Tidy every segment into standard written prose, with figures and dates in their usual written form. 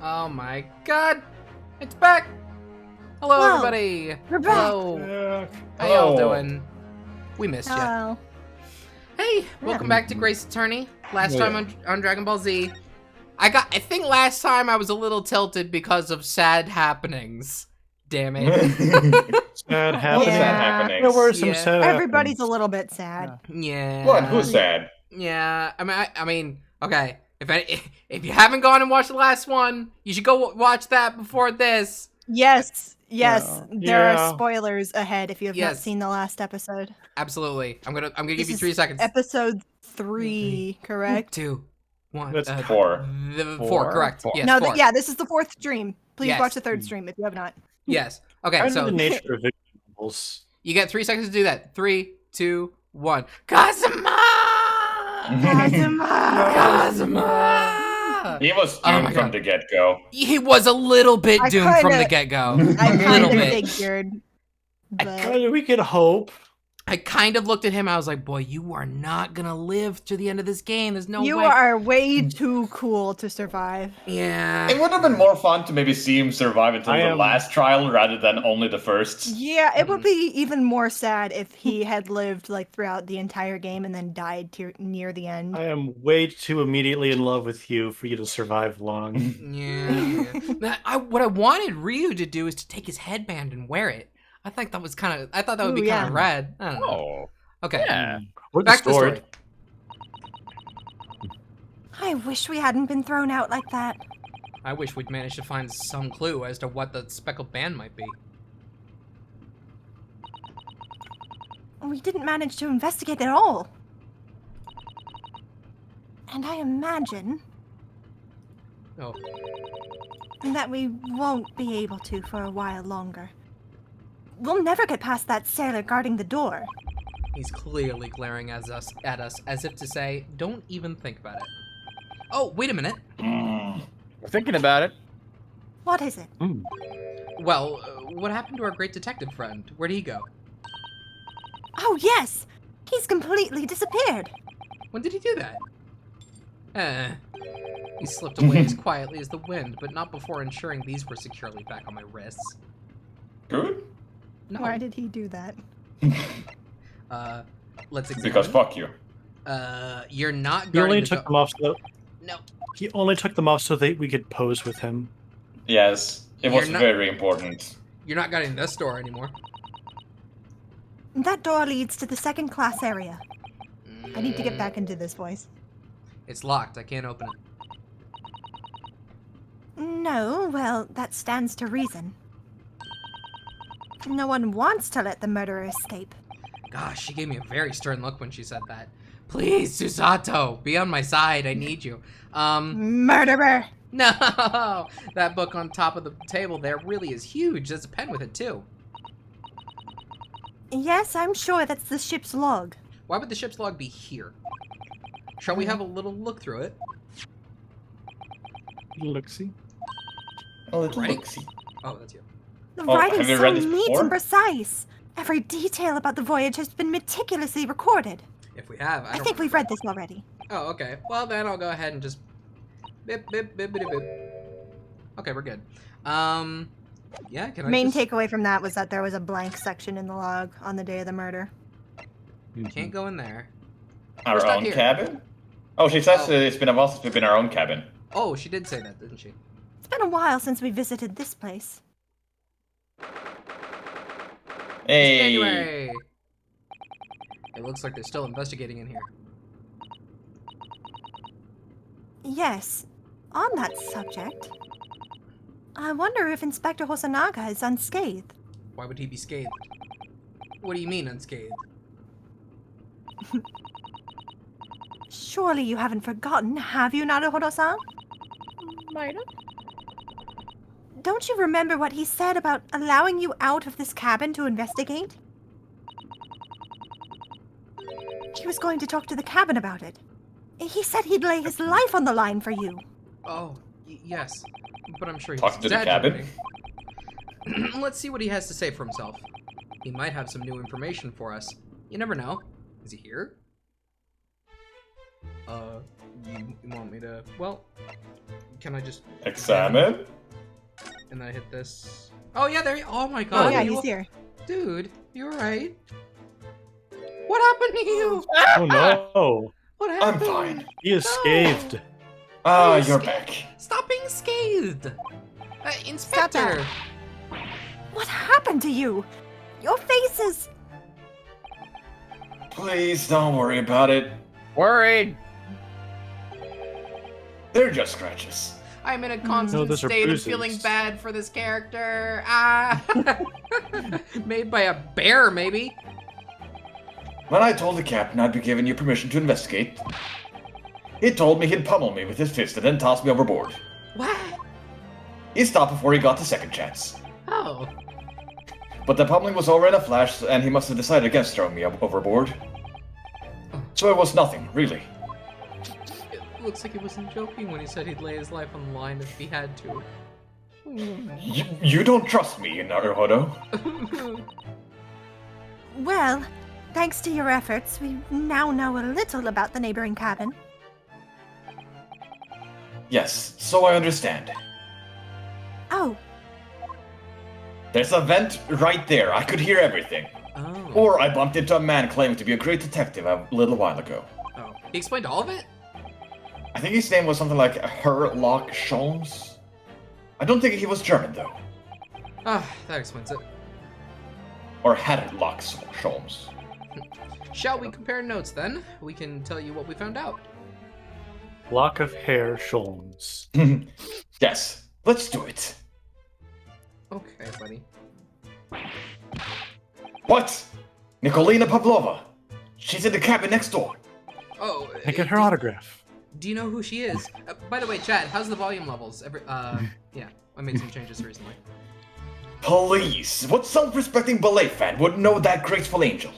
Oh my god! It's back! Hello, Whoa, everybody! we're back. Hello! How y'all doing? We missed you. Hello. Hey, welcome back to Grace Attorney. Last time on Dragon Ball Z. I think last time I was a little tilted because of sad happenings. Damn it. Sad happenings. Sad happenings? There were some sad Everybody's happenings. a little bit sad. Yeah. What? Who's sad? Yeah. I mean, okay. If you haven't gone and watched the last one, you should go watch that before this. Yes, there Yeah. are spoilers ahead if you have not Yes. seen the last episode. Absolutely. I'm gonna give This you is 3 seconds. Episode 3, correct? 2, 1. That's 4. Four, correct. Four. Yes, No, 4. yeah, this is the 4th stream. Please Yes. watch the 3rd stream if you have not. Yes. Okay, Kind of so the nature of visuals. you get 3 seconds to do that. 3, 2, 1. Kazuma! Kazuma! He was Oh doomed my from God. the get-go. He was a little bit I doomed from kinda- the get-go. I A kind little of bit. figured. But Well, we could hope. I kind of looked at him. I was like, boy, you are not going to live to the end of this game. There's no you way. are way too cool to survive. Yeah. It would have been more fun to maybe see him survive until I the am- last trial rather than only the first. Yeah, it would be even more sad if he had lived like throughout the entire game and then died near the end. I am way too immediately in love with you for you to survive long. Yeah. What I wanted Ryu to do is to take his headband and wear it. I thought that would Ooh, be yeah. kind of rad. I don't know. Oh. Okay. Yeah. Or the Back to the sword. story. I wish we hadn't been thrown out like that. I wish we'd managed to find some clue as to what the speckled band might be. We didn't manage to investigate at all. And I imagine Oh. that we won't be able to for a while longer. We'll never get past that sailor guarding the door. He's clearly glaring at us as if to say, don't even think about it. Oh, wait a minute. We're thinking about it. What is it? Well, what happened to our great detective friend? Where'd he go? Oh, yes! He's completely disappeared. When did he do that? He slipped away as quietly as the wind, but not before ensuring these were securely back on my wrists. Good? No. Why did he do that? Let's examine. Because fuck you. You're not He guarding only the took door. them off so No. he only took them off so that we could pose with him. Yes, it was You're not- very important. You're not guarding this door anymore. That door leads to the second class area. I need to get back into this voice. It's locked. I can't open it. No, well, that stands to reason. No one wants to let the murderer escape. Gosh, she gave me a very stern look when she said that. Please, Susato, be on my side. I need you. Murderer! No! That book on top of the table there really is huge. There's a pen with it, too. Yes, I'm sure that's the ship's log. Why would the ship's log be here? Shall we have a little look through it? Look-see. Oh, it's Right. look-see. Oh, that's you. The Oh, have writing's you so read this neat before? and precise. Every detail about the voyage has been meticulously recorded. If we have, I think we've read this already. Oh, okay. Well, then I'll go ahead and just... Bip, bip, bip, bip, bip. Okay, we're good. Yeah, can I Main just... takeaway from that was that there was a blank section in the log on the day of the murder. Can't go in there. Our stuck own here. cabin? Oh, she says Oh. it's been a while since we've been in our own cabin. Oh, she did say that, didn't she? It's been a while since we visited this place. Hey! January! It looks like they're still investigating in here. Yes, on that subject, I wonder if Inspector Hosanaga is unscathed. Why would he be scathed? What do you mean, unscathed? Surely you haven't forgotten, have you, Naruhodo-san? Might have. Don't you remember what he said about allowing you out of this cabin to investigate? He was going to talk to the cabin about it. He said he'd lay his life on the line for you. Oh, yes. But I'm sure he's Talk to the cabin. exaggerating. Let's see what he has to say for himself. He might have some new information for us. You never know. Is he here? You want me to... Well, Can I just Examine? and then I hit this? Oh yeah, there. Oh my god. Oh yeah, you- he's here. Dude, you alright? What happened to you? Oh no. What I'm happened? fine. He is scathed. Ah, you you're sca- back. Stop being scathed. Inspector. that. What happened to you? Your face is. Please don't worry about it. Worried. They're just scratches. I'm in a constant those are state of bruises. feeling bad for this character. Ah. Made by a bear, maybe. When I told the captain I'd be giving you permission to investigate, he told me he'd pummel me with his fist and then toss me overboard. What? He stopped before he got the second chance. Oh. But the pummeling was over in a flash, and he must have decided against throwing me overboard. So it was nothing, really. It looks like he wasn't joking when he said he'd lay his life on the line if he had to. You don't trust me, Naruhodo. Well, thanks to your efforts, we now know a little about the neighboring cabin. Yes, so I understand. Oh, There's a vent right there. I could hear everything. Oh. Or I bumped into a man claiming to be a great detective a little while ago. Oh. He explained all of it? I think his name was something like Herlock Sholmes. I don't think he was German, though. Ah, that explains it. Or Herlock Sholmes. Shall we compare notes then? We can tell you what we found out. Lock of hair Sholmes. Yes, let's do it. Okay, buddy. What? Nikolina Pavlova. She's in the cabin next door. Oh, I get her autograph. do you know who she is? By the way, Chad, how's the volume levels? Yeah, I made some changes recently. Police. What self-respecting ballet fan would know that graceful angel?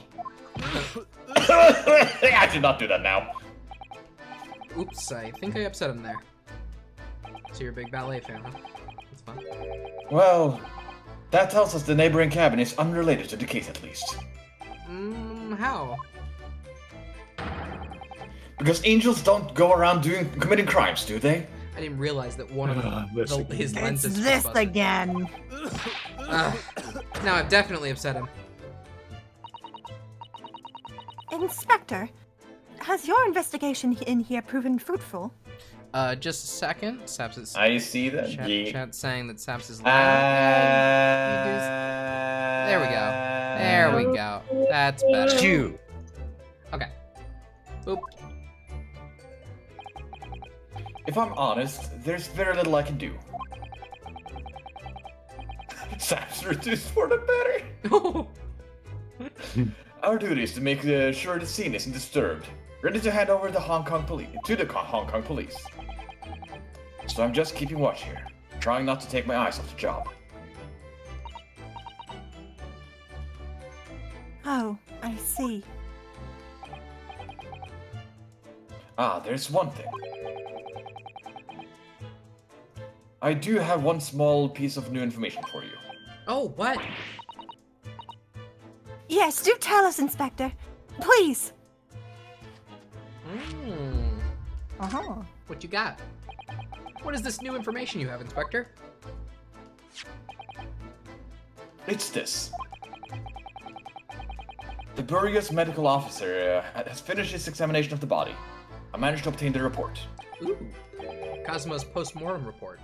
I did not do that now. Oops, I think I upset him there. So you're a big ballet fan, huh? That's fun. Well, that tells us the neighboring cabin is unrelated to the case at least. How? Because angels don't go around committing crimes, do they? I didn't realize that one of This his again. it's lenses this was busted. again. Now I've definitely upset him. Inspector, has your investigation in here proven fruitful? Just a second. Saps is I see that. chat's saying that Saps is Uh, lying. There we go. There we go. That's better. Chew. Okay. Oop. If I'm honest, there's very little I can do. Sam's reduced for the better. Our duty is to make sure the scene isn't disturbed. Ready to hand over the Hong Kong police to the Hong Kong police. So I'm just keeping watch here, trying not to take my eyes off the job. Oh, I see. Ah, there's one thing. I do have one small piece of new information for you. Oh, what? Yes, do tell us, Inspector. Please. Uh-huh. What you got? What is this new information you have, Inspector? It's this. The Burious medical officer has finished his examination of the body. I managed to obtain the report. Ooh. Cosmo's post-mortem report.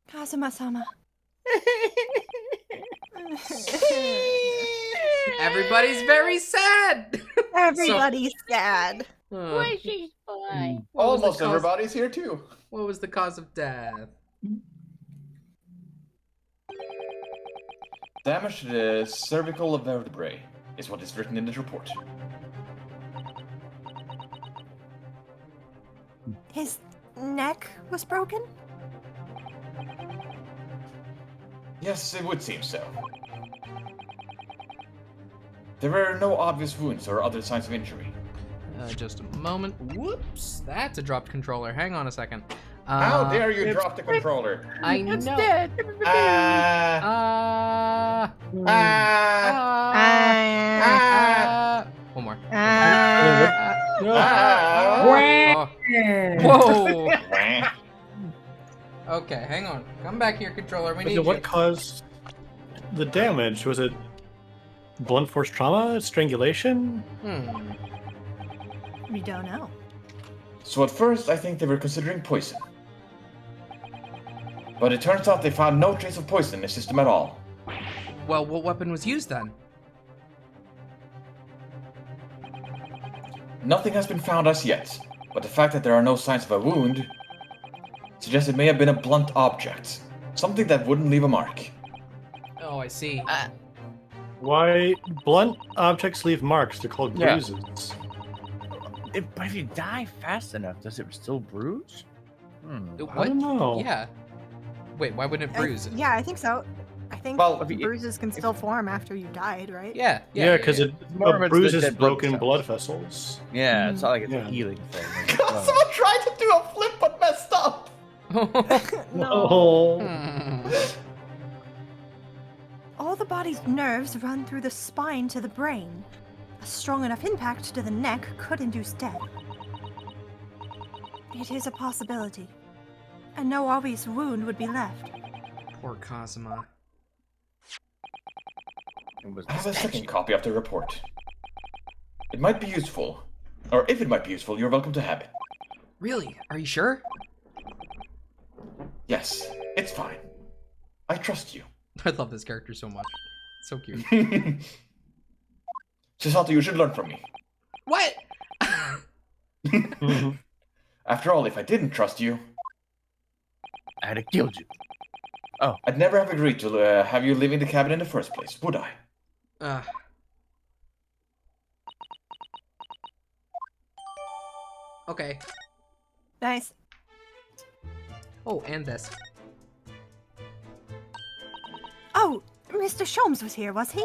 Kazuma-sama. Everybody's very sad! Everybody's sad. Wishes boy. What was the Almost cause- everybody's here too. What was the cause of death? Damage to the cervical vertebrae is what is written in this report. His neck was broken? Yes, it would seem so. There were no obvious wounds or other signs of injury. Just a moment. Whoops! That's a dropped controller. Hang on a second. How dare you drop the controller? I know. It's dead. Ah, Uh, ah, uh, ah. one more. Ah. Oh. Whoa! Okay, hang on. Come back here, controller. We need What you. caused the damage? Was it blunt force trauma? Strangulation? We don't know. So at first, I think they were considering poison. But it turns out they found no trace of poison in the system at all. Well, what weapon was used then? Nothing has been found as yet, but the fact that there are no signs of a wound suggests it may have been a blunt object. Something that wouldn't leave a mark. Oh, I see. Why blunt objects leave marks? They're called Yeah. bruises. But if you die fast enough, does it still bruise? What? I don't know. Yeah. Wait, why wouldn't it bruise? Yeah, I think so. I think Well, bruises can still form after you died, right? Yeah. Yeah, because yeah. More of a it's bruise the is dead blood broken cells. blood vessels. Yeah, it's not like it's Yeah. a healing thing. Someone tried to do a flip but messed up! Oh. Hmm. All the body's nerves run through the spine to the brain. A strong enough impact to the neck could induce death. It is a possibility. And no obvious wound would be left. Poor Kazuma. I have a second copy of the report. It might be useful. Or if it might be useful, you're welcome to have it. Really? Are you sure? Yes, it's fine. I trust you. I love this character so much. So cute. Chisato, you should learn from me. What? After all, if I didn't trust you, I'd have killed you. I'd never have agreed to have you live in the cabin in the first place, would I? Okay. Nice. Oh, and this. Oh, Mr. Sholmes was here, was he?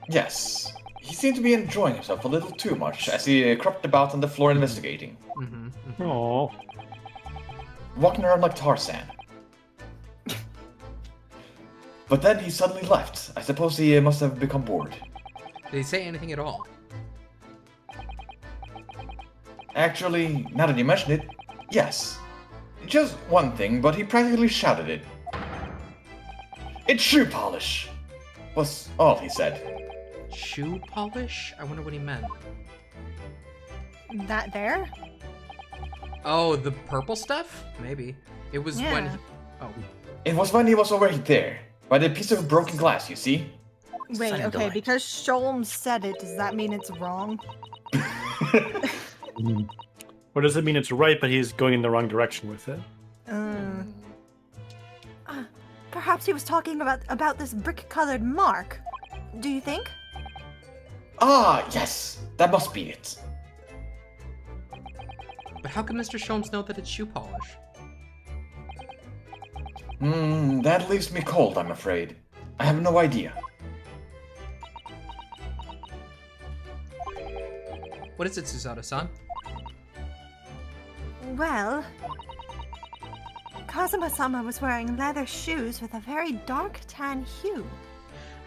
Yes. He seemed to be enjoying himself a little too much as he crept about on the floor investigating, Oh. walking around like Tarzan. But then he suddenly left. I suppose he must have become bored. Did he say anything at all? Actually, now that you mention it, yes. Just one thing, but he practically shouted it. It's shoe polish! Was all he said. Shoe polish? I wonder what he meant. That there? Oh, the purple stuff? Maybe. It was when... Yeah. Oh. It was when he was already there, by the piece of broken glass, you see? Wait, Sign of okay, delight. because Sholmes said it, does that mean it's wrong? Or does it mean it's right, but he's going in the wrong direction with it? Perhaps he was talking about this brick-colored mark. Do you think? Ah, yes, that must be it. But how can Mr. Sholmes know that it's shoe polish? That leaves me cold, I'm afraid. I have no idea. What is it, Susato-san? Well, Kazuma-sama was wearing leather shoes with a very dark tan hue.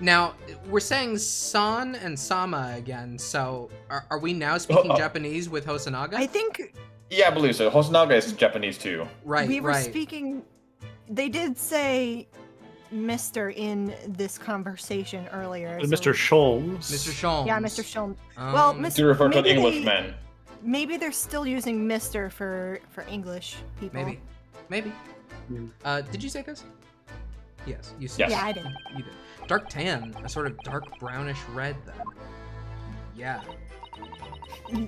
Now, we're saying San and Sama again, so are we now speaking Japanese with Hosonaga? I think Yeah, I believe so. Hosonaga is Japanese too. Right, we were right. speaking. They did say Mr. in this conversation earlier. so- Mr. Sholmes. Mr. Sholmes. Yeah, Mr. Sholmes. Well, Um, Mr. To refer to an maybe Englishman. Maybe they're still using Mr. for English people. Maybe. Maybe. Hmm. Did you say this? Yes, you said Yes. Yeah, I did. You did. Dark tan, a sort of dark brownish red then. Yeah.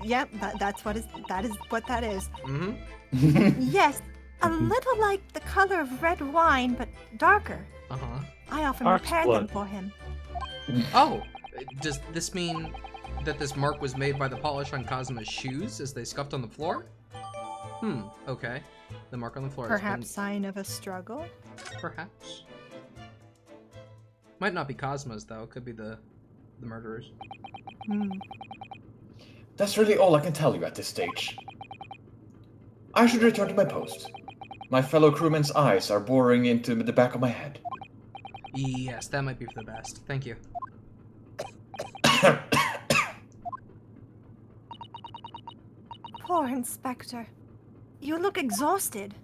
Yep, that is what that is. Mm-hmm. Yes, a little like the color of red wine, but darker. Uh-huh. I often Spark's repaired them blood. for him. Oh, does this mean that this mark was made by the polish on Kazuma's shoes as they scuffed on the floor? Okay. The mark on the floor. has been- Perhaps sign of a struggle. Perhaps. Might not be Kazuma's though. Could be the murderers. That's really all I can tell you at this stage. I should return to my post. My fellow crewmen's eyes are boring into the back of my head. Yes, that might be for the best. Thank you. poor Inspector. You look exhausted.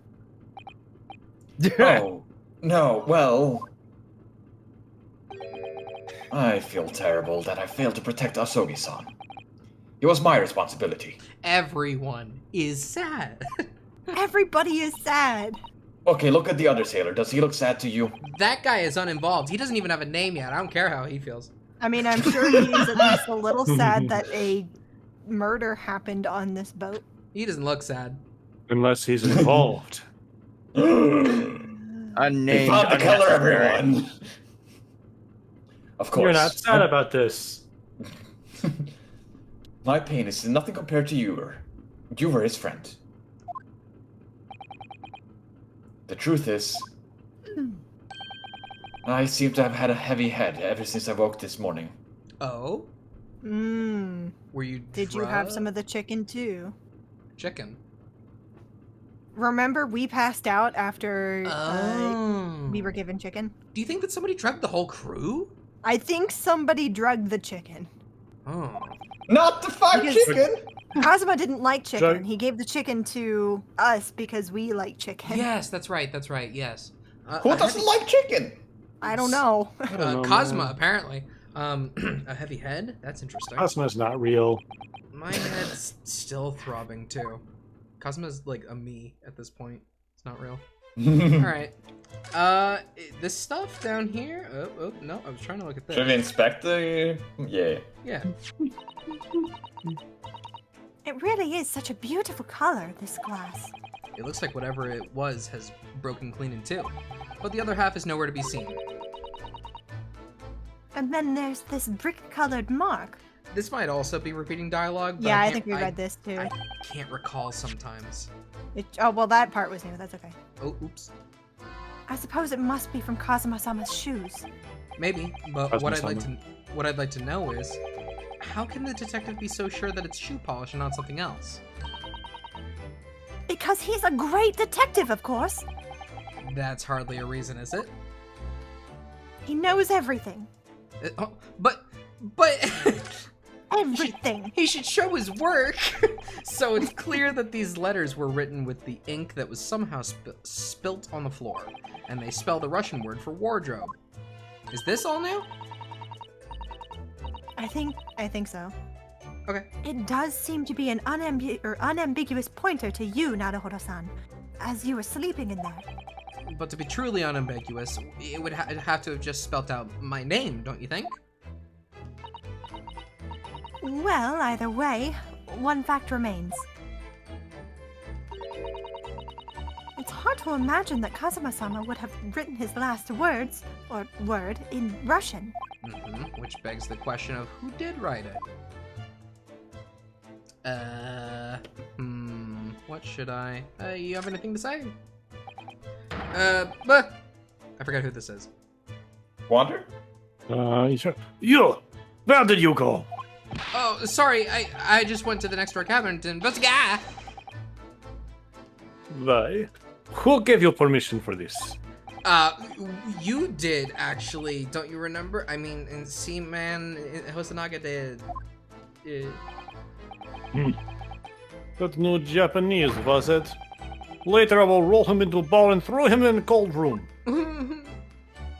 Oh, no, well... I feel terrible that I failed to protect Asogi-san. It was my responsibility. Everyone is sad. Everybody is sad. Okay, look at the other sailor. Does he look sad to you? That guy is uninvolved. He doesn't even have a name yet. I don't care how he feels. I mean, I'm sure he's at least a little sad that a murder happened on this boat. He doesn't look sad. Unless he's involved. Unnamed. They found the killer, unnecessary. everyone! Of course. You're not sad about this. My pain is nothing compared to you. You were his friend. The truth is, I seem to have had a heavy head ever since I woke this morning. Oh? Mmm. Were you Did you have some of the chicken too? chicken? Remember, we passed out after Oh. we were given chicken? Do you think that somebody drugged the whole crew? I think somebody drugged the chicken. Oh. Not the fried Because- chicken! Kazuma didn't like chicken. Drug- He gave the chicken to us because we like chicken. Yes, that's right, yes. Who doesn't like chicken? I don't know. I don't know, Cosma, man. apparently. A heavy head? That's interesting. Cosmo's not real. My head's still throbbing, too. Cosma's like a me at this point. It's not real. Alright. This stuff down here... Oh, no, I was trying to look at this. Should we inspect the... Yeah. Yeah. It really is such a beautiful color, this glass. It looks like whatever it was has broken clean in two. But the other half is nowhere to be seen. And then there's this brick-colored mark. This might also be repeating dialogue, but Yeah, I can't- think we read this too. I can't recall sometimes. Oh, well, that part was new. That's okay. Oh, oops. I suppose it must be from Kazuma-sama's shoes. Maybe, but what Cosmo-sama. I'd like to know is, how can the detective be so sure that it's shoe polish and not something else? Because he's a great detective, of course. That's hardly a reason, is it? He knows everything. But Everything. he should show his work. So it's clear that these letters were written with the ink that was somehow spilt on the floor, and they spell the Russian word for wardrobe. Is this all new? I think so. Okay. It does seem to be an unambiguous pointer to you, Naruhodo-san, as you were sleeping in there. But to be truly unambiguous, it would have to have just spelt out my name, don't you think? Well, either way, one fact remains. It's hard to imagine that Kazuma-sama would have written his last words, or word, in Russian. Which begs the question of who did write it? What should I... you have anything to say? But I forgot who this is. Wander? You! Where did you go? Oh, sorry, I just went to the next door cabin to investigate. Why? Who gave you permission for this? You did, actually. Don't you remember? I mean, in Seaman, Hosanaga did. That new Japanese, was it? Later I will roll him into a ball and throw him in a cold room.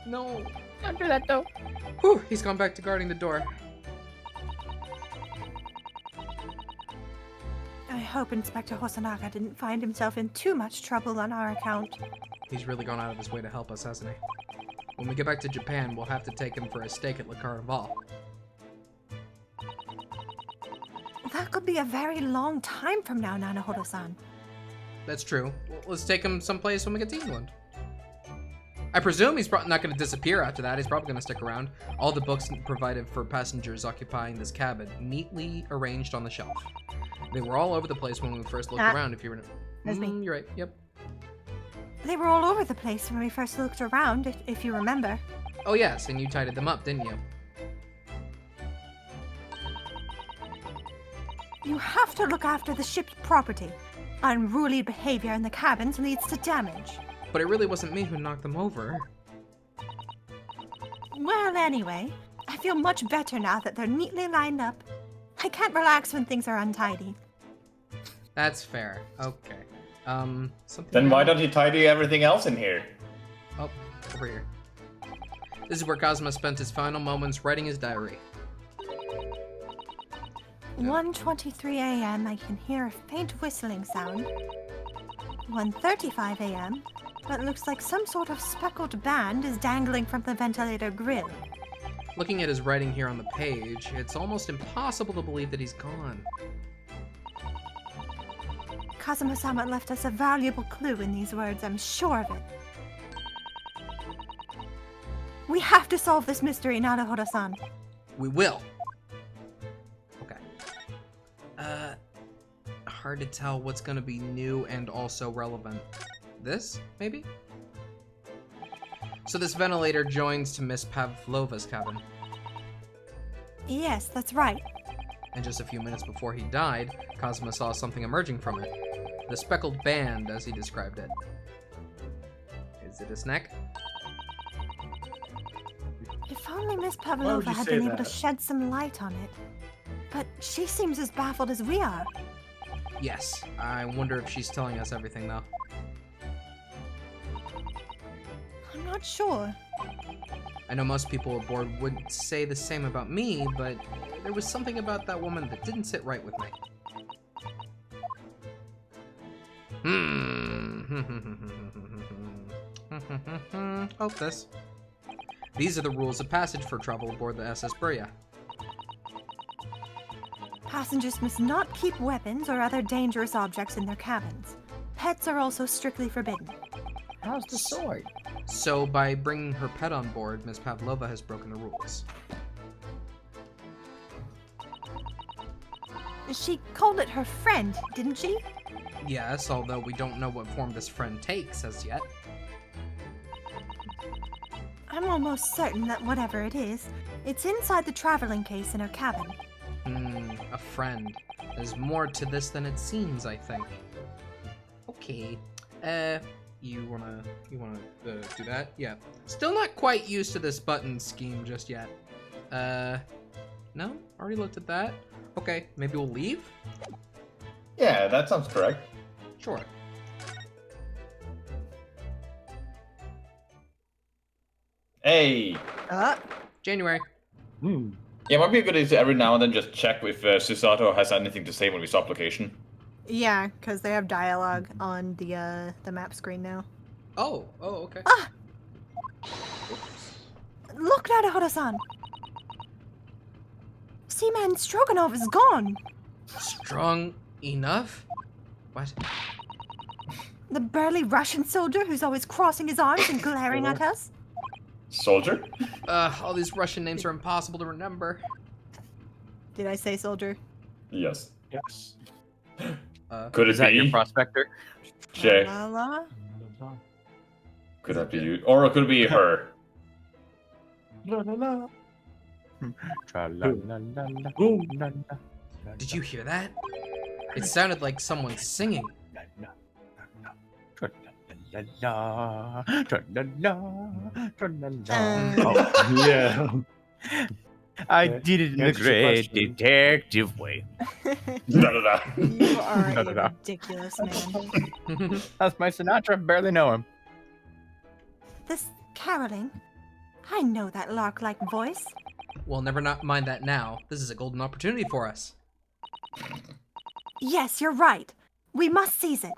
No. Don't do that though. Whew, he's gone back to guarding the door. I hope Inspector Hosanaga didn't find himself in too much trouble on our account. He's really gone out of his way to help us, hasn't he? When we get back to Japan, we'll have to take him for a steak at Le Carnival. That could be a very long time from now, Naruhodo-san. That's true. Well, let's take him someplace when we get to England. I presume he's not going to disappear after that. He's probably going to stick around. All the books provided for passengers occupying this cabin, neatly arranged on the shelf. They were all over the place when we first looked around, if you remember. That's me. You're right, yep. They were all over the place when we first looked around, if you remember. Oh yes, and you tidied them up, didn't you? You have to look after the ship's property. Unruly behavior in the cabins leads to damage. But it really wasn't me who knocked them over. Well, anyway, I feel much better now that they're neatly lined up. I can't relax when things are untidy. That's fair. Okay. Something. Then why down- don't you tidy everything else in here? Oh, over here. This is where Cosmo spent his final moments writing his diary. 1:23 a.m. I can hear a faint whistling sound. 1:35 a.m. What looks like some sort of speckled band is dangling from the ventilator grill. Looking at his writing here on the page, it's almost impossible to believe that he's gone. Kazuma-sama left us a valuable clue in these words, I'm sure of it. We have to solve this mystery, Naruhodo-san. We will. Okay. Hard to tell what's gonna be new and also relevant. This, maybe? So this ventilator joins to Miss Pavlova's cabin. Yes, that's right. And just a few minutes before he died, Cosmo saw something emerging from it. The speckled band, as he described it. Is it his neck? If only Miss would Pavlova you had say been able to that? shed some light on it. But she seems as baffled as we are. Yes. I wonder if she's telling us everything, though. I'm not sure. I know most people aboard wouldn't say the same about me, but there was something about that woman that didn't sit right with me. Oh, this. These are the rules of passage for travel aboard the SS Burya. Passengers must not keep weapons or other dangerous objects in their cabins. Pets are also strictly forbidden. How's the sword? So by bringing her pet on board, Miss Pavlova has broken the rules. She called it her friend, didn't she? Yes, although we don't know what form this friend takes as yet. I'm almost certain that whatever it is, it's inside the traveling case in her cabin. A friend. There's more to this than it seems, I think. Okay. You wanna do that? Yeah. Still not quite used to this button scheme just yet. No? Already looked at that? Okay, maybe we'll leave? Yeah, that sounds correct. Sure. Hey. January. Hmm. Yeah, it might be a good idea to every now and then just check if Susato has anything to say when we stop location. Yeah, because they have dialogue on the map screen now. Oh, okay. Ah! Look, Naruhodo-san! Seaman Stroganov is gone! Strong enough? What? The burly Russian soldier who's always crossing his arms and glaring at us? Soldier? All these Russian names are impossible to remember. Did I say soldier? Yes. Yes. Could it Is that be? your prospector? Jay. La la. Could that be you? Or it could be her. La, la, la. Tra-la-la-la-la. Boom. La-la. Did you hear that? It sounded like someone singing. Tra-la-la-la. Tra-la-la. Tra-la-la. Oh. Yeah. I did it in the Answer your great question. detective way. Da, da, da. You are La, la, la. a ridiculous man. That's my Sinatra. Barely know him. This caroling? I know that lark-like voice. Well, never not mind that now. This is a golden opportunity for us. Yes, you're right. We must seize it.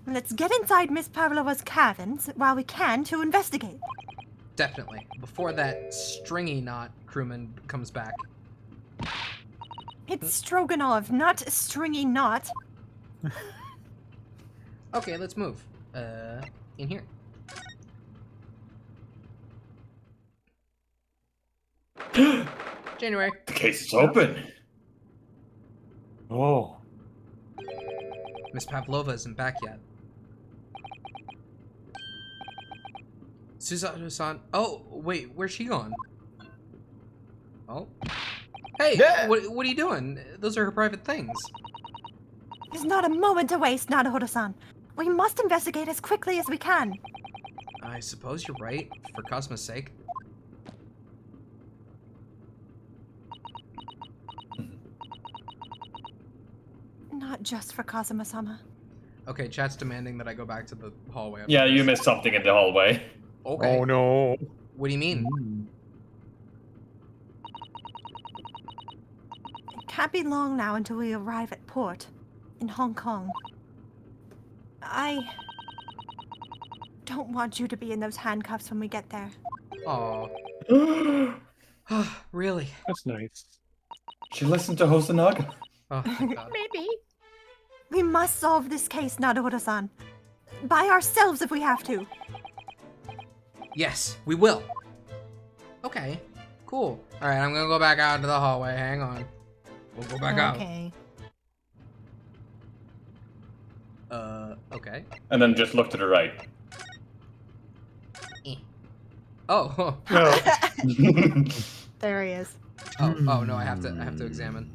Let's get inside Miss Pavlova's cabins while we can to investigate. Definitely. Before that stringy knot crewman comes back. It's Stroganov, not a stringy knot. Okay, let's move. In here. January. The case is open. Oh. Miss Pavlova isn't back yet. Susato-san. Oh, wait, where's she gone? Oh. Hey, Yeah. what are you doing? Those are her private things. There's not a moment to waste, Naruhodo-san. We must investigate as quickly as we can. I suppose you're right, for Cosmo's sake. not just for Kazuma-sama. Okay, chat's demanding that I go back to the hallway. Yeah, you missed something in the hallway. Okay. Oh no. What do you mean? It can't be long now until we arrive at port in Hong Kong. I don't want you to be in those handcuffs when we get there. Oh, really? That's nice. She listened to Hosonaga. Oh, thank God. Maybe. We must solve this case, Nadora-san. By ourselves if we have to. Yes, we will. Okay, cool. All right, I'm gonna go back out into the hallway. Hang on. We'll go back out. Okay. Okay. And then just look to the right. Oh, No. There he is. oh no, I have to examine.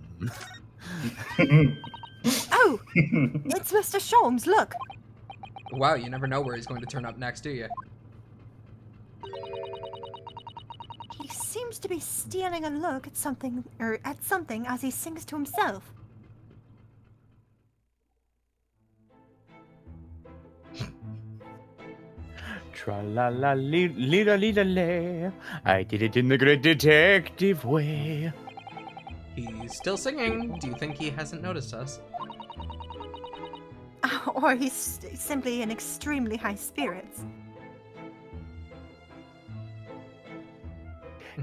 Oh! It's Mr. Sholmes, look! Wow, you never know where he's going to turn up next, do you? He seems to be stealing a look at something, as he sings to himself. Tra-la-la-lee-la-lee-la-lay. I did it in the great detective way. He's still singing. Do you think he hasn't noticed us? Or he's simply in extremely high spirits.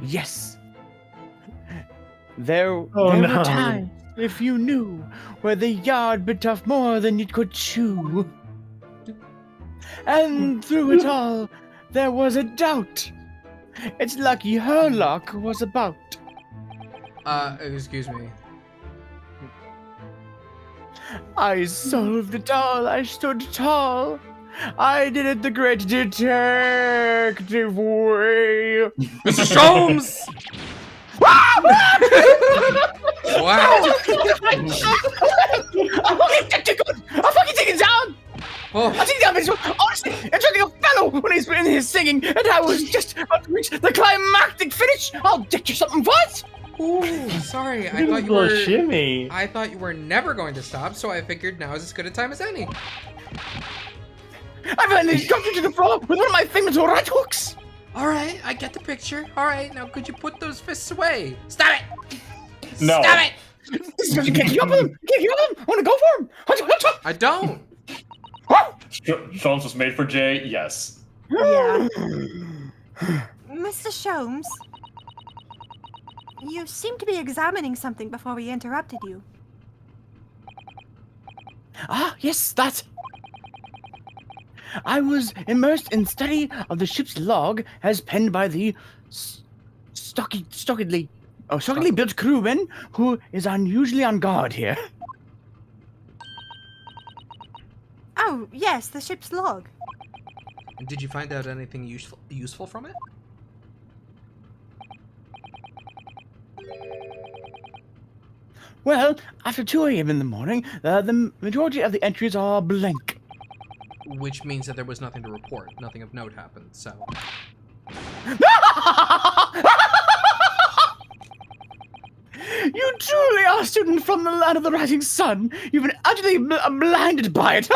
Yes. There Oh, were no. times, if you knew, where the yard bit off more than it could chew. And through it all, there was a doubt. It's lucky her luck was about. Excuse me. I solved it all, I stood tall. I did it the great detective way. Mr. Sholmes! Wow! I'll fucking take it down! Oh, I'll take it down, bitch! Honestly, it's like a fellow when he's in his singing, and I was just about to reach the climactic finish. I'll get you something fun! ooh, sorry. I Look thought at you the little were. shimmy. I thought you were never going to stop, so I figured now is as good a time as any. I've finally jumped into the floor with one of my famous right hooks! All right, I get the picture. All right, now could you put those fists away? Stop it! No. Stop it! You can't keep up with him! You can't keep up with him! I wanna go for him! I don't. Sholmes was made for Jay, yes. Yeah. Mr. Sholmes, you seem to be examining something before we interrupted you. Ah, yes, that. I was immersed in study of the ship's log as penned by the stockedly built crewman who is unusually on guard here. Oh, yes, the ship's log. Did you find out anything useful from it? Well, after 2 a.m. in the morning, the majority of the entries are blank. Which means that there was nothing to report. Nothing of note happened, so... You truly are a student from the land of the rising sun. You've been utterly blinded by it.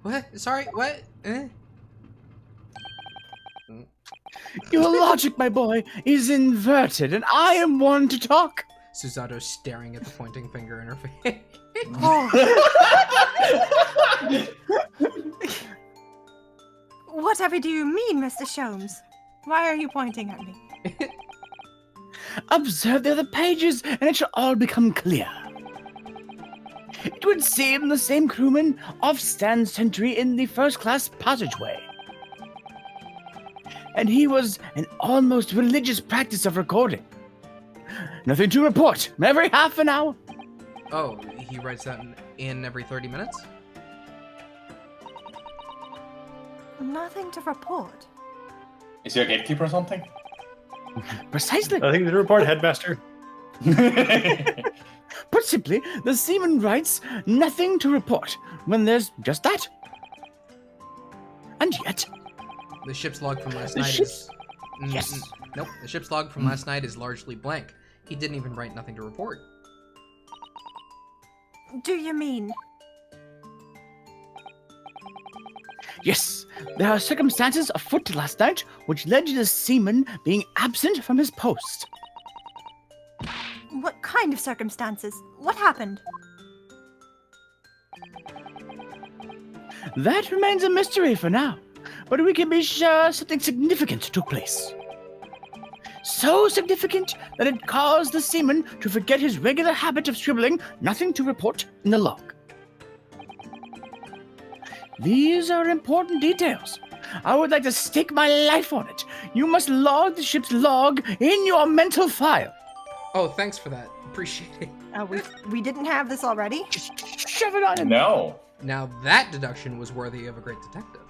What? Sorry, what? Your logic, my boy, is inverted, and I am one to talk. Susato's staring at the pointing finger in her face. Whatever do you mean, Mr. Sholmes? Why are you pointing at me? Observe the other pages, and it shall all become clear. It would seem the same crewman off stands sentry in the first-class passageway. And he was an almost religious practice of recording. Nothing to report, every half an hour. Oh, he writes that in every 30 minutes? Nothing to report. Is he a gatekeeper or something? Precisely. Nothing to report, headmaster. Put simply, the seaman writes nothing to report when there's just that. And yet, The ship's log from last The night ship's- is... yes. Nope, the ship's log from last night is largely blank. He didn't even write nothing to report. do you mean? Yes, there are circumstances afoot last night which led to the seaman being absent from his post. What kind of circumstances? What happened? That remains a mystery for now, but we can be sure something significant took place. So significant that it caused the seaman to forget his regular habit of scribbling nothing to report in the log. These are important details. I would like to stake my life on it. You must log the ship's log in your mental file. Oh, thanks for that. Appreciate it. We didn't have this already? Just shove it on him. No. Now that deduction was worthy of a great detective.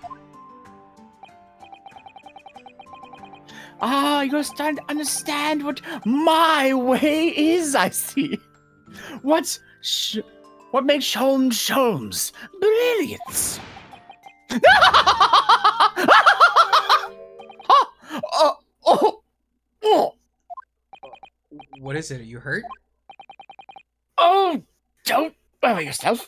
Ah, you're starting to understand what my way is, I see. What makes Holmes Holmes? Brilliance. What is it? Are you hurt? Oh, don't worry yourself.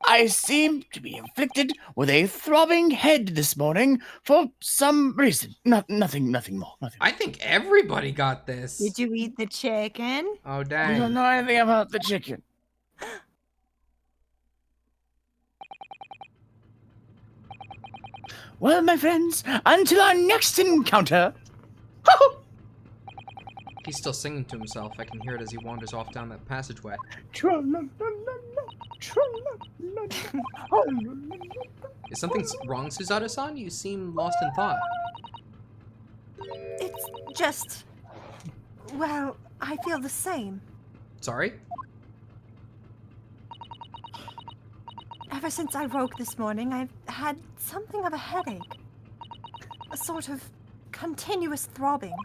I seem to be inflicted with a throbbing head this morning for some reason. Nothing more. Nothing. I think everybody got this. Did you eat the chicken? Oh, I dang. don't know anything about the chicken. Well, my friends, until our next encounter. He's still singing to himself. I can hear it as he wanders off down that passageway. Is something wrong, Suzato-san? You seem lost in thought. It's just... Well, I feel the same. Sorry? Ever since I woke this morning, I've had something of a headache. A sort of continuous throbbing.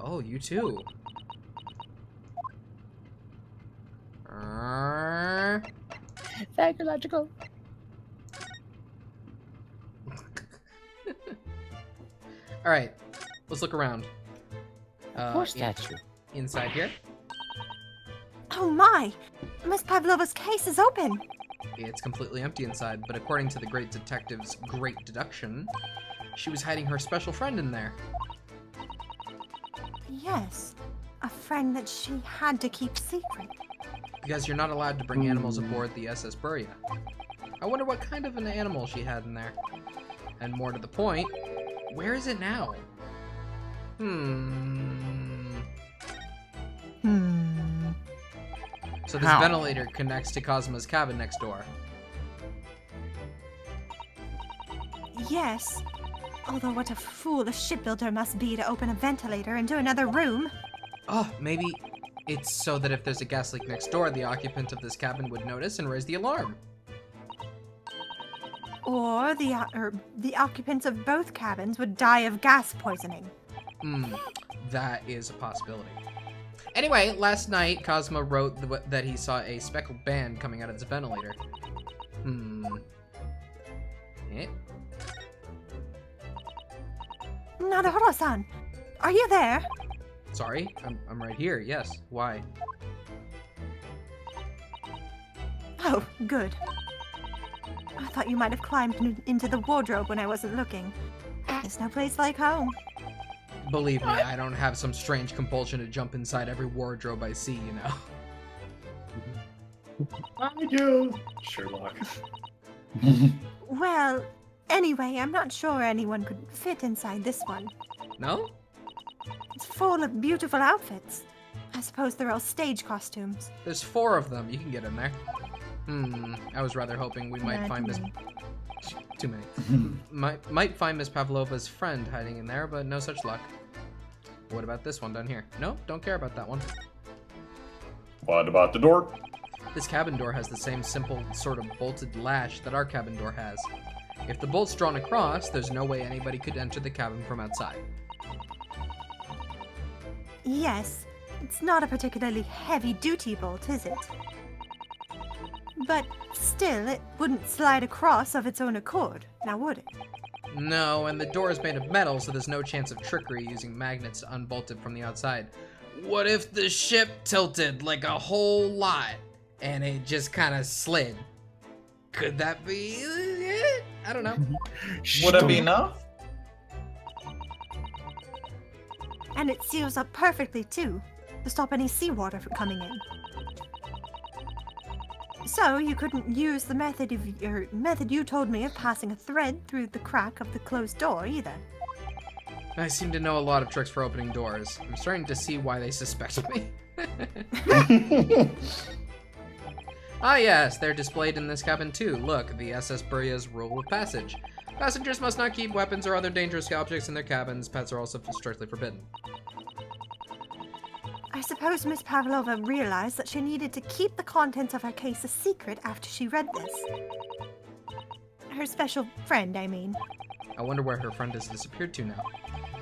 Oh, you too. Psychological. Alright, let's look around. Of course that's true. Inside here, Oh my! Miss Pavlova's case is open! it's completely empty inside, but according to the great detective's great deduction, she was hiding her special friend in there. Yes, a friend that she had to keep secret. Because you're not allowed to bring animals aboard the SS Buria. I wonder what kind of an animal she had in there. And more to the point, where is it now? So this ventilator connects to Cosmo's cabin next door. Yes. Although what a fool a shipbuilder must be to open a ventilator into another room. Oh, maybe it's so that if there's a gas leak next door, the occupant of this cabin would notice and raise the alarm. Or the occupants of both cabins would die of gas poisoning. That is a possibility. Anyway, last night, Cosmo wrote that he saw a speckled band coming out of his ventilator. Eh? Naruto-san, are you there? Sorry, I'm right here, yes. Why? Oh, good. I thought you might have climbed into the wardrobe when I wasn't looking. There's no place like home. Believe me, I don't have some strange compulsion to jump inside every wardrobe I see, you know. I do. Sherlock. Well, anyway, I'm not sure anyone could fit inside this one. No? It's full of beautiful outfits. I suppose they're all stage costumes. There's 4 of them. You can get in there. I was rather hoping we might find Miss... Too many. might find Miss Pavlova's friend hiding in there, but no such luck. What about this one down here? No, don't care about that one. What about the door? This cabin door has the same simple sort of bolted latch that our cabin door has. If the bolt's drawn across, there's no way anybody could enter the cabin from outside. Yes, it's not a particularly heavy-duty bolt, is it? But still, it wouldn't slide across of its own accord, now would it? No, and the door is made of metal, so there's no chance of trickery using magnets to unbolt it from the outside. What if the ship tilted like a whole lot? and it just kind of slid. Could that be it? I don't know. Would that be enough? And it seals up perfectly, too, to stop any seawater from coming in. So you couldn't use the method you told me of passing a thread through the crack of the closed door either. I seem to know a lot of tricks for opening doors. I'm starting to see why they suspect me. Ah yes, they're displayed in this cabin too. Look, the SS Buria's rule of passage. Passengers must not keep weapons or other dangerous objects in their cabins. Pets are also strictly forbidden. I suppose Miss Pavlova realized that she needed to keep the contents of her case a secret after she read this. Her special friend, I mean. I wonder where her friend has disappeared to now.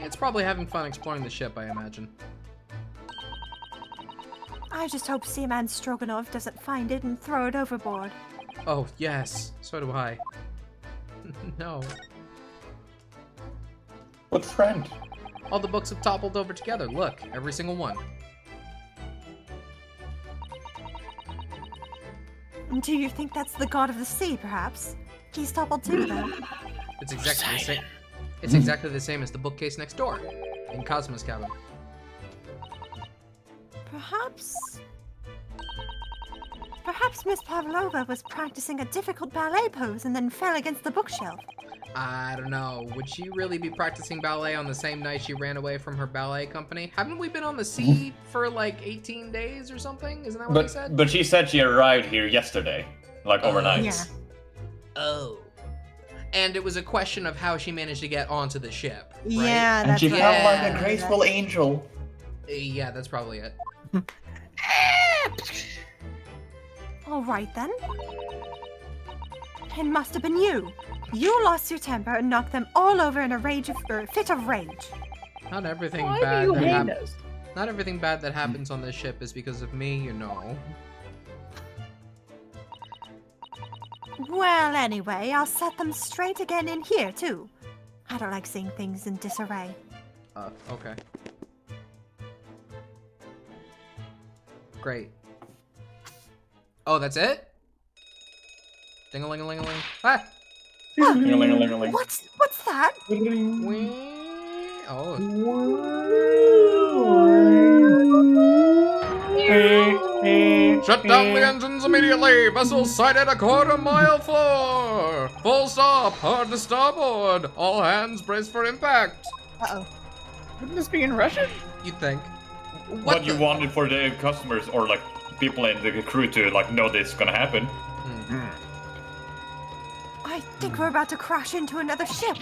It's probably having fun exploring the ship, I imagine. I just hope Seaman Stroganoff doesn't find it and throw it overboard. Oh, yes. So do I. No. What friend? All the books have toppled over together. Look, every single one. Do you think that's the god of the sea, perhaps? He's toppled too, though. It's exactly the same. It's exactly the same as the bookcase next door, in Cosmo's cabin. Perhaps Miss Pavlova was practicing a difficult ballet pose and then fell against the bookshelf. I don't know. Would she really be practicing ballet on the same night she ran away from her ballet company? Haven't we been on the sea for like 18 days or something? Isn't that what he said? But she said she arrived here yesterday, like overnight. Yeah. Oh. And it was a question of how she managed to get onto the ship, right? Yeah, And that's she right. felt like Yeah. a graceful angel. Yeah, that's probably it. All right, then. It must have been you. You lost your temper and knocked them all over in a fit of rage. Not everything Why bad do you that hate happens. us? Not everything bad that happens on this ship is because of me, you know. Well, anyway, I'll set them straight again in here, too. I don't like seeing things in disarray. Okay. Great. Oh, that's it? Ding-a-ling-a-ling-a-ling. Ah! Ling-a-ling-a-ling-a-ling. What's that? Wee- Oh. Shut down the engines immediately! Vessel sighted a quarter-mile floor! Full stop! Hard to starboard! All hands brace for impact! Uh-oh. Wouldn't this be in Russian? You'd think. What you the- wanted for the customers or like people in the crew to like know this is gonna happen. I think we're about to crash into another ship.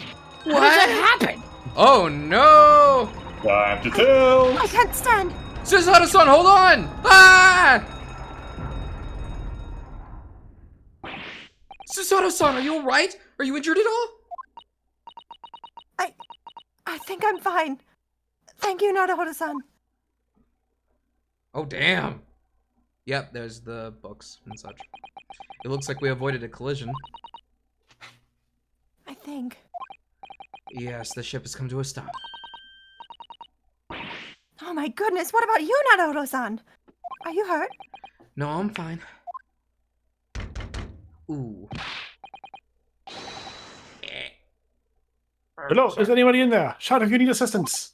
How does that happen? Oh no! Time to tell. I can't stand. Susanna-san, hold on! Ah! Susanna-san, are you alright? Are you injured at all? I think I'm fine. Thank you, Naruhodo-san. Oh, damn. Yep, there's the books and such. It looks like we avoided a collision. I think. Yes, the ship has come to a stop. Oh my goodness, what about you, Naruhodo-san? Are you hurt? No, I'm fine. Ooh. Hello, is anybody in there? Shout if you need assistance.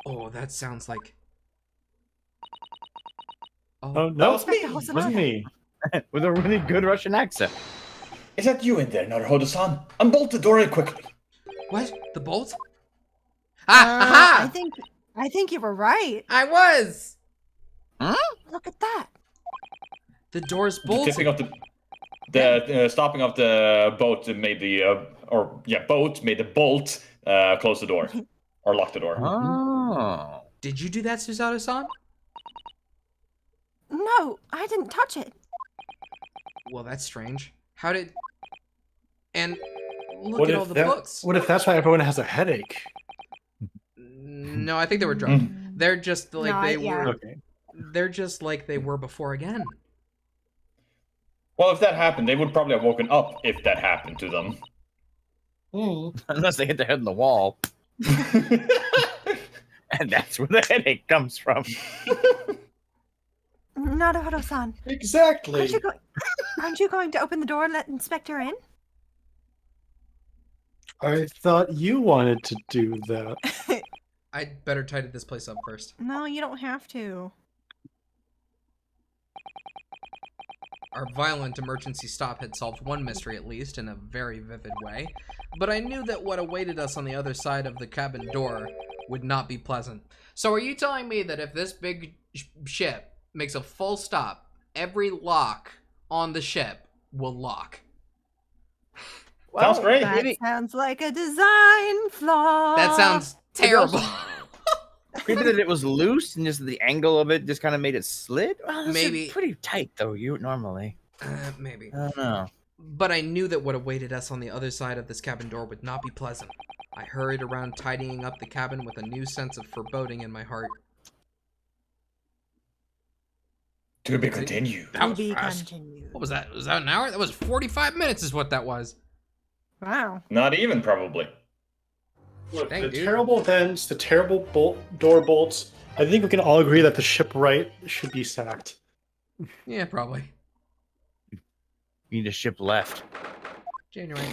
Oh, that sounds like... Oh, Oh, no, was me. wasn't me. With a really good Russian accent. Is that you in there, Naruhodo-san? Unbolt the door quickly. what? The bolt? Ah, aha! I think you were right. I was! Look at that. The door's The bolted. tipping of the stopping of the boat made the boat made the bolt close the door or lock the door. Oh. Did you do that, Susanna-san? No, I didn't touch it. Well, that's strange. How did... And look What at if all the that- books. What if that's why everyone has a headache? No, I think they were drunk. They're just like No, they yeah. were. Okay. They're just like they were before again. Well, if that happened, they would probably have woken up if that happened to them. Unless they hit their head in the wall. And that's where the headache comes from. Naruto-san, Exactly. aren't you going to open the door and let Inspector in? I thought you wanted to do that. I'd better tidy this place up first. No, you don't have to. Our violent emergency stop had solved one mystery at least in a very vivid way, but I knew that what awaited us on the other side of the cabin door would not be pleasant. So are you telling me that if this big ship makes a full stop, every lock on the ship will lock? Sounds great. That Maybe, sounds like a design flaw. That sounds terrible. maybe that it was loose and just the angle of it just kind of made it slid. Well, those Maybe. are pretty tight though. You normally. Maybe. I don't know. But I knew that what awaited us on the other side of this cabin door would not be pleasant. I hurried around tidying up the cabin with a new sense of foreboding in my heart. To be continued. That was To be fast. continued. What was that? Was that an hour? That was 45 minutes is what that was. Wow. Not even, probably. Look, Dang, the dude. terrible vents, the terrible door bolts. I think we can all agree that the shipwright should be sacked. Yeah, probably. You need a ship left. January.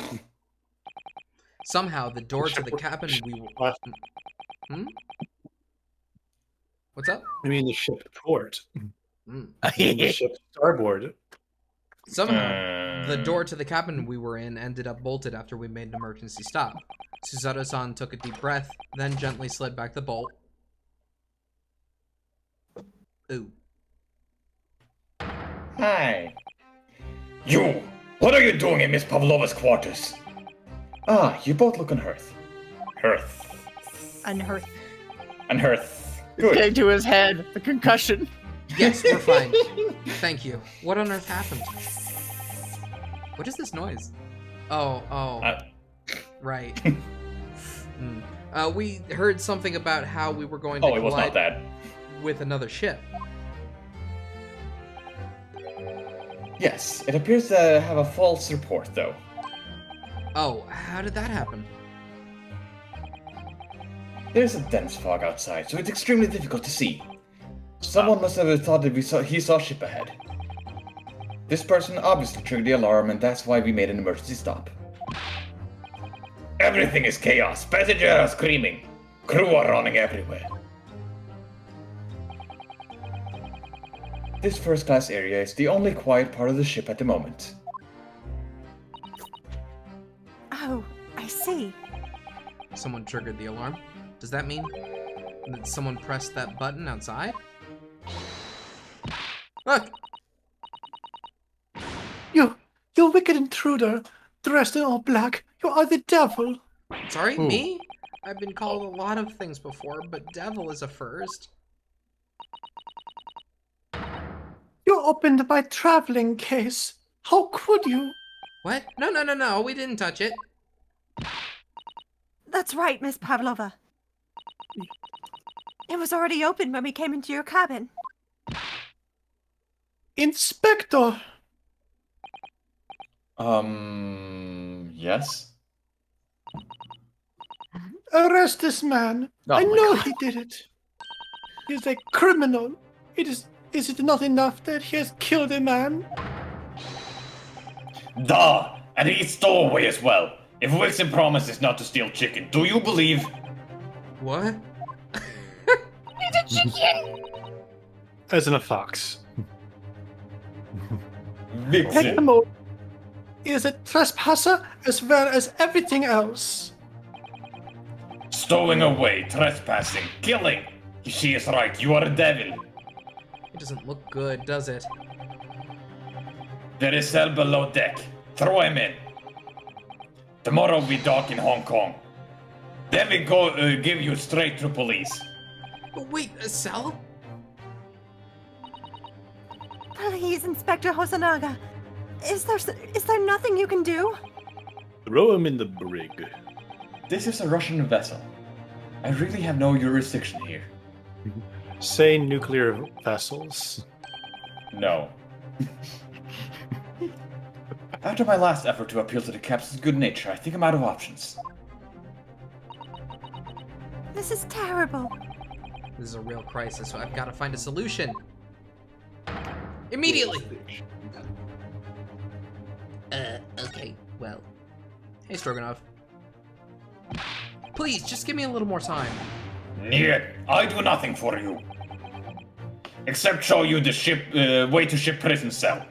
Somehow, the door to the cabin we were... Left. What's up? I mean the ship port. Mm. The ship starboard. Somehow, the door to the cabin we were in ended up bolted after we made an emergency stop. Susato-san took a deep breath, then gently slid back the bolt. Ooh. Hi. You! What are you doing in Miss Pavlova's quarters? Ah, you both look unhurt. Unheard. Unhurt. Good. Getting to his head. The concussion. Yes, we're fine. Thank you. What on earth happened? What is this noise? Oh. Right. We heard something about how we were going to Oh, it was not collide that. with another ship. Yes, it appears to have a false report, though. Oh, how did that happen? There's a dense fog outside, so it's extremely difficult to see. Someone must have thought that he saw a ship ahead. This person obviously triggered the alarm, and that's why we made an emergency stop. Everything is chaos. Passengers are screaming. Crew are running everywhere. This first-class area is the only quiet part of the ship at the moment. Oh, I see. Someone triggered the alarm. Does that mean that someone pressed that button outside? Look! You wicked intruder, dressed in all black. You are the devil. Sorry, Who? me? I've been called a lot of things before, but devil is a first. You opened my traveling case. How could you? What? No, we didn't touch it. That's right, Miss Pavlova. It was already open when we came into your cabin. Inspector! Yes? Arrest this man. Oh I my know God. he did it. He's a criminal. Is it not enough that he has killed a man? Duh! And he stole away as well. If Wilson promises not to steal chicken, do you believe? What? As in a fox. Vixen. Hecamo is a trespasser as well as everything else. Stowing away, trespassing, killing. She is right, you are a devil. It doesn't look good, does it? There is cell below deck. Throw him in. Tomorrow we dock in Hong Kong. Then we go give you straight to police. But wait, a cell? Please, Inspector Hosonaga. Is there nothing you can do? Throw him in the brig. This is a Russian vessel. I really have no jurisdiction here. Say nuclear vessels. No. After my last effort to appeal to the captain's good nature, I think I'm out of options. This is terrible. This is a real crisis, so I've got to find a solution. Immediately! Okay, well. Hey, Stroganoff. Please, just give me a little more time. Yet, I do nothing for you. Except show you the way to ship prison cell.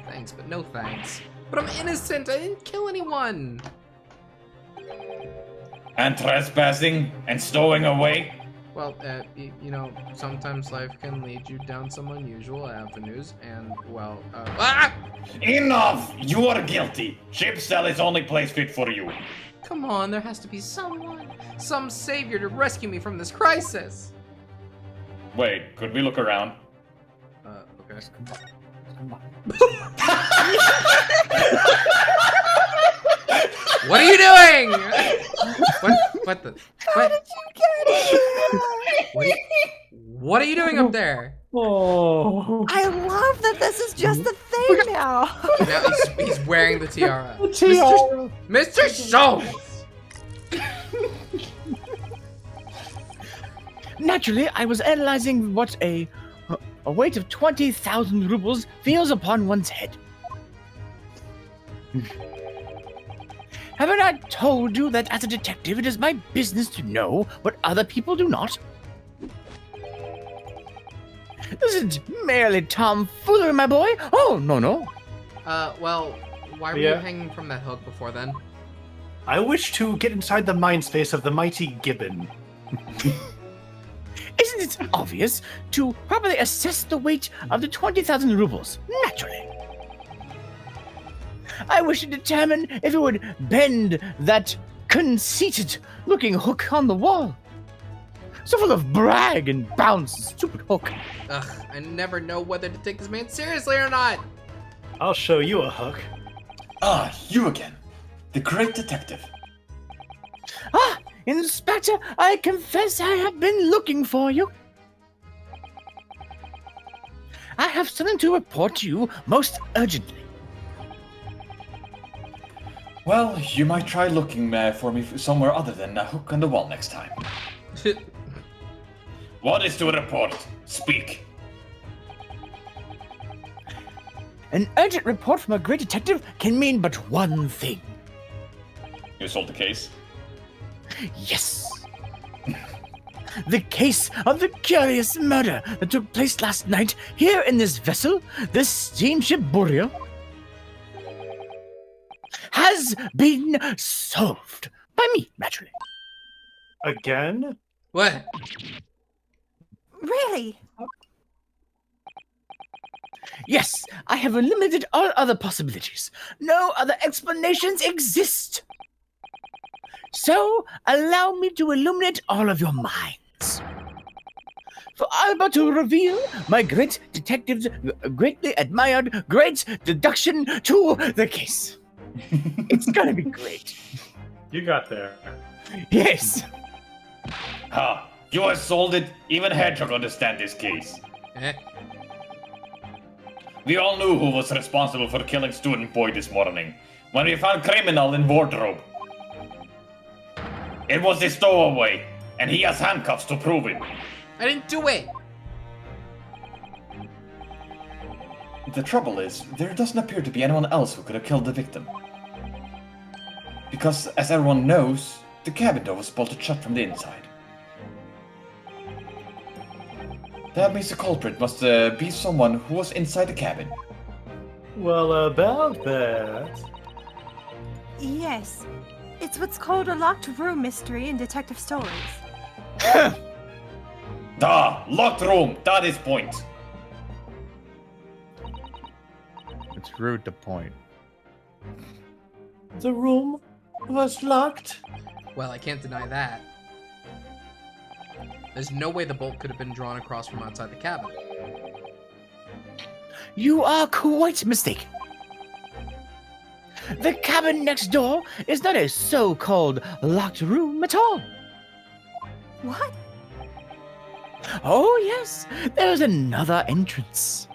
Thanks, but no thanks. But I'm innocent, I didn't kill anyone! And trespassing and stowing away. Well, you know, sometimes life can lead you down some unusual avenues, and, well, Enough! You are guilty. Ship cell is only place fit for you. Come on, there has to be someone, some savior to rescue me from this crisis! Wait, could we look around? Okay. What are you doing? What the? What? What are you doing up there? Oh. I love that this is just a thing now. Now he's wearing the tiara. Tiara. Mr. Schultz! Naturally, I was analyzing what a weight of 20,000 rubles feels upon one's head. Haven't I told you that as a detective it is my business to know what other people do not? This isn't merely tomfoolery, my boy. Oh, no. Well, why were you hanging from that hook before then? I wish to get inside the mind space of the mighty Gibbon. Isn't it obvious to properly assess the weight of the 20,000 rubles? Naturally. I wish to determine if it would bend that conceited-looking hook on the wall. So full of brag and bounce, stupid hook. Ugh, I never know whether to take this man seriously or not. I'll show you a hook. Ah, you again. The great detective. Ah, Inspector, I confess I have been looking for you. I have something to report to you most urgently. Well, you might try looking for me somewhere other than a hook on the wall next time. What is to report? Speak. An urgent report from a great detective can mean but one thing. You solved the case? Yes. The case of the curious murder that took place last night here in this vessel, this steamship Burya, has been solved. By me, naturally. Again? What? Really? Yes, I have eliminated all other possibilities. No other explanations exist. So, allow me to illuminate all of your minds. For I'm about to reveal my great detective's greatly admired great deduction to the case. It's gonna be great. You got there. Yes. Ha! You have solved it. Even Hedgehog understand this case. Eh? We all knew who was responsible for killing student boy this morning when we found criminal in wardrobe. It was his stowaway, and he has handcuffs to prove it. I didn't do it. The trouble is, there doesn't appear to be anyone else who could have killed the victim. Because, as everyone knows, the cabin door was bolted shut from the inside. That means the culprit must be someone who was inside the cabin. Well, about that. Yes. It's what's called a locked room mystery in detective stories. Locked room, that is point. It's rude to point. The room was locked. Well, I can't deny that. There's no way the bolt could have been drawn across from outside the cabin. You are quite mistaken. The cabin next door is not a so-called locked room at all. What? Oh yes, there's another entrance.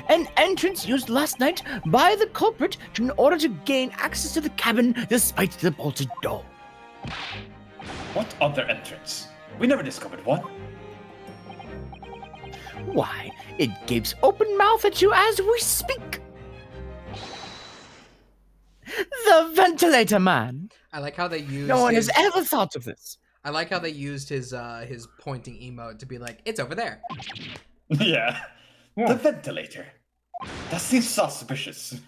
An entrance used last night by the culprit in order to gain access to the cabin despite the bolted door. What other entrance? We never discovered one. Why, it gapes open-mouthed at you as we speak. The ventilator man. I like how they used. No one his, has ever thought of this. I like how they used his pointing emote to be like, it's over there. Yeah. The ventilator. That seems suspicious.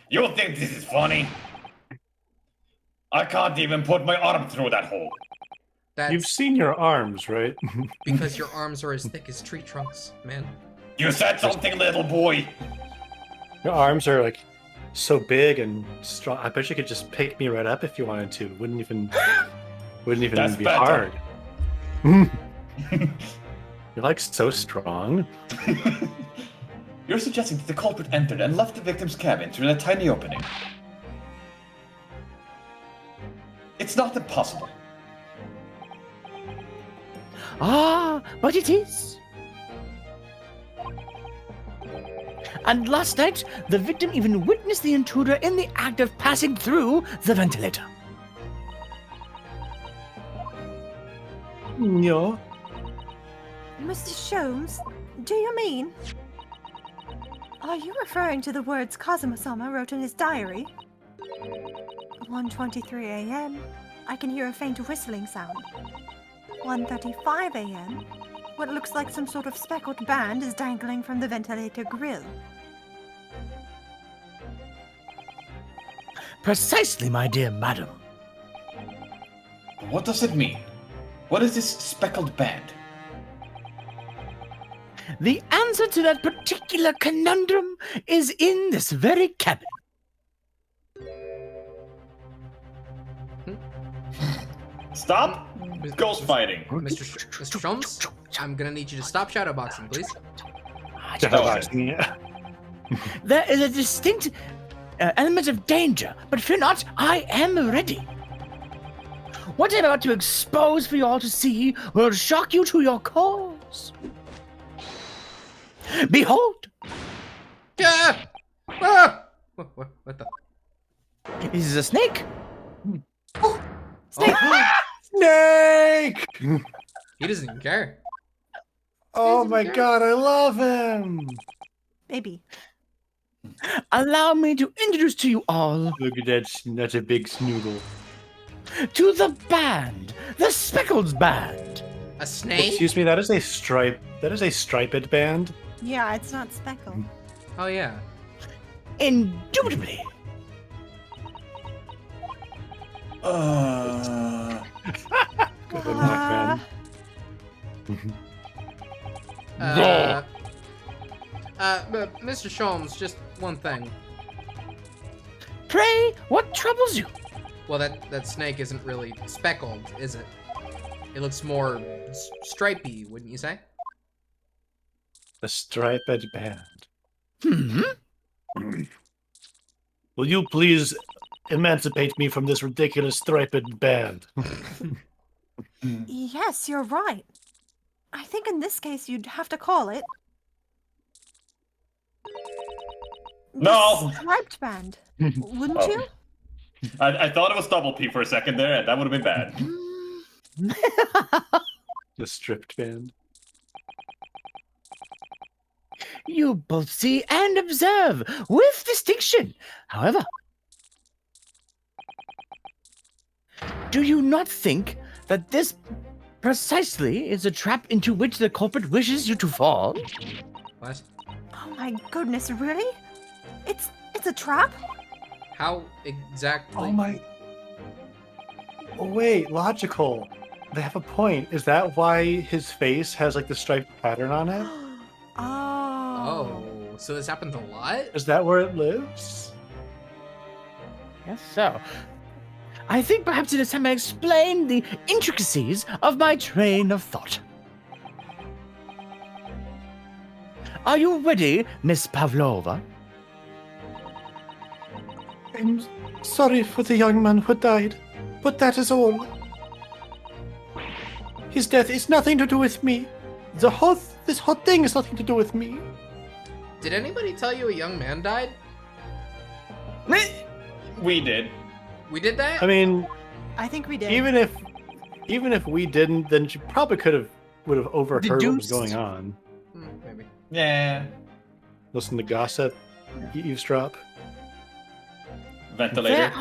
You think this is funny? I can't even put my arm through that hole. That's You've seen your arms, right? because your arms are as thick as tree trunks, man. You said something, little boy. Your arms are like so big and strong. I bet you could just pick me right up if you wanted to. Wouldn't even That's be better. hard. You're like so strong. You're suggesting that the culprit entered and left the victim's cabin through that tiny opening. It's not impossible. Ah, but it is. And last night, the victim even witnessed the intruder in the act of passing through the ventilator. No. Mr. Sholmes, do you mean? Are you referring to the words Kazuma-sama wrote in his diary? 1:23 a.m. I can hear a faint whistling sound. 1:35 a.m. What looks like some sort of speckled band is dangling from the ventilator grill. Precisely, my dear madam. What does it mean? What is this speckled band? The answer to that particular conundrum is in this very cabin. Stop ghost fighting. Mr. Sholmes, I'm gonna need you to stop shadowboxing, please. Yeah. There is a distinct element of danger, but fear not, I am ready. What I'm about to expose for you all to see will shock you to your cores. Behold, Yeah! Ah! What the? this is a snake. Snake! Snake! He doesn't even care. Oh my god, I love him! Baby. Allow me to introduce to you all Look at that, that's a big snoodle. to the band, the Speckles Band. A snake? Excuse me, that is a striped band. Yeah, it's not speckled. Oh yeah. Indubitably. Good one, Black man. But Mr. Sholmes, just one thing. Pray, what troubles you? Well, that snake isn't really speckled, is it? It looks more stripy, wouldn't you say? The striped band. Hmm? Will you please emancipate me from this ridiculous striped band? Yes, you're right. I think in this case you'd have to call it No! the striped band, wouldn't Oh. you? I thought it was double P for a second there, and that would have been bad. The stripped band. You both see and observe with distinction. However, do you not think that this precisely is a trap into which the culprit wishes you to fall? What? Oh my goodness, really? It's a trap? How exactly? Oh my. Oh, wait, logical. They have a point. Is that why his face has like the striped pattern on it? Oh, so this happens a lot? Is that where it lives? Yes, so. I think perhaps it is time I explain the intricacies of my train of thought. Are you ready, Miss Pavlova? I'm sorry for the young man who died, but that is all. His death is nothing to do with me. This whole thing is nothing to do with me. Did anybody tell you a young man died? We did. We did that? I mean, I think we did. even if we didn't, then she probably could have would have overheard what was Deduced. going on. Maybe. Yeah. Listen to gossip, eavesdrop. Ventilator.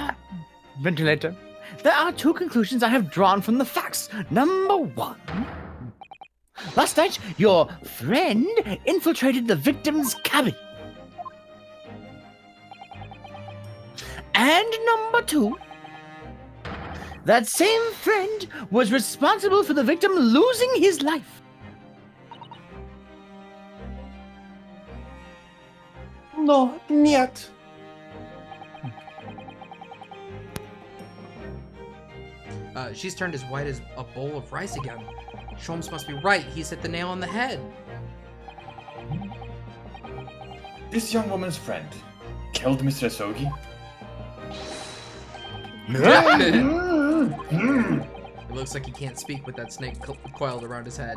Ventilator. There are two conclusions I have drawn from the facts. Number one. Last night, your friend infiltrated the victim's cabin. And number two. That same friend was responsible for the victim losing his life. No, niet. She's turned as white as a bowl of rice again. Sholmes must be right. He's hit the nail on the head. This young woman's friend killed Mr. Asogi. It looks like he can't speak with that snake coiled around his head.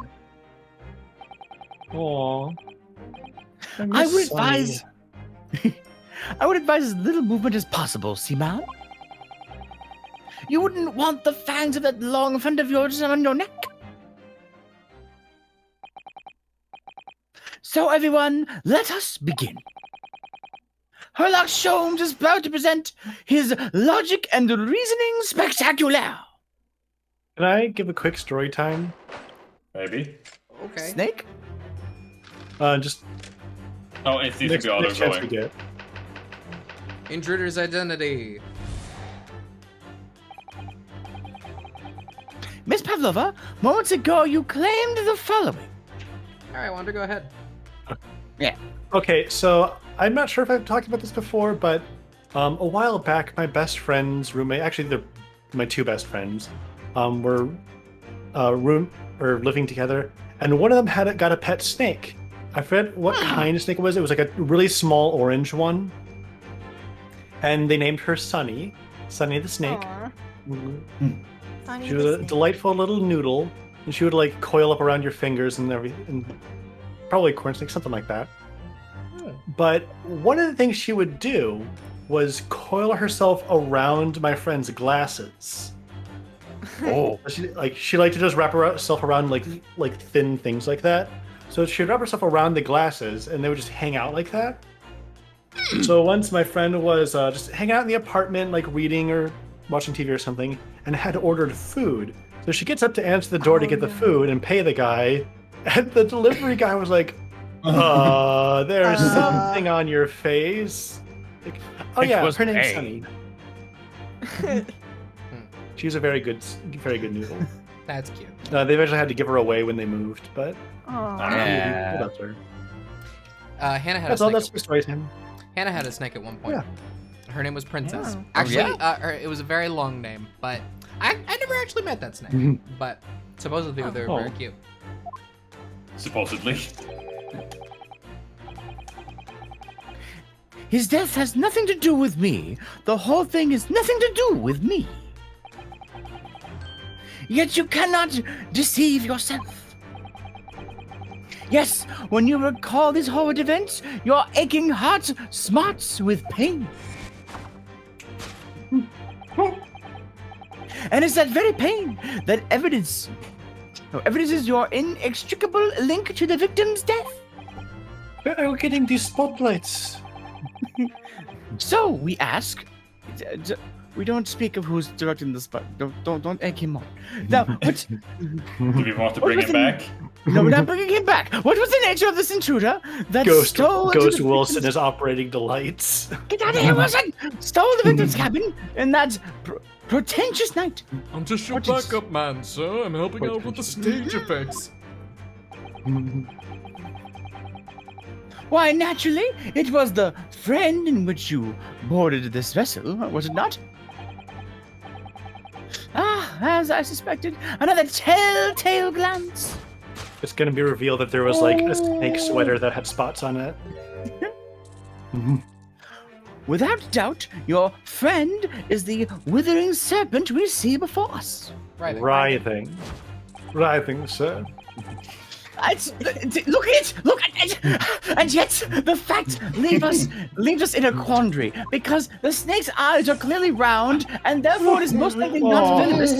Aww. I would advise. I would advise as little movement as possible, Seaman. You wouldn't want the fangs of that long friend of yours on your neck. So, everyone, let us begin. Herlock Sholmes is proud to present his logic and reasoning spectacular. Can I give a quick story time? Maybe. Okay. Snake? Just Oh, it seems to next, be auto next chance we going. get. Intruder's identity. Miss Pavlova, moments ago you claimed the following. Alright, Wander, go ahead. Okay, so I'm not sure if I've talked about this before, but a while back, my best friend's roommate, actually, they're my two best friends, were living together, and one of them got a pet snake. I forget what kind of snake it was. It was like a really small orange one, and they named her Sunny the snake. Aw. Sonny She was the a snake. delightful little noodle, and she would like coil up around your fingers and everything, and probably a corn snake, something like that. But one of the things she would do was coil herself around my friend's glasses. Oh. She liked to just wrap herself around like thin things like that. So she'd wrap herself around the glasses, and they would just hang out like that. So once my friend was just hanging out in the apartment, like reading or watching TV or something, and had ordered food. So she gets up to answer the door to get the food and pay the guy, and the delivery guy was like, there's something on your face. Like, oh It yeah, was her name's pain. Sunny. She was a very good noodle. That's cute. They eventually had to give her away when they moved, but Aw. Yeah. that's her. Hannah had That's a all. snake. That's the story time. Hannah had a snake at one point. Her name was Princess. Yeah. Actually, it was a very long name, but I never actually met that snake. But supposedly they were very cute. Supposedly. His death has nothing to do with me. The whole thing is nothing to do with me. Yet you cannot deceive yourself. Yes, when you recall these horrid events, your aching heart smarts with pain. And it's that very pain that evidences your inextricable link to the victim's death. Where are we getting these spotlights? So we ask. We don't speak of who's directing the spot. Don't egg him on. Now, what? Do we want to bring him back? No, we're not bringing him back. What was the nature of this intruder that Ghost stole into the Wilson victim's- is operating the lights. Get out of here, Wilson! Stole the victim's cabin in that pretentious night. I'm just your What is- backup man, sir. I'm helping out with the stage effects. Why, naturally, it was the friend in which you boarded this vessel, was it not? Ah, as I suspected, another telltale glance. It's going to be revealed that there was like a snake sweater that had spots on it. Without doubt, your friend is the withering serpent we see before us. Right. Writhing, sir. Look at it, and yet the fact leaves us in a quandary because the snake's eyes are clearly round and therefore it is most likely not venomous.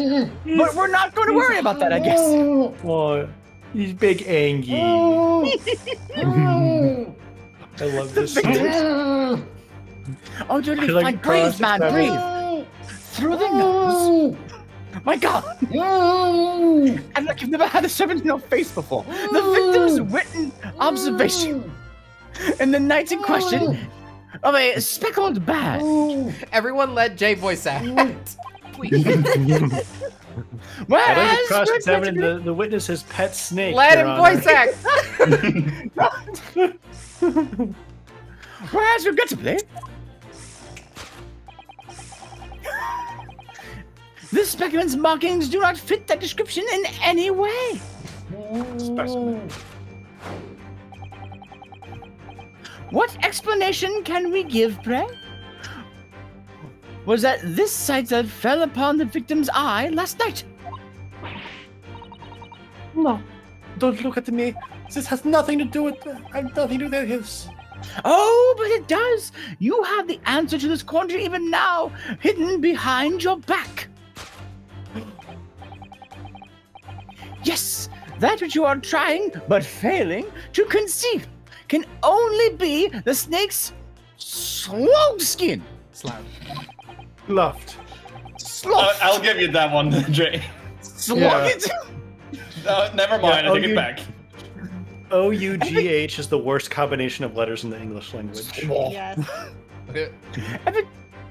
But we're not going to worry about that, I guess. Well, He's big Angie. I love this. victims- Oh, totally I like fine. cross Breathe, man, examine. breathe. Through the nose. My God. And look, you've never had a serpent in your face before. The victim's written observation in the night in question of a speckled bat. Everyone let Jay voice act. Please. I'd like Whereas, to cross-examine the witness's pet snake. Let Your him Honor. voice act. whereas regrettably, this specular's markings do not fit that description in any way. Specimen. What explanation can we give, pray? Was that this sight that fell upon the victim's eye last night? No, don't look at me. This has nothing to do with. I have nothing to do with this. Oh, but it does. You have the answer to this quandary even now, hidden behind your back. Yes, that which you are trying, but failing, to conceive can only be the snake's slow skin. Slap. Bluffed. Sloth. I'll give you that one, Jay. Slug. Never mind, Yeah, I take it back. OUGH is the worst combination of letters in the English language. Yes.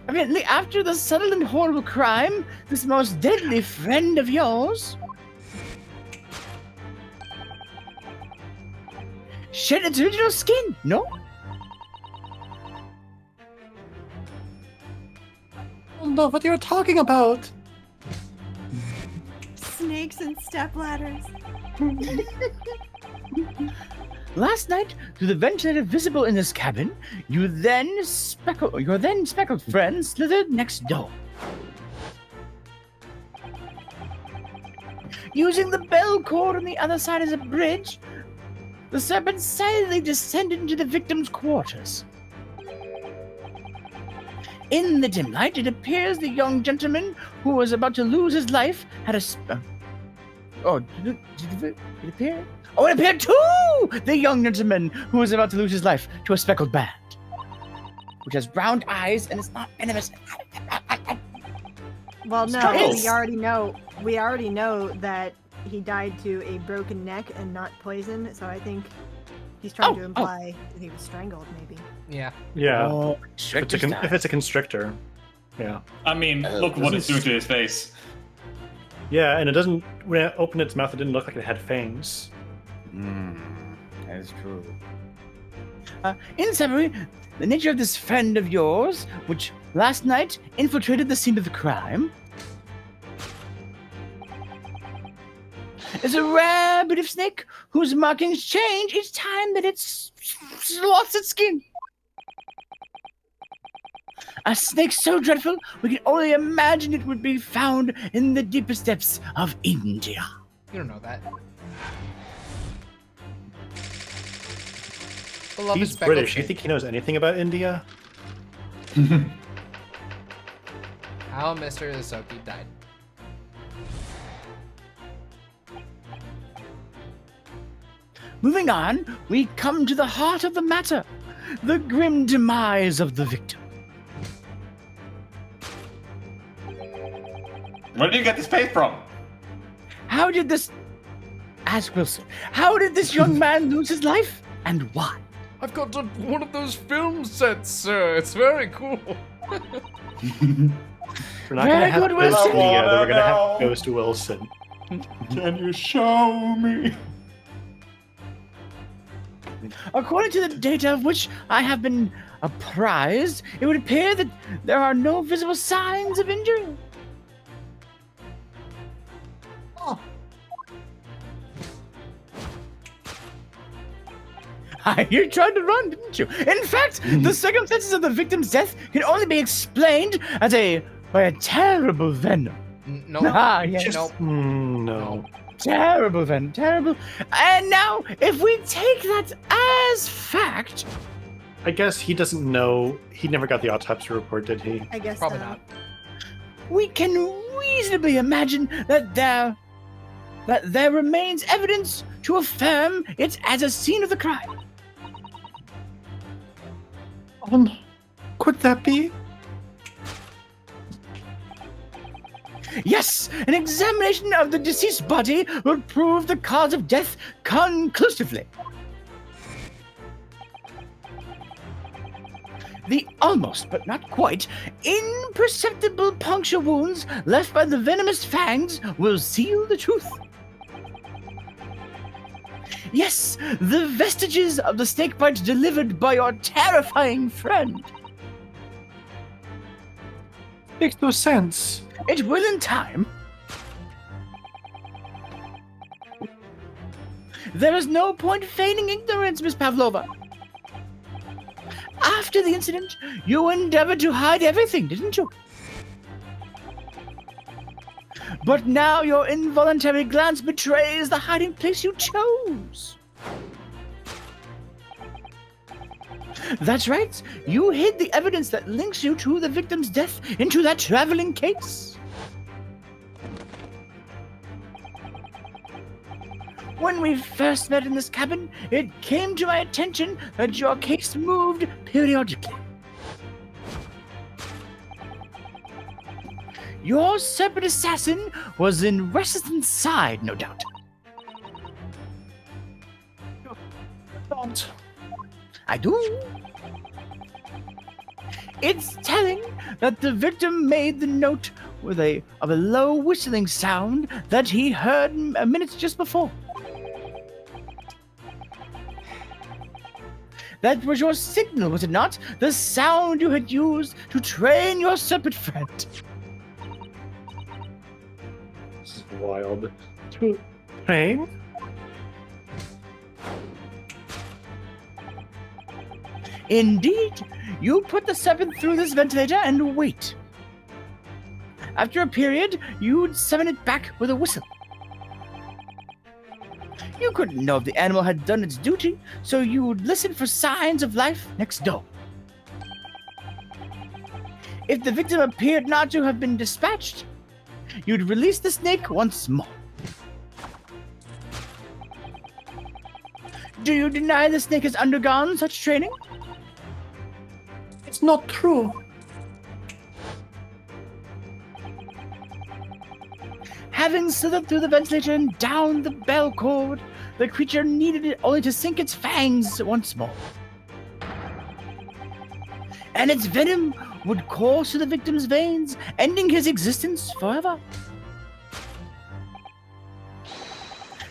Evidently, after the subtle and horrible crime, this most deadly friend of yours shed its original skin, no? I don't know what you're talking about. Snakes and stepladders. Last night, through the ventilator visible in this cabin, your then speckled friend slithered next door. Using the bell cord on the other side as a bridge, the serpent silently descended into the victim's quarters. In the dim light, it appears the young gentleman who was about to lose his life had a did it appear? Oh, it appeared to the young gentleman who was about to lose his life to a speckled bat, which has round eyes and is not venomous. Well, no, Struggles. we already know that he died to a broken neck and not poison. So I think he's trying to imply that he was strangled, maybe. Yeah. Yeah. Oh, If it's a constrictor. Yeah. I mean, look what it's doing to his face. Yeah, and it doesn't. When it opened its mouth, it didn't look like it had fangs. That is true. In summary, the nature of this friend of yours, which last night infiltrated the scene of the crime, is a rare bit of snake whose markings change each time that it sloths its skin. A snake so dreadful, we can only imagine it would be found in the deepest depths of India. You don't know that. Beloved He's speckled British. You snake. think he knows anything about India? How Mr. Isoki died. Moving on, we come to the heart of the matter, the grim demise of the victim. Where did you get this face from? How did this... Ask Wilson, how did this young man lose his life, and why? I've got one of those film sets, sir. It's very cool. We're not Very going to have good, Ghost Wilson. India, but we're going to know. have Ghost Wilson. Can you show me? According to the data of which I have been apprised, it would appear that there are no visible signs of injury. You tried to run, didn't you? In fact, the circumstances of the victim's death can only be explained by a terrible venom. No. Ah, yes. Nope. No. Terrible venom, terrible. And now, if we take that as fact, I guess he doesn't know. He never got the autopsy report, did he? I guess Probably so. not. we can reasonably imagine that there that there remains evidence to affirm it as a scene of the crime. Could that be? Yes, an examination of the deceased body will prove the cause of death conclusively. The almost, but not quite, imperceptible puncture wounds left by the venomous fangs will seal the truth. Yes, the vestiges of the snakebite delivered by your terrifying friend. Makes no sense. It will in time. There is no point feigning ignorance, Miss Pavlova. After the incident, you endeavored to hide everything, didn't you? But now your involuntary glance betrays the hiding place you chose. That's right. You hid the evidence that links you to the victim's death into that traveling case. When we first met in this cabin, it came to my attention that your case moved periodically. Your serpent assassin was in restless inside, no doubt. Don't. I do. It's telling that the victim made the note of a low whistling sound that he heard minutes just before. That was your signal, was it not? The sound you had used to train your serpent friend. This is wild. Train? Indeed, you put the serpent through this ventilator and wait. After a period, you'd summon it back with a whistle. You couldn't know if the animal had done its duty, so you'd listen for signs of life next door. If the victim appeared not to have been dispatched, you'd release the snake once more. Do you deny the snake has undergone such training? It's not true. Having slithered through the ventilator and down the bell cord, the creature needed it only to sink its fangs once more. And its venom would course through the victim's veins, ending his existence forever.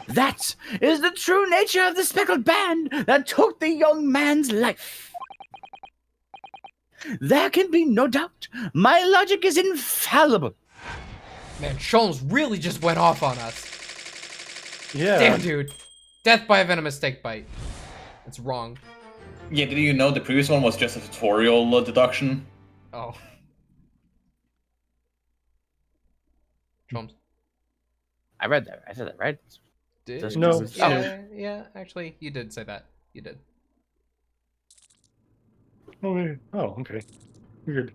That is the true nature of the speckled band that took the young man's life. There can be no doubt. My logic is infallible. Man, Sholmes really just went off on us. Yeah. Damn, dude. Death by a venomous snake bite. It's wrong. Yeah, did you know the previous one was just a tutorial deduction? Oh. Sholmes. I read that. I said that, right? Did No. Yeah, actually, you did say that. You did. Oh, okay. Weird.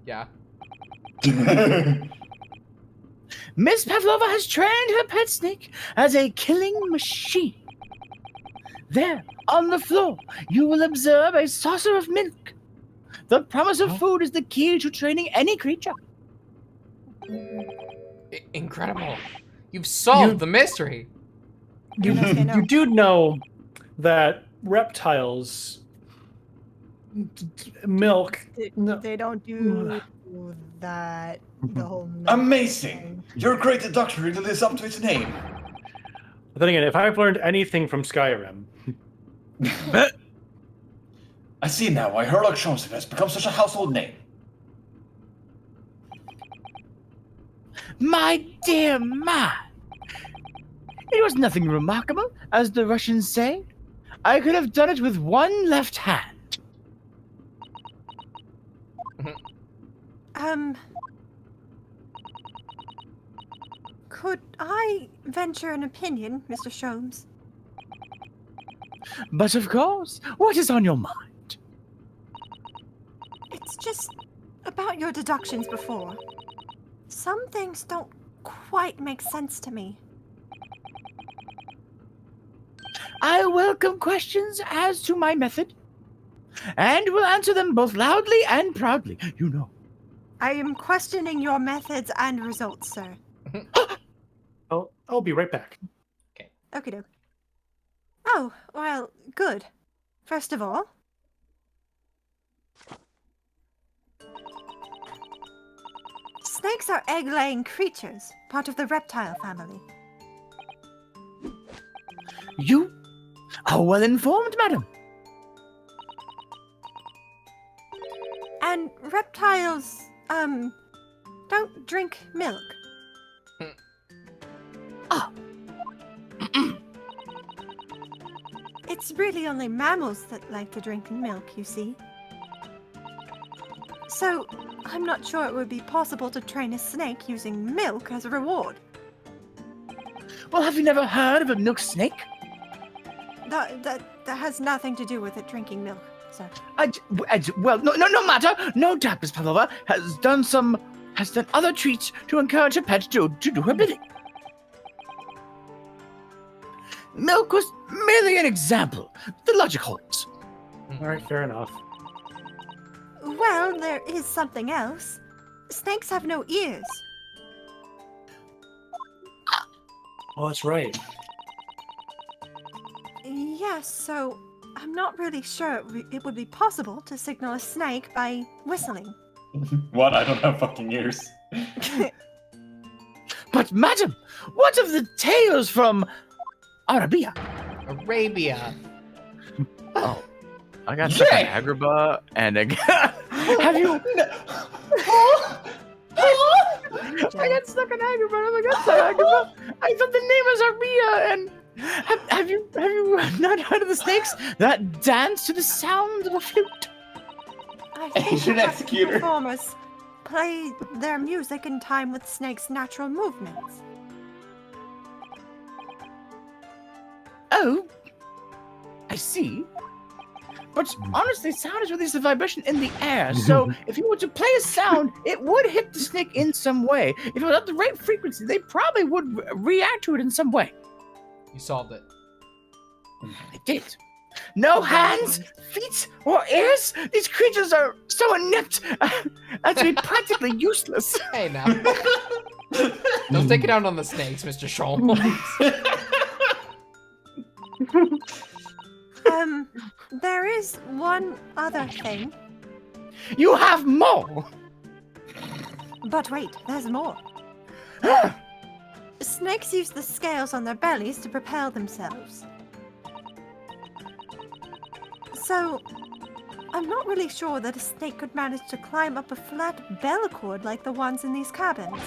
Yeah. Miss Pavlova has trained her pet snake as a killing machine. There, on the floor, you will observe a saucer of milk. The promise of food is the key to training any creature. Incredible. You've solved the mystery. You do know that reptiles milk. They don't do that. The whole milk Amazing! thing. Your great deduction really lives up to its name. But then again, if I've learned anything from Skyrim, I see now why Herlock Sholmes has become such a household name. My dear man, it was nothing remarkable, as the Russians say. I could have done it with one left hand. Could I venture an opinion, Mr. Sholmes? But of course, what is on your mind? It's just about your deductions before. Some things don't quite make sense to me. I welcome questions as to my method, and will answer them both loudly and proudly, you know. I am questioning your methods and results, sir. I'll be right back. Okie doke. Oh, well, good. First of all, snakes are egg-laying creatures, part of the reptile family. You are well informed, madam. And reptiles, don't drink milk. Ah. It's really only mammals that like to drink milk, you see. So, I'm not sure it would be possible to train a snake using milk as a reward. Well, have you never heard of a milk snake? That has nothing to do with it drinking milk, sir. Well, no matter. No doubt Miss Pavlova has done other treats to encourage her pet to do her bidding. Milk was merely an example. The logic holds. All right, fair enough. Well, there is something else. Snakes have no ears. Oh, that's right. Yes, so I'm not really sure it would be possible to signal a snake by whistling. What? I don't have fucking ears. But madam, what of the tales from Arabia? Arabia. Oh, I got stuck in Agrabah, and have you? I got stuck in Agrabah. I got stuck in Agrabah. I thought the name was Arabia, and have you not heard of the snakes that dance to the sound of a flute? I think Asian the executor. performers play their music in time with snakes' natural movements. Oh, I see. But honestly, sound is released a vibration in the air. So if you were to play a sound, it would hit the snake in some way. If it was at the right frequency, they probably would react to it in some way. You solved it. I did. No hands, feet, or ears? These creatures are so inept as to be practically useless. Hey now. Don't take it out on the snakes, Mr. Sholmes. There is one other thing. You have more. But wait, there's more. Snakes use the scales on their bellies to propel themselves. So, I'm not really sure that a snake could manage to climb up a flat bell cord like the ones in these cabins.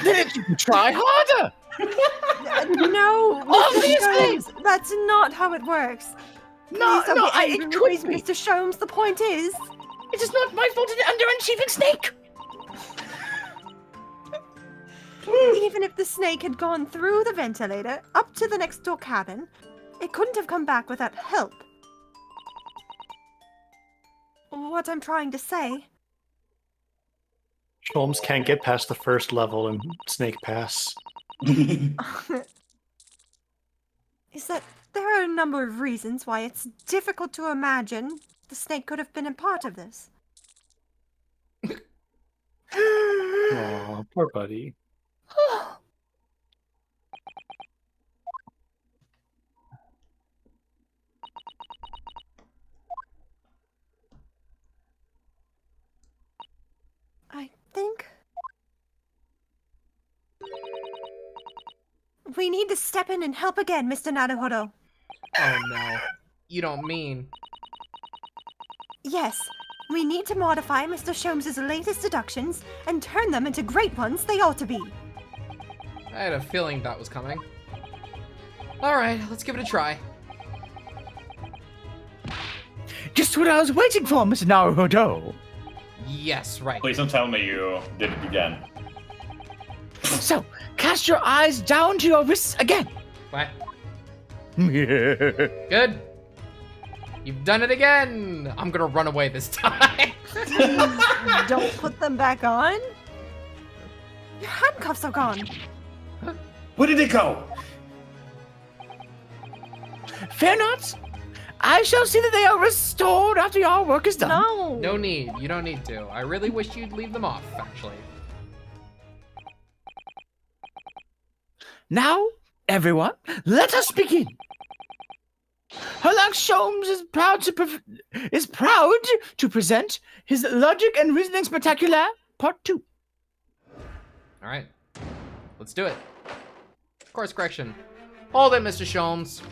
Then you can try harder. No, Obviously. Mr. Sholmes, that's not how it works. No, Please don't get angry it with could me, be. Mr. Sholmes. The point is, It is not my fault an underachieving snake. even if the snake had gone through the ventilator up to the next door cabin, it couldn't have come back without help. What I'm trying to say Sholmes can't get past the first level in Snake Pass. is that there are a number of reasons why it's difficult to imagine the snake could have been a part of this. Oh, poor buddy. I think we need to step in and help again, Mr. Naruhodo. Oh no. You don't mean. Yes, we need to modify Mr. Sholmes' latest deductions and turn them into great ones they ought to be. I had a feeling that was coming. Alright, let's give it a try. Just what I was waiting for, Mr. Naruhodo. Yes, right. Please don't tell me you did it again. So, cast your eyes down to your wrists again. What? Good. You've done it again. I'm gonna run away this time. Don't put them back on? Your handcuffs are gone. Where did it go? Fear not. I shall see that they are restored after your work is done. No. No need. You don't need to. I really wish you'd leave them off, actually. Now, everyone, let us begin. Herlock Sholmes is proud to present his Logic and Reasoning Spectacular Part 2. All right. Let's do it. Course correction. Hold it, Mr. Sholmes.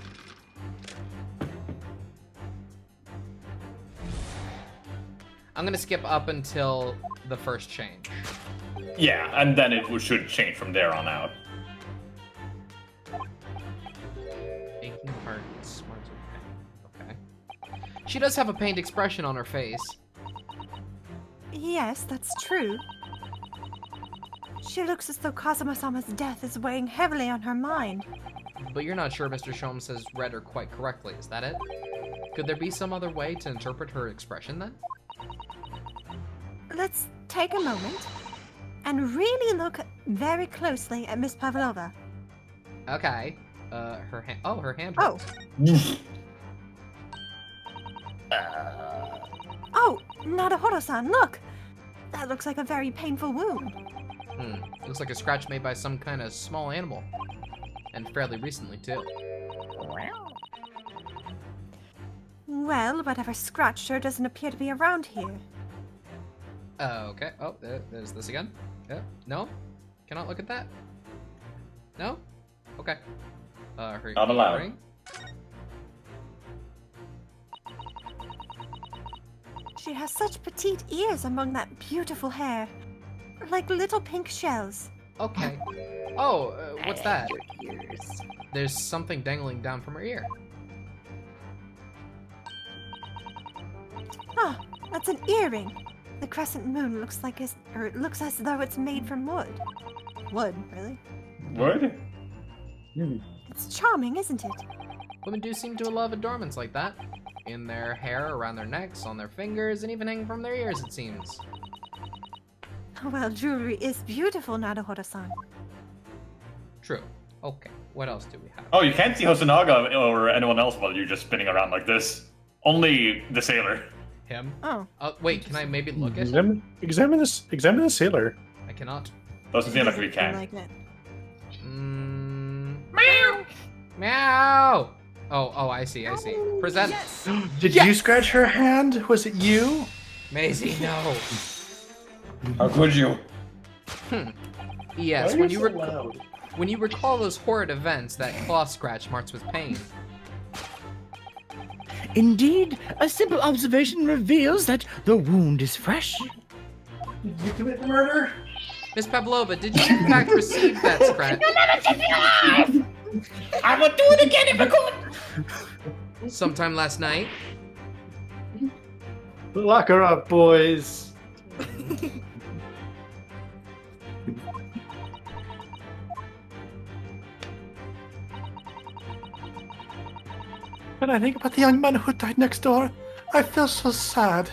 I'm gonna skip up until the first change. Yeah, and then it should change from there on out. Aching heart and smarts of pain. Okay. She does have a pained expression on her face. Yes, that's true. She looks as though Kazuma-sama's death is weighing heavily on her mind. But you're not sure Mr. Sholmes has read her quite correctly, is that it? Could there be some other way to interpret her expression then? Let's take a moment and really look very closely at Miss Pavlova. Okay. Her hand. Oh, her hand. Oh. hurts. Oh, Naruhodo-san, look! That looks like a very painful wound. Looks like a scratch made by some kind of small animal. And fairly recently, too. Well, whatever scratched her doesn't appear to be around here. Okay. Oh, there's this again. No? Cannot look at that? No? Okay. Her Not allowed. earring? She has such petite ears among that beautiful hair. Like little pink shells. Okay. Oh, what's that? There's something dangling down from her ear. Ah, that's an earring. The crescent moon looks like it looks as though it's made from wood. Wood, really? What? It's charming, isn't it? Women do seem to love adornments like that. In their hair, around their necks, on their fingers, and even hanging from their ears, it seems. Well, jewelry is beautiful, Naruhodo-san. True. Okay. What else do we have? Oh, you can't see Hosonaga or anyone else while you're just spinning around like this. Only the sailor. Him? Oh. Wait, can I maybe look at him? Examine the sailor. I cannot. Doesn't seem like we Doesn't seem can. like it. Meow! Meow! Oh, I see. Present. Did Yes! you scratch her hand? Was it you? Maisie, no. How could you? Yes, Why are when you you so loud? when you recall those horrid events, that claw scratch marks with pain. Indeed, a simple observation reveals that the wound is fresh. Did you commit murder? Miss Pavlova, did you in fact receive that scratch? I will do it again if I could. Sometime last night? Lock her up, boys. When I think about the young man who died next door, I feel so sad.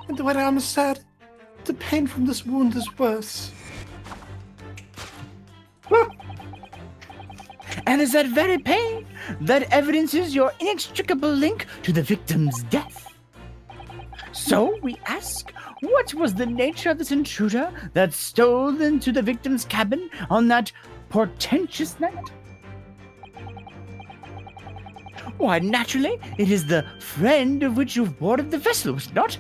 And when I'm sad, the pain from this wound is worse. And it's that very pain that evidences your inextricable link to the victim's death. So we ask, what was the nature of this intruder that stole into the victim's cabin on that portentous night? Why, naturally, it is the friend of which you've boarded the vessel, was it not?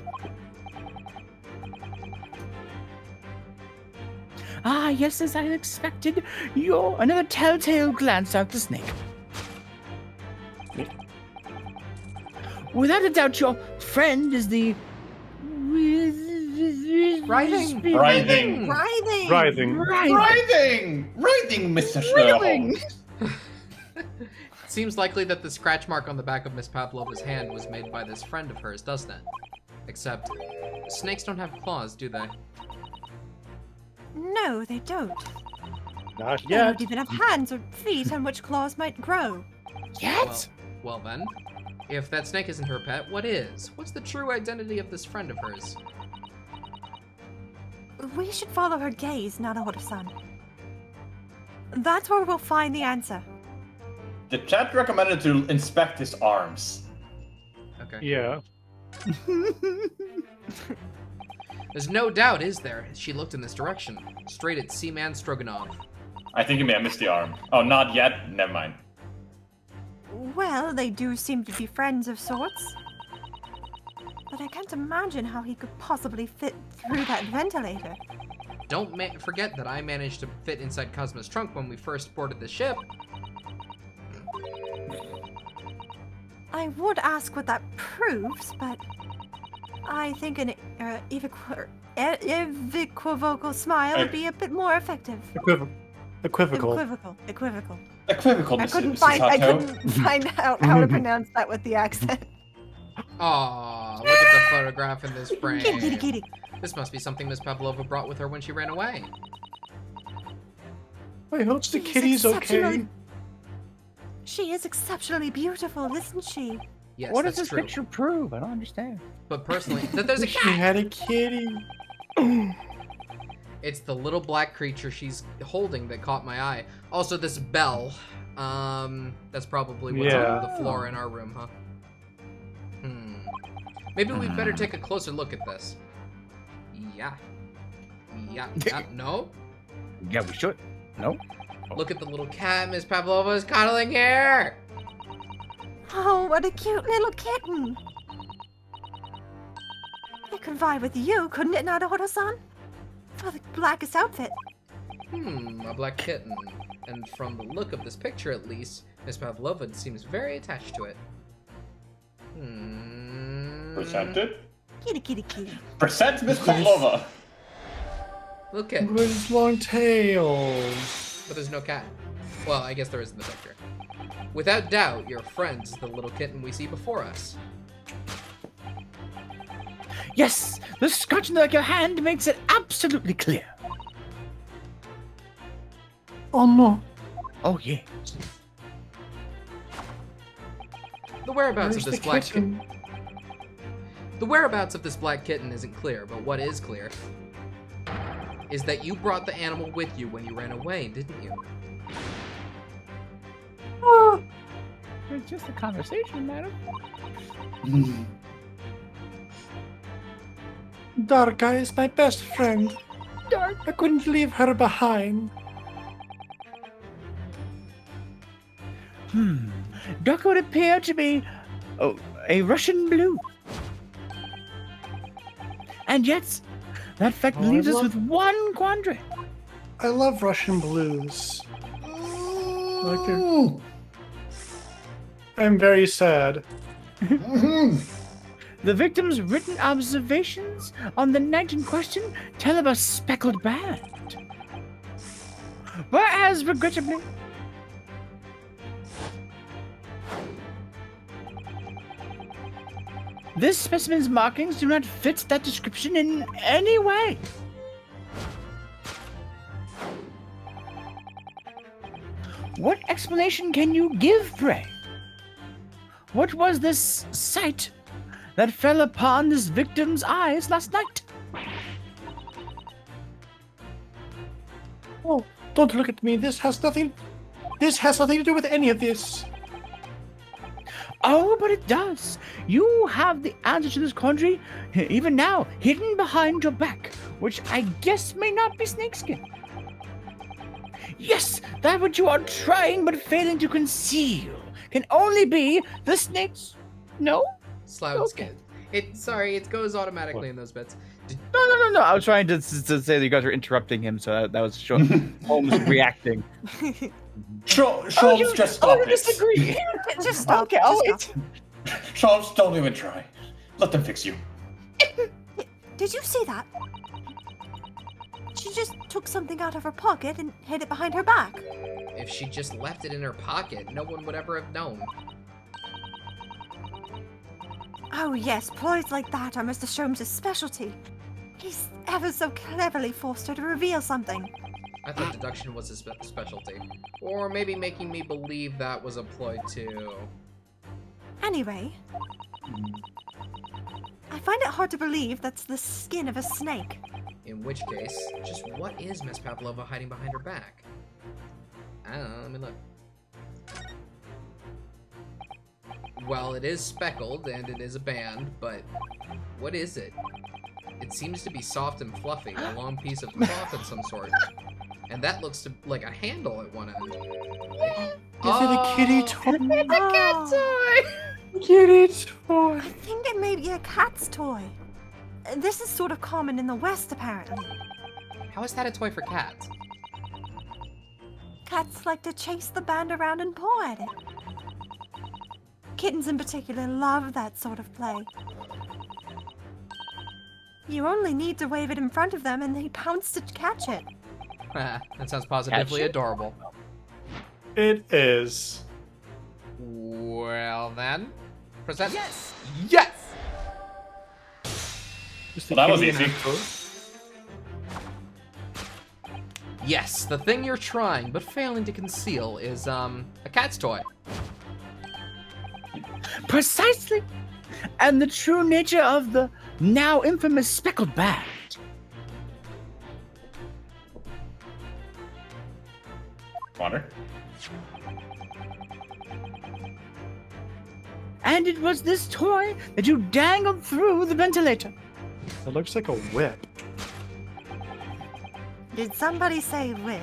Ah, yes, as I expected, you're another telltale glance out the snake. Without a doubt, your friend is the... Writhing! Writhing! Writhing! Writhing. Writhing, Mr. Writhing! Holmes. Seems likely that the scratch mark on the back of Miss Pavlova's hand was made by this friend of hers, doesn't it? Except, snakes don't have claws, do they? No, they don't. Not They yet. don't even have hands or feet on which claws might grow. Yet? Well then, if that snake isn't her pet, what is? What's the true identity of this friend of hers? We should follow her gaze, Naruto-san. That's where we'll find the answer. The chat recommended to inspect his arms. Okay. Yeah. There's no doubt, is there? She looked in this direction, straight at Seaman Stroganov. I think you may have missed the arm. Oh, not yet? Never mind. Well, they do seem to be friends of sorts. But I can't imagine how he could possibly fit through that ventilator. Don't forget that I managed to fit inside Cosmo's trunk when we first boarded the ship. I would ask what that proves, but I think an equivocal smile would be a bit more effective. Equivocal. Equivocal. Equivocal, I Mrs. couldn't Sato. find out how to pronounce that with the accent. Aw, look at the photograph in this frame. Kitty, kitty. This must be something Miss Pavlova brought with her when she ran away. I hope the She's kitty's okay. exceptional. She is exceptionally beautiful, isn't she? Yes, What does that's this true. picture prove? I don't understand. But personally, that there's a She cat. had a kitty. It's the little black creature she's holding that caught my eye. Also, this bell. That's probably what's Yeah. on the floor in our room, huh? Maybe we'd better take a closer look at this. Yeah. No? Yeah, we should. No? Look at the little cat Miss Pavlova is cuddling here! Oh, what a cute little kitten. It could vie with you, couldn't it, Naruto-san? For the blackest outfit. A black kitten. And from the look of this picture, at least, Miss Pavlova seems very attached to it. Presented? Kitty, kitty, kitty. Present Miss Pavlova. Look at, With his long tail. but there's no cat. Well, I guess there is in the picture. Without doubt, your friend is the little kitten we see before us. Yes! The scotch in your hand makes it absolutely clear. Oh no. Oh, yeah. The whereabouts Where's of this the black kitten? The whereabouts of this black kitten isn't clear, but what is clear is that you brought the animal with you when you ran away, didn't you? It's just a conversation, madam. Darka is my best friend. Dark. I couldn't leave her behind. Dark would appear to be a Russian blue. And yet, that fact Oh, I leaves us love- with one quandary. I love Russian blues. Like Ooh. I'm very sad. The victim's written observations on the night in question tell of a speckled band. Whereas, regrettably, this specimen's markings do not fit that description in any way. What explanation can you give, pray? What was this sight that fell upon this victim's eyes last night? Oh, don't look at me. This has nothing to do with any of this. Oh, but it does. You have the answer to this quandary, even now, hidden behind your back, which I guess may not be snakeskin. Yes, that which you are trying but failing to conceal can only be the snake's... No? Slough Okay. skin. It goes automatically in those bits. No. I was trying to say that you guys were interrupting him, so that was Holmes reacting. Sholmes, just stop you it. disagree. Just stop. Okay, Just stop. Sholmes, don't even try. Let them fix you. Did you see that? She just took something out of her pocket and hid it behind her back. If she just left it in her pocket, no one would ever have known. Oh yes, ploys like that are Mr. Sholmes' specialty. He's ever so cleverly forced her to reveal something. I thought deduction was his specialty. Or maybe making me believe that was a ploy too. Anyway, I find it hard to believe that's the skin of a snake. In which case, just what is Miss Pavlova hiding behind her back? I don't know, let me look. Well, it is speckled and it is a band, but what is it? It seems to be soft and fluffy, a long piece of cloth of some sort. And that looks like a handle at one end. Is it a kitty toy? It's a cat Oh. Kitty toy. I think it may be a cat's toy. This is sort of common in the West, apparently. How is that a toy for cats? Cats like to chase the band around and paw at it. Kittens in particular love that sort of play. You only need to wave it in front of them and they pounce to catch it. That sounds positively Catch it? adorable. It is. Well then, present. Yes! Yes! Just a Well, that was kitty easy. and a toy. Yes, the thing you're trying but failing to conceal is a cat's toy. Precisely! And the true nature of the now infamous speckled band. Water. And it was this toy that you dangled through the ventilator. It looks like a whip. Did somebody say whip?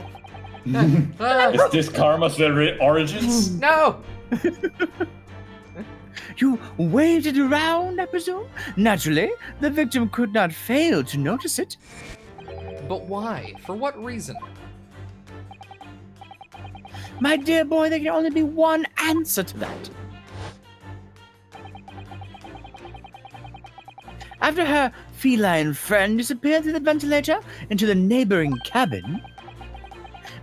Ah, Is this Karma's very origins? no! You waved it around, I presume? Naturally, the victim could not fail to notice it. But why? For what reason? My dear boy, there can only be one answer to that. After her feline friend disappeared through the ventilator into the neighboring cabin,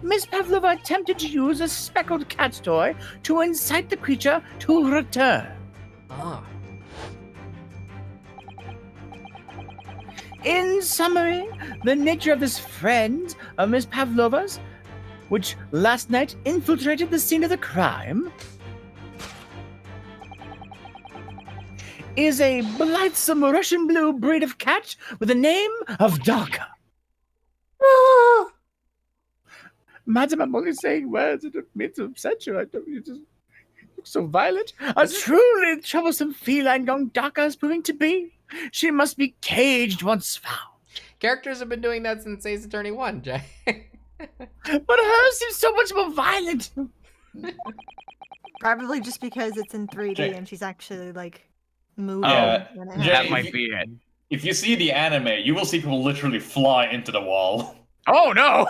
Miss Pavlova attempted to use a speckled cat toy to incite the creature to return. Ah, In summary, the nature of this friend of Miss Pavlova's, which last night infiltrated the scene of the crime, is a blithesome Russian blue breed of cat with the name of Darka. Madam, I'm only saying words that don't mean to upset you. I don't. You just look so violent. A truly troublesome feline young Darka is proving to be. She must be caged once found. characters have been doing that since Ace Attorney 1, Jay. But hers seems so much more violent. Probably just because it's in 3D Jay. and she's actually like moving. when it Jay, happens. That might be it. If you see the anime, you will see people literally fly into the wall. Oh no!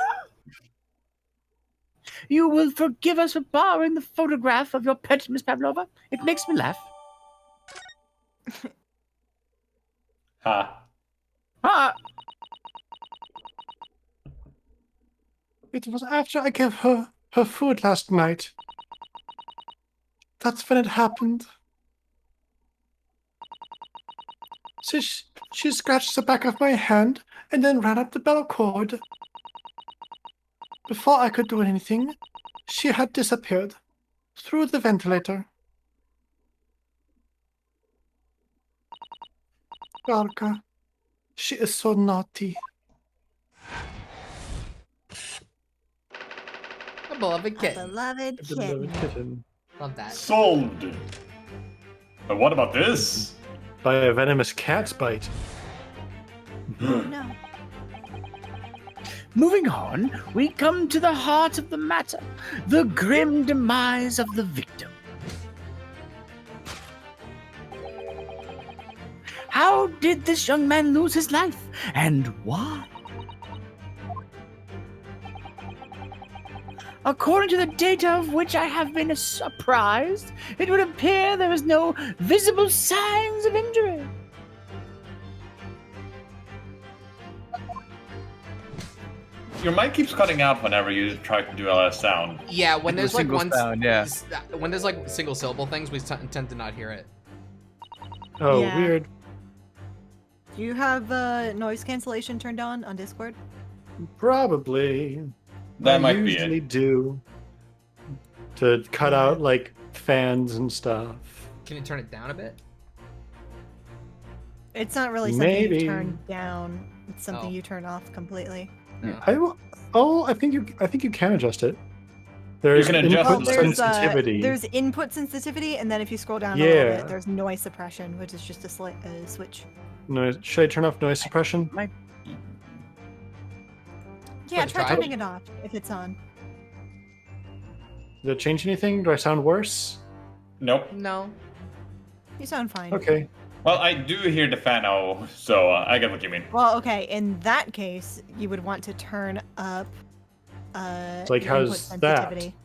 You will forgive us for borrowing the photograph of your pet, Miss Pavlova. It makes me laugh. Ha. Ah, It was after I gave her her food last night. That's when it happened. She scratched the back of my hand and then ran up the bell cord. Before I could do anything, she had disappeared through the ventilator. Galka, she is so naughty. A beloved kitten. Beloved kitten. Kitten. Love that. Sold. But what about this? By a venomous cat's bite. No. moving on, we come to the heart of the matter, the grim demise of the victim. How did this young man lose his life, and why? According to the data of which I have been apprised, it would appear there is no visible signs of injury. Your mic keeps cutting out whenever you try to do a sound. Yeah, when there's like single one, sound, yeah. when there's like single syllable things, we tend to not hear it. Oh, Yeah. weird. Do you have noise cancellation turned on Discord? Probably. That I might be usually it. do. To cut out like fans and stuff. Can you turn it down a bit? It's not really something Maybe. you turn down. It's something Oh. you turn off completely. I think you can adjust it. There's can adjust input it. sensitivity. There's input sensitivity, and then if you scroll down a little Yeah. bit, there's noise suppression, which is just a switch. Should I turn off noise suppression? Yeah, Like a try tribe? turning it off if it's on. Did it change anything? Do I sound worse? Nope. No. You sound fine. Okay. Well, I do hear the fan O, so I get what you mean. Well, okay. In that case, you would want to turn up. Like, the how's input that? sensitivity.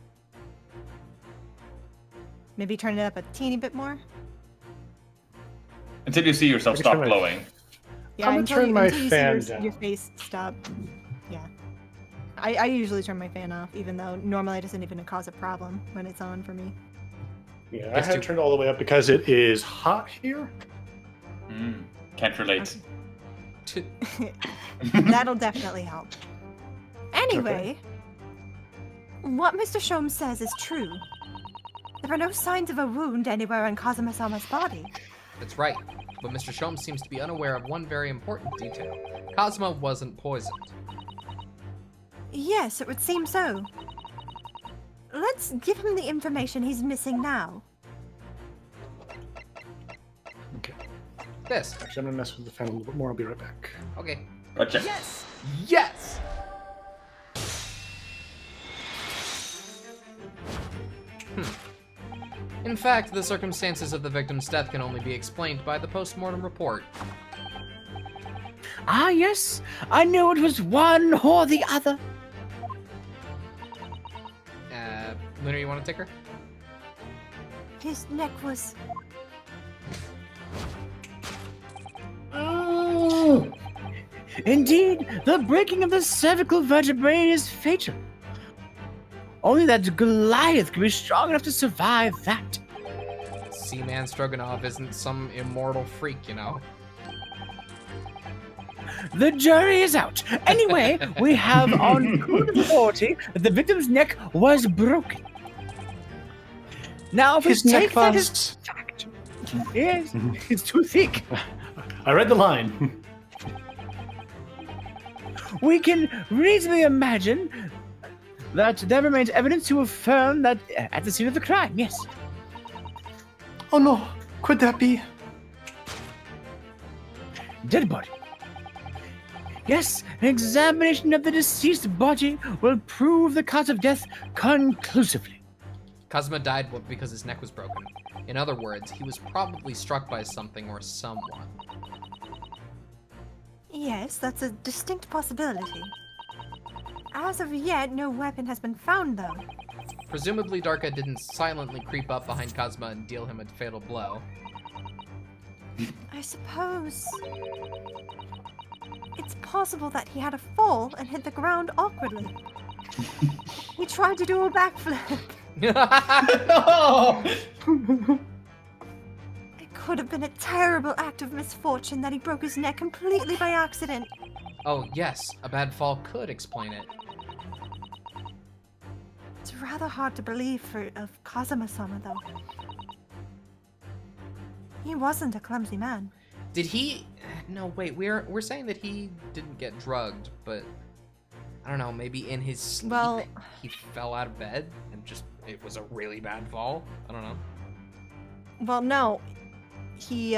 Maybe turn it up a teeny bit more. Until you see yourself I can stop turn my- glowing. Yeah, I'm gonna until turn you, my until you fan see your down. face stop. Yeah. I usually turn my fan off, even though normally it doesn't even cause a problem when it's on for me. Yeah, I Just had to- it turned all the way up because it is hot here. Can't relate. That'll definitely help. Anyway, what Mr. Shom says is true. There are no signs of a wound anywhere on Kazuma-sama's body. That's right. But Mr. Shom seems to be unaware of one very important detail. Kazuma wasn't poisoned. Yes, it would seem so. Let's give him the information he's missing now. Okay. This. Actually, I'm gonna mess with the fan a little bit more. I'll be right back. Okay. Gotcha. Yes! Yes! In fact, the circumstances of the victim's death can only be explained by the post-mortem report. Ah, yes. I knew it was one or the other. Lunar, you want to take her? His neck was... Indeed, the breaking of the cervical vertebrae is fatal. Only that Goliath could be strong enough to survive that. Seaman Stroganoff isn't some immortal freak, you know? The jury is out. Anyway, we have on good authority that the victim's neck was broken. Now, if His we neck take that as was. fact, yes, it's too thick. I read the line. We can reasonably imagine that there remains evidence to affirm that at the scene of the crime, yes. Oh no! Could that be? Dead body. Yes, an examination of the deceased body will prove the cause of death conclusively. Kazuma died because his neck was broken. In other words, he was probably struck by something or someone. Yes, that's a distinct possibility. As of yet, no weapon has been found, though. Presumably, Darka didn't silently creep up behind Kazuma and deal him a fatal blow. I suppose... It's possible that he had a fall and hit the ground awkwardly. He tried to do a backflip. No! It could have been a terrible act of misfortune that he broke his neck completely by accident. Oh, yes, a bad fall could explain it. It's rather hard to believe of Kazuma-sama, though. He wasn't a clumsy man. Did he... No, wait, we're saying that he didn't get drugged, but... I don't know, maybe in his sleep Well- he fell out of bed and just... It was a really bad fall? I don't know. Well, no. He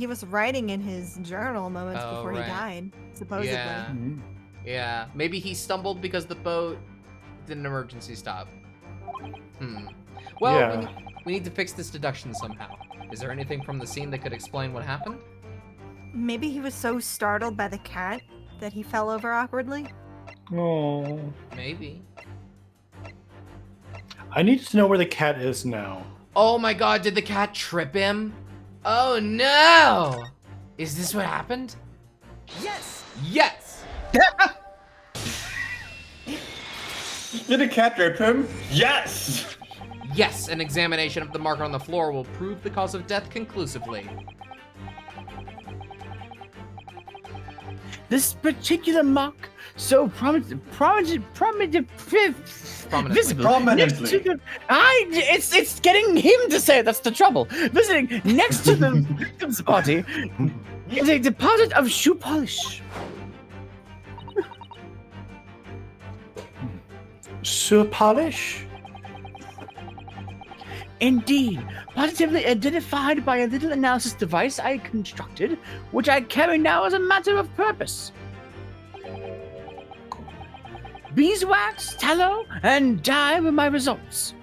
was writing in his journal moments Oh, before right. he died, supposedly. Yeah. Yeah, maybe he stumbled because the boat did an emergency stop. Well, Yeah. we need to fix this deduction somehow. Is there anything from the scene that could explain what happened? Maybe he was so startled by the cat that he fell over awkwardly. Oh. Maybe. I need to know where the cat is now. Oh my god, did the cat trip him? Oh no! Is this what happened? Yes! Yes! Did a cat rip him? Yes! Yes, an examination of the mark on the floor will prove the cause of death conclusively. This particular mark, so visible next to the, it's getting him to say it, that's the trouble. Visiting next to the victim's body is a deposit of shoe polish. Sewer polish? Indeed, positively identified by a little analysis device I constructed, which I carry now as a matter of purpose. Beeswax, tallow, and dye were my results.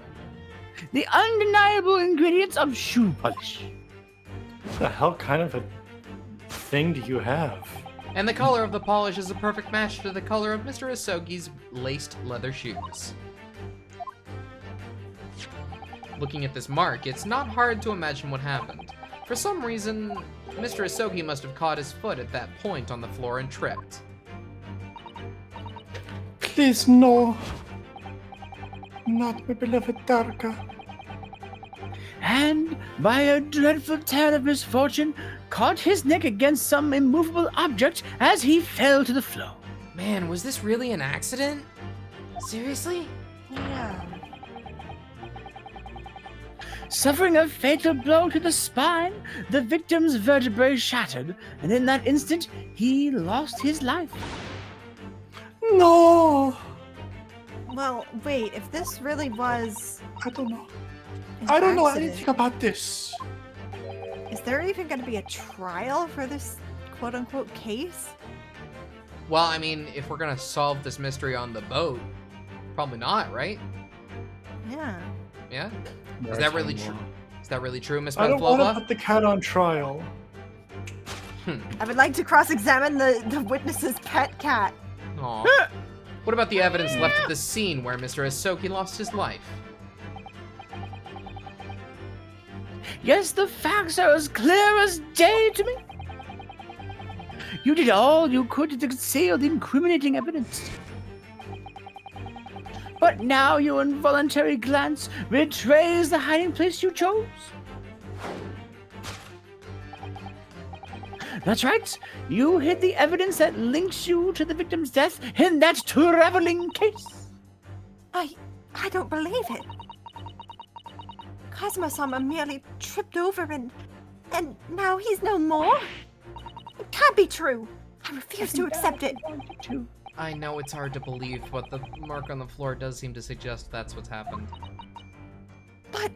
The undeniable ingredients of shoe polish. What the hell kind of a thing do you have? And the color of the polish is a perfect match to the color of Mr. Asogi's laced leather shoes. Looking at this mark, it's not hard to imagine what happened. For some reason, Mr. Asogi must have caught his foot at that point on the floor and tripped. Please, no. Not my beloved Darka. And, by a dreadful tale of misfortune, caught his neck against some immovable object as he fell to the floor. Man, was this really an accident? Seriously? Yeah. Suffering a fatal blow to the spine, the victim's vertebrae shattered, and in that instant, he lost his life. No! Well, wait, if this really was I don't know. an I don't know accident, anything about this. is there even going to be a trial for this quote-unquote case? Well, I mean, if we're gonna solve this mystery on the boat, probably not, right? Yeah. Yeah? Is that really true? Is that really true, Miss I don't want to Pavlova? put the cat on trial. I would like to cross-examine the witness's pet cat. Aw. What about the evidence left at the scene where Mr. Asogi lost his life? Yes, the facts are as clear as day to me. You did all you could to conceal the incriminating evidence. But now your involuntary glance betrays the hiding place you chose. That's right. You hid the evidence that links you to the victim's death in that traveling case. I don't believe it. Kazuma-sama merely tripped over and now he's no more? It can't be true. I refuse to accept it. I know it's hard to believe, but the mark on the floor does seem to suggest that's what's happened. But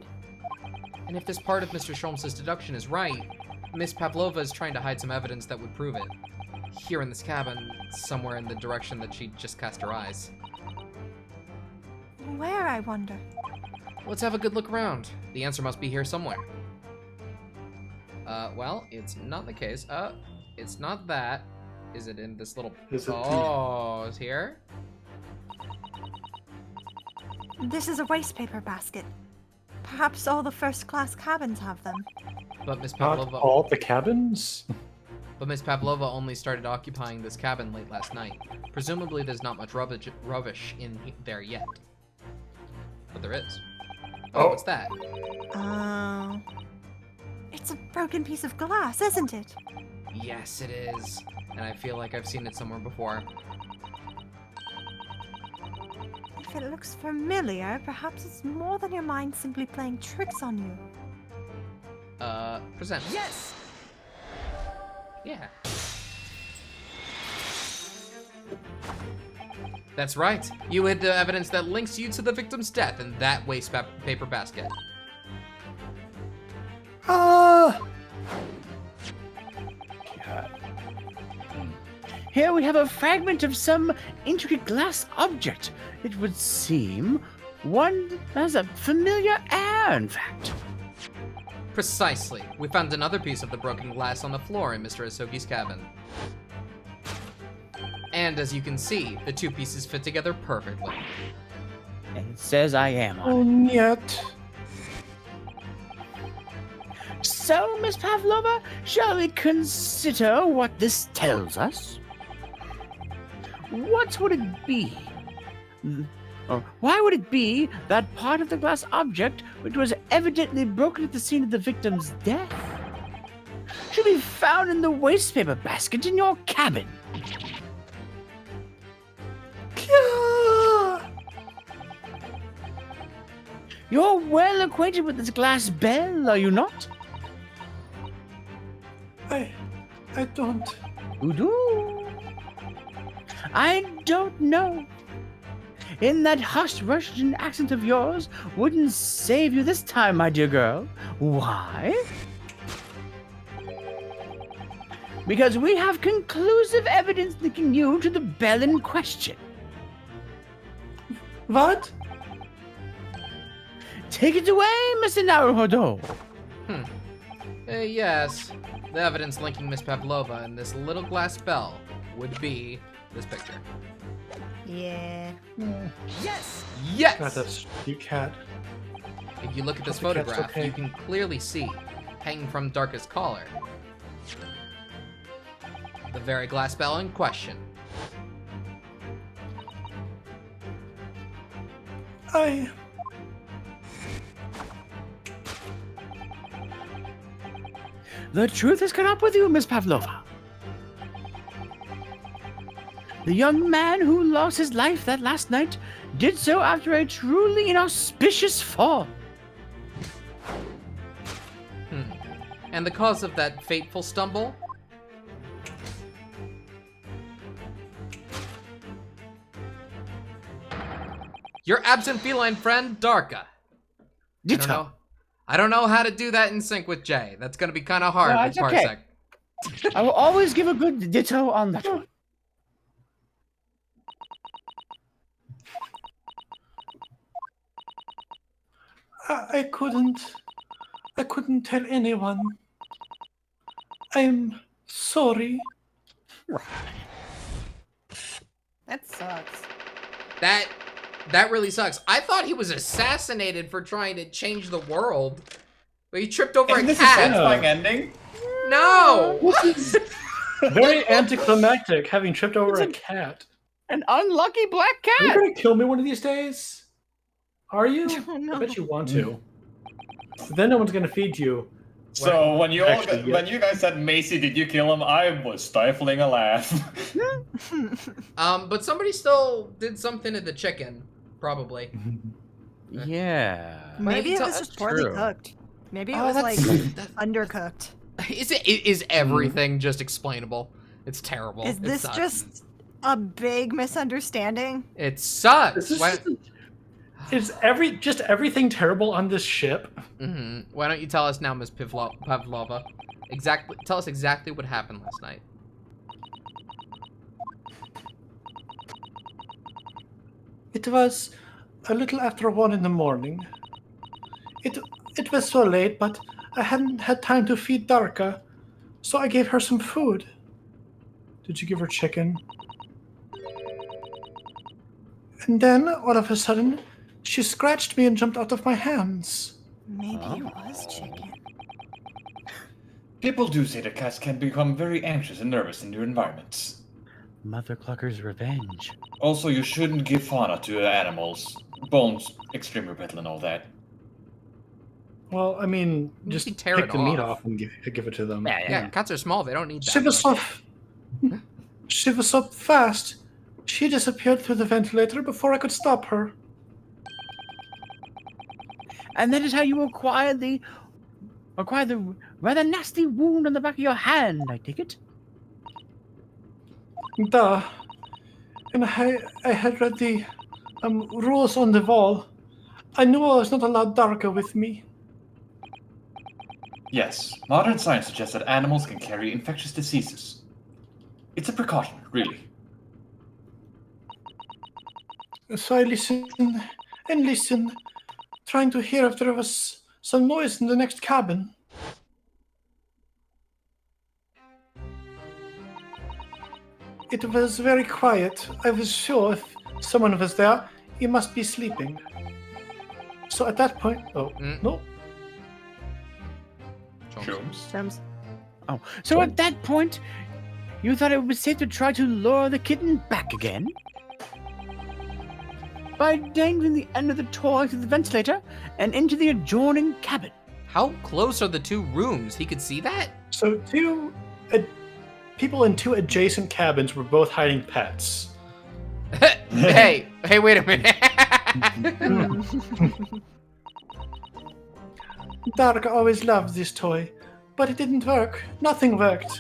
And if this part of Mr. Sholmes' deduction is right, Miss Pavlova is trying to hide some evidence that would prove it. Here in this cabin, somewhere in the direction that she just cast her eyes. where, I wonder? Let's have a good look around. The answer must be here somewhere. Well, it's not the case. It's not that. Is it in this little... Is it Oh, it's here? This is a waste paper basket. Perhaps all the first-class cabins have them. But Miss Not Pavlova... all the cabins? But Miss Pavlova only started occupying this cabin late last night. Presumably there's not much rubbish in there yet. But there is. Oh, what's that? Oh. It's a broken piece of glass, isn't it? Yes, it is. And I feel like I've seen it somewhere before. If it looks familiar, perhaps it's more than your mind simply playing tricks on you. Present. Yes! Yeah. That's right. You hid the evidence that links you to the victim's death in that waste paper basket. Here we have a fragment of some intricate glass object. It would seem one that has a familiar air, in fact. Precisely. We found another piece of the broken glass on the floor in Mr. Asogi's cabin. And as you can see, the two pieces fit together perfectly. And it says I am on it. Oh, yet. So, Miss Pavlova, shall we consider what this tells us? What would it be? Or why would it be that part of the glass object, which was evidently broken at the scene of the victim's death, should be found in the waste paper basket in your cabin? You're well acquainted with this glass bell, are you not? I don't. You do? I don't know. in that hushed Russian accent of yours wouldn't save you this time, my dear girl. Why? Because we have conclusive evidence linking you to the bell in question. What? Take it away, Mr. Naruhodo. Yes. The evidence linking Miss Pavlova and this little glass bell would be this picture. Yeah. Yes! God, that's cute cat. If you look at this Hope the cat's photograph, okay. you can clearly see, hanging from Darka's collar, the very glass bell in question. The truth has caught up with you, Miss Pavlova. The young man who lost his life that last night did so after a truly inauspicious fall. And the cause of that fateful stumble? Your absent feline friend, Darka. Ditto. I don't know how to do that in sync with Jay. That's gonna be kind of hard No, with it's okay. Parsec. I will always give a good ditto on that one. I couldn't tell anyone. I'm sorry. That sucks. That really sucks. I thought he was assassinated for trying to change the world. But he tripped over Isn't a this a cat. satisfying ending? No! Very anticlimactic, having tripped over a cat. An unlucky black Are you cat. gonna kill me one of these days? Are you? Oh, no. I bet you want to. Then no one's gonna feed you. So when you Actually, when you guys said Macy, did you kill him? I was stifling a laugh. But somebody still did something to the chicken, probably. Yeah. Maybe it was That's just poorly true. cooked. Maybe it Oh, was like that's- undercooked. Is everything just explainable? It's terrible. Is It this sucks. just a big misunderstanding? It sucks. This is Why... Is everything terrible on this ship? Why don't you tell us now, Miss Pavlova? Tell us exactly what happened last night. It was a little after 1 in the morning. It was so late, but I hadn't had time to feed Darka, so I gave her some food. Did you give her chicken? And then, all of a sudden, she scratched me and jumped out of my hands. Maybe it was chicken. People do say that cats can become very anxious and nervous in new environments. Mother Clucker's revenge. Also, you shouldn't give fauna to animals. Bones, extremely brittle and all that. Well, I mean, just can tear pick it the meat off. off and give it to them. Yeah, cats are small. They don't need that. She was so fast. She disappeared through the ventilator before I could stop her. And that is how you acquire the rather nasty wound on the back of your hand, I take it? Duh. And I had read the rules on the wall. I knew I was not allowed Darka with me. Yes, modern science suggests that animals can carry infectious diseases. It's a precaution, really. So I listened and listened, trying to hear if there was some noise in the next cabin. It was very quiet. I was sure if someone was there, he must be sleeping. So at that point, no. Shrooms. Gems. Oh, so at that point, you thought it would be safe to try to lure the kitten back again? By dangling the end of the toy through the ventilator and into the adjoining cabin. How close are the two rooms? He could see that? So people in 2 adjacent cabins were both hiding pets. hey, wait a minute. Darka always loved this toy, but it didn't work. Nothing worked.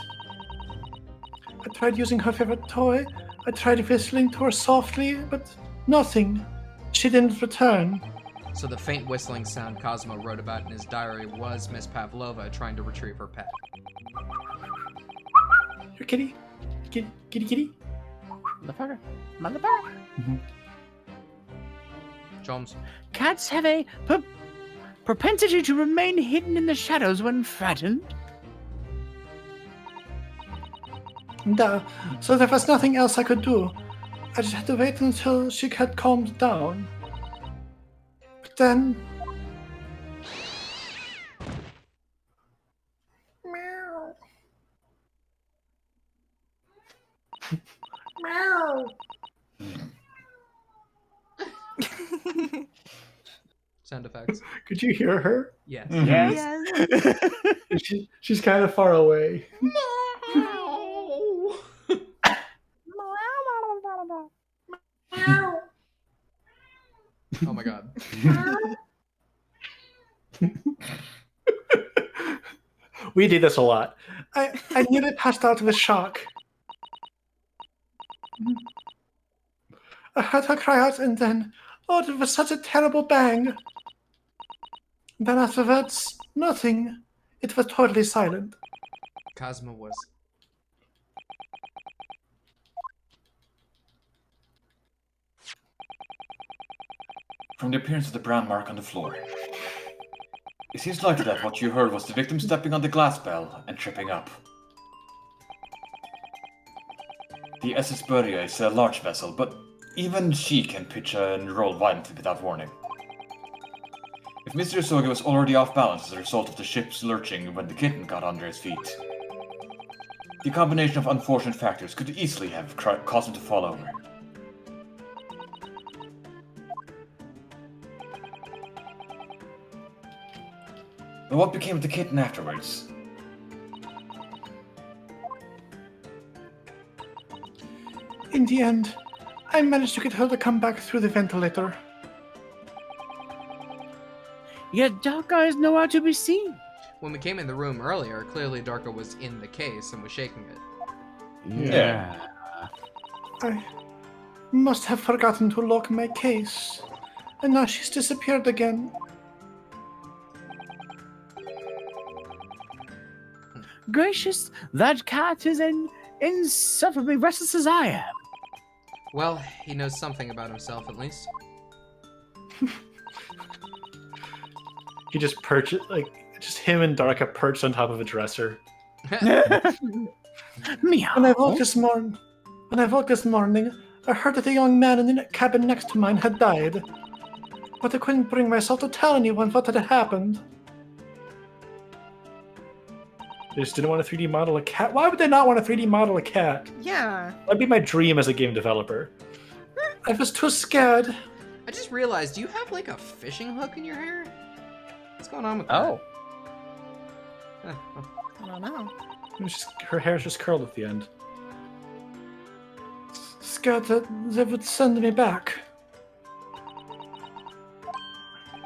I tried using her favorite toy. I tried whistling to her softly, but Nothing. She didn't return. So the faint whistling sound Cosmo wrote about in his diary was Miss Pavlova trying to retrieve her pet. Your kitty. Kitty. Motherfucker. Motherfucker. Jones. Cats have a propensity to remain hidden in the shadows when frightened. So there was nothing else I could do. I just had to wait until she had calmed down. But then... Meow. Meow. Sound effects. Could you hear her? Yes. Yes. She's kind of far away. Oh my god. We did this a lot. I nearly passed out of the shock. I heard her cry out and then, oh, it was such a terrible bang. Then afterwards, nothing. It was totally silent. Cosmo was. From the appearance of the brown mark on the floor, it seems likely that what you heard was the victim stepping on the glass bell and tripping up. The SS Buria is a large vessel, but even she can pitch and roll violently without warning. If Mr. Soga was already off balance as a result of the ship's lurching when the kitten got under his feet, the combination of unfortunate factors could easily have caused him to fall over. But what became of the kitten afterwards? In the end, I managed to get her to come back through the ventilator. Yet dark eyes nowhere to be seen. When we came in the room earlier, clearly Darko was in the case and was shaking it. Yeah. I must have forgotten to lock my case. And now she's disappeared again. Gracious, that cat is insufferably restless as I am. Well, he knows something about himself at least. He just perched, just him and Darka perched on top of a dresser. Meow. When I woke this morning, I heard that the young man in the cabin next to mine had died. But I couldn't bring myself to tell anyone what had happened. They just didn't want to 3D model a cat. Why would they not want to 3D model a cat? Yeah. That'd be my dream as a game developer. I was too scared. I just realized, do you have like a fishing hook in your hair? What's going on with that? Oh. I don't know. Her hair's just curled at the end. Scared that they would send me back.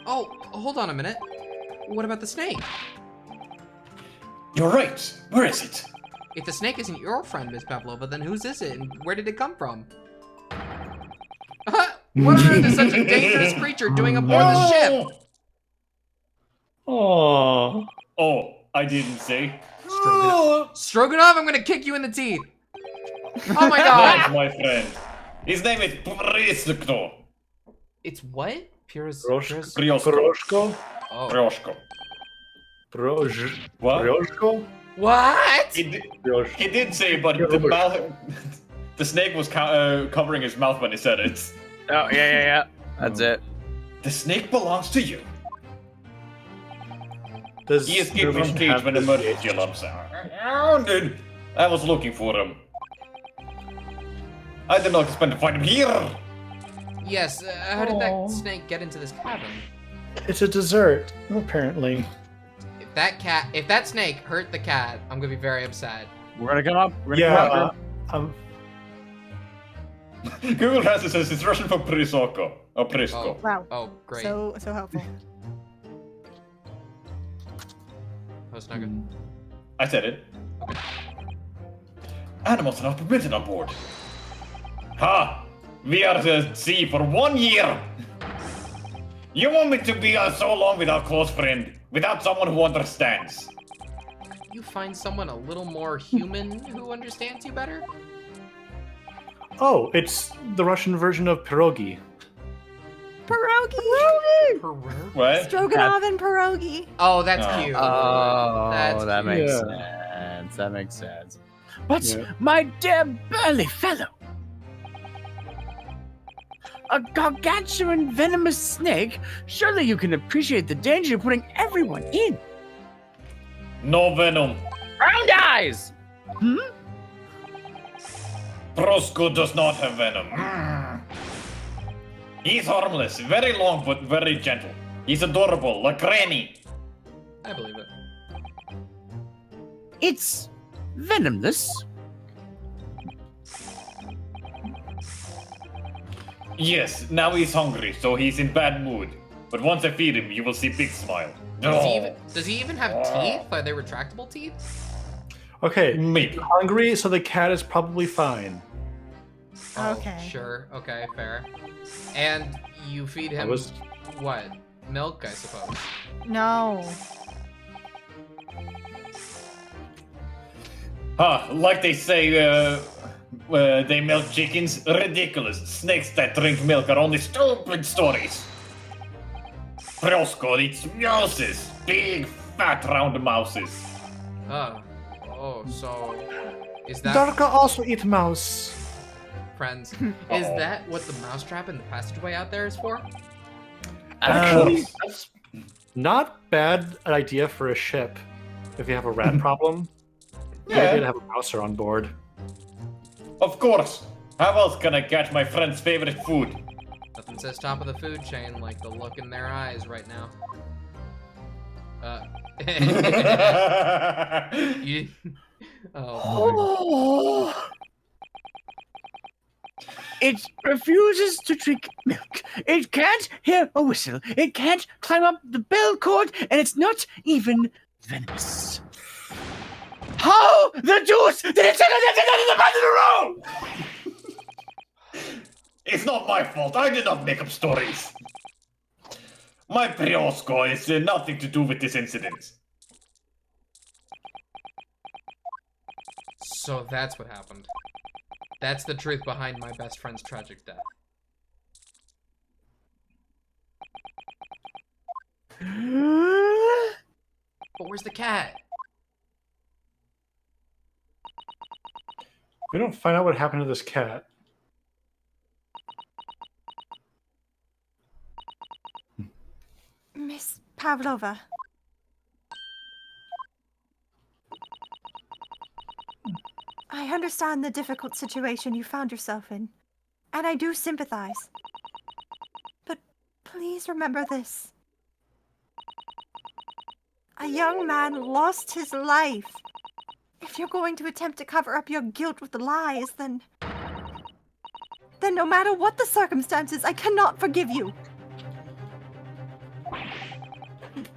Oh, hold on a minute. What about the snake? You're right. Where is it? If the snake isn't your friend, Miss Pavlova, then whose is it, and where did it come from? What on earth is such a dangerous creature doing aboard the ship? Oh. Oh, I didn't say. Stroganoff, I'm gonna kick you in the teeth. Oh my That's god. my friend. His name is Prysukno. It's what? Broshko? Briosko. Oh. Briosko. What? Broshko? What? He did say, but the snake was covering his mouth when he said it. Oh, yeah. That's it. The snake belongs to you. Does He escaped from cage when the murder killed him. Dude, I was looking for him. I did not expect to find him here. Yes, how did that snake get into this cabin? It's a dessert, apparently. If that snake hurt the cat, I'm gonna be very upset. We're gonna come up. We're gonna come up. Google Translate says it's Russian for Prisoko. Or Prisko. Wow. Oh, great. So helpful. That's not good. I said it. Okay. Animals are not permitted on board. Ha! We are at sea for 1 year. You want me to be so long without close friend, without someone who understands? You find someone a little more human who understands you better? Oh, it's the Russian version of pierogi. Pierogi! What? Stroganoff and pierogi. Oh, that's Oh. cute. Oh, That's that cute. makes Yeah. sense. That makes sense. But, Yeah. my dear burly fellow, a gargantuan venomous snake, surely you can appreciate the danger you're putting everyone in. No venom. Round eyes! Prosko does not have venom. He's harmless, very long but very gentle. He's adorable, like Granny. I believe it. It's venomless. Yes, now he's hungry, so he's in bad mood. But once I feed him, you will see big smile. Does he even have teeth? Are they retractable teeth? Okay, Maybe. hungry, so the cat is probably fine. Oh, Okay. Sure. Okay, fair. And you feed him was- what? Milk, I suppose. No. Like they say, they milk chickens? Ridiculous. Snakes that drink milk are only stupid stories. Prosko eats mouses. Big, fat, round mouses. Oh, so is that Darka also eat mouse. friends? Is that what the mousetrap in the passageway out there is for? Actually, that's not bad idea for a ship if you have a rat problem. Yeah. Maybe to have a mouser on board. Of course. How else can I catch my friend's favorite food? Nothing says top of the food chain like the look in their eyes right now. You, oh, It refuses to drink milk. It can't hear a whistle. It can't climb up the bell cord, and it's not even venomous. How the deuce did it take the back of the room? It's not my fault. I did not make up stories. My Priosko is nothing to do with this incident. so that's what happened. That's the truth behind my best friend's tragic death. But where's the cat? We don't find out what happened to this cat. Miss Pavlova. I understand the difficult situation you found yourself in, and I do sympathize. But please remember this. A young man lost his life. If you're going to attempt to cover up your guilt with lies, then no matter what the circumstances, I cannot forgive you.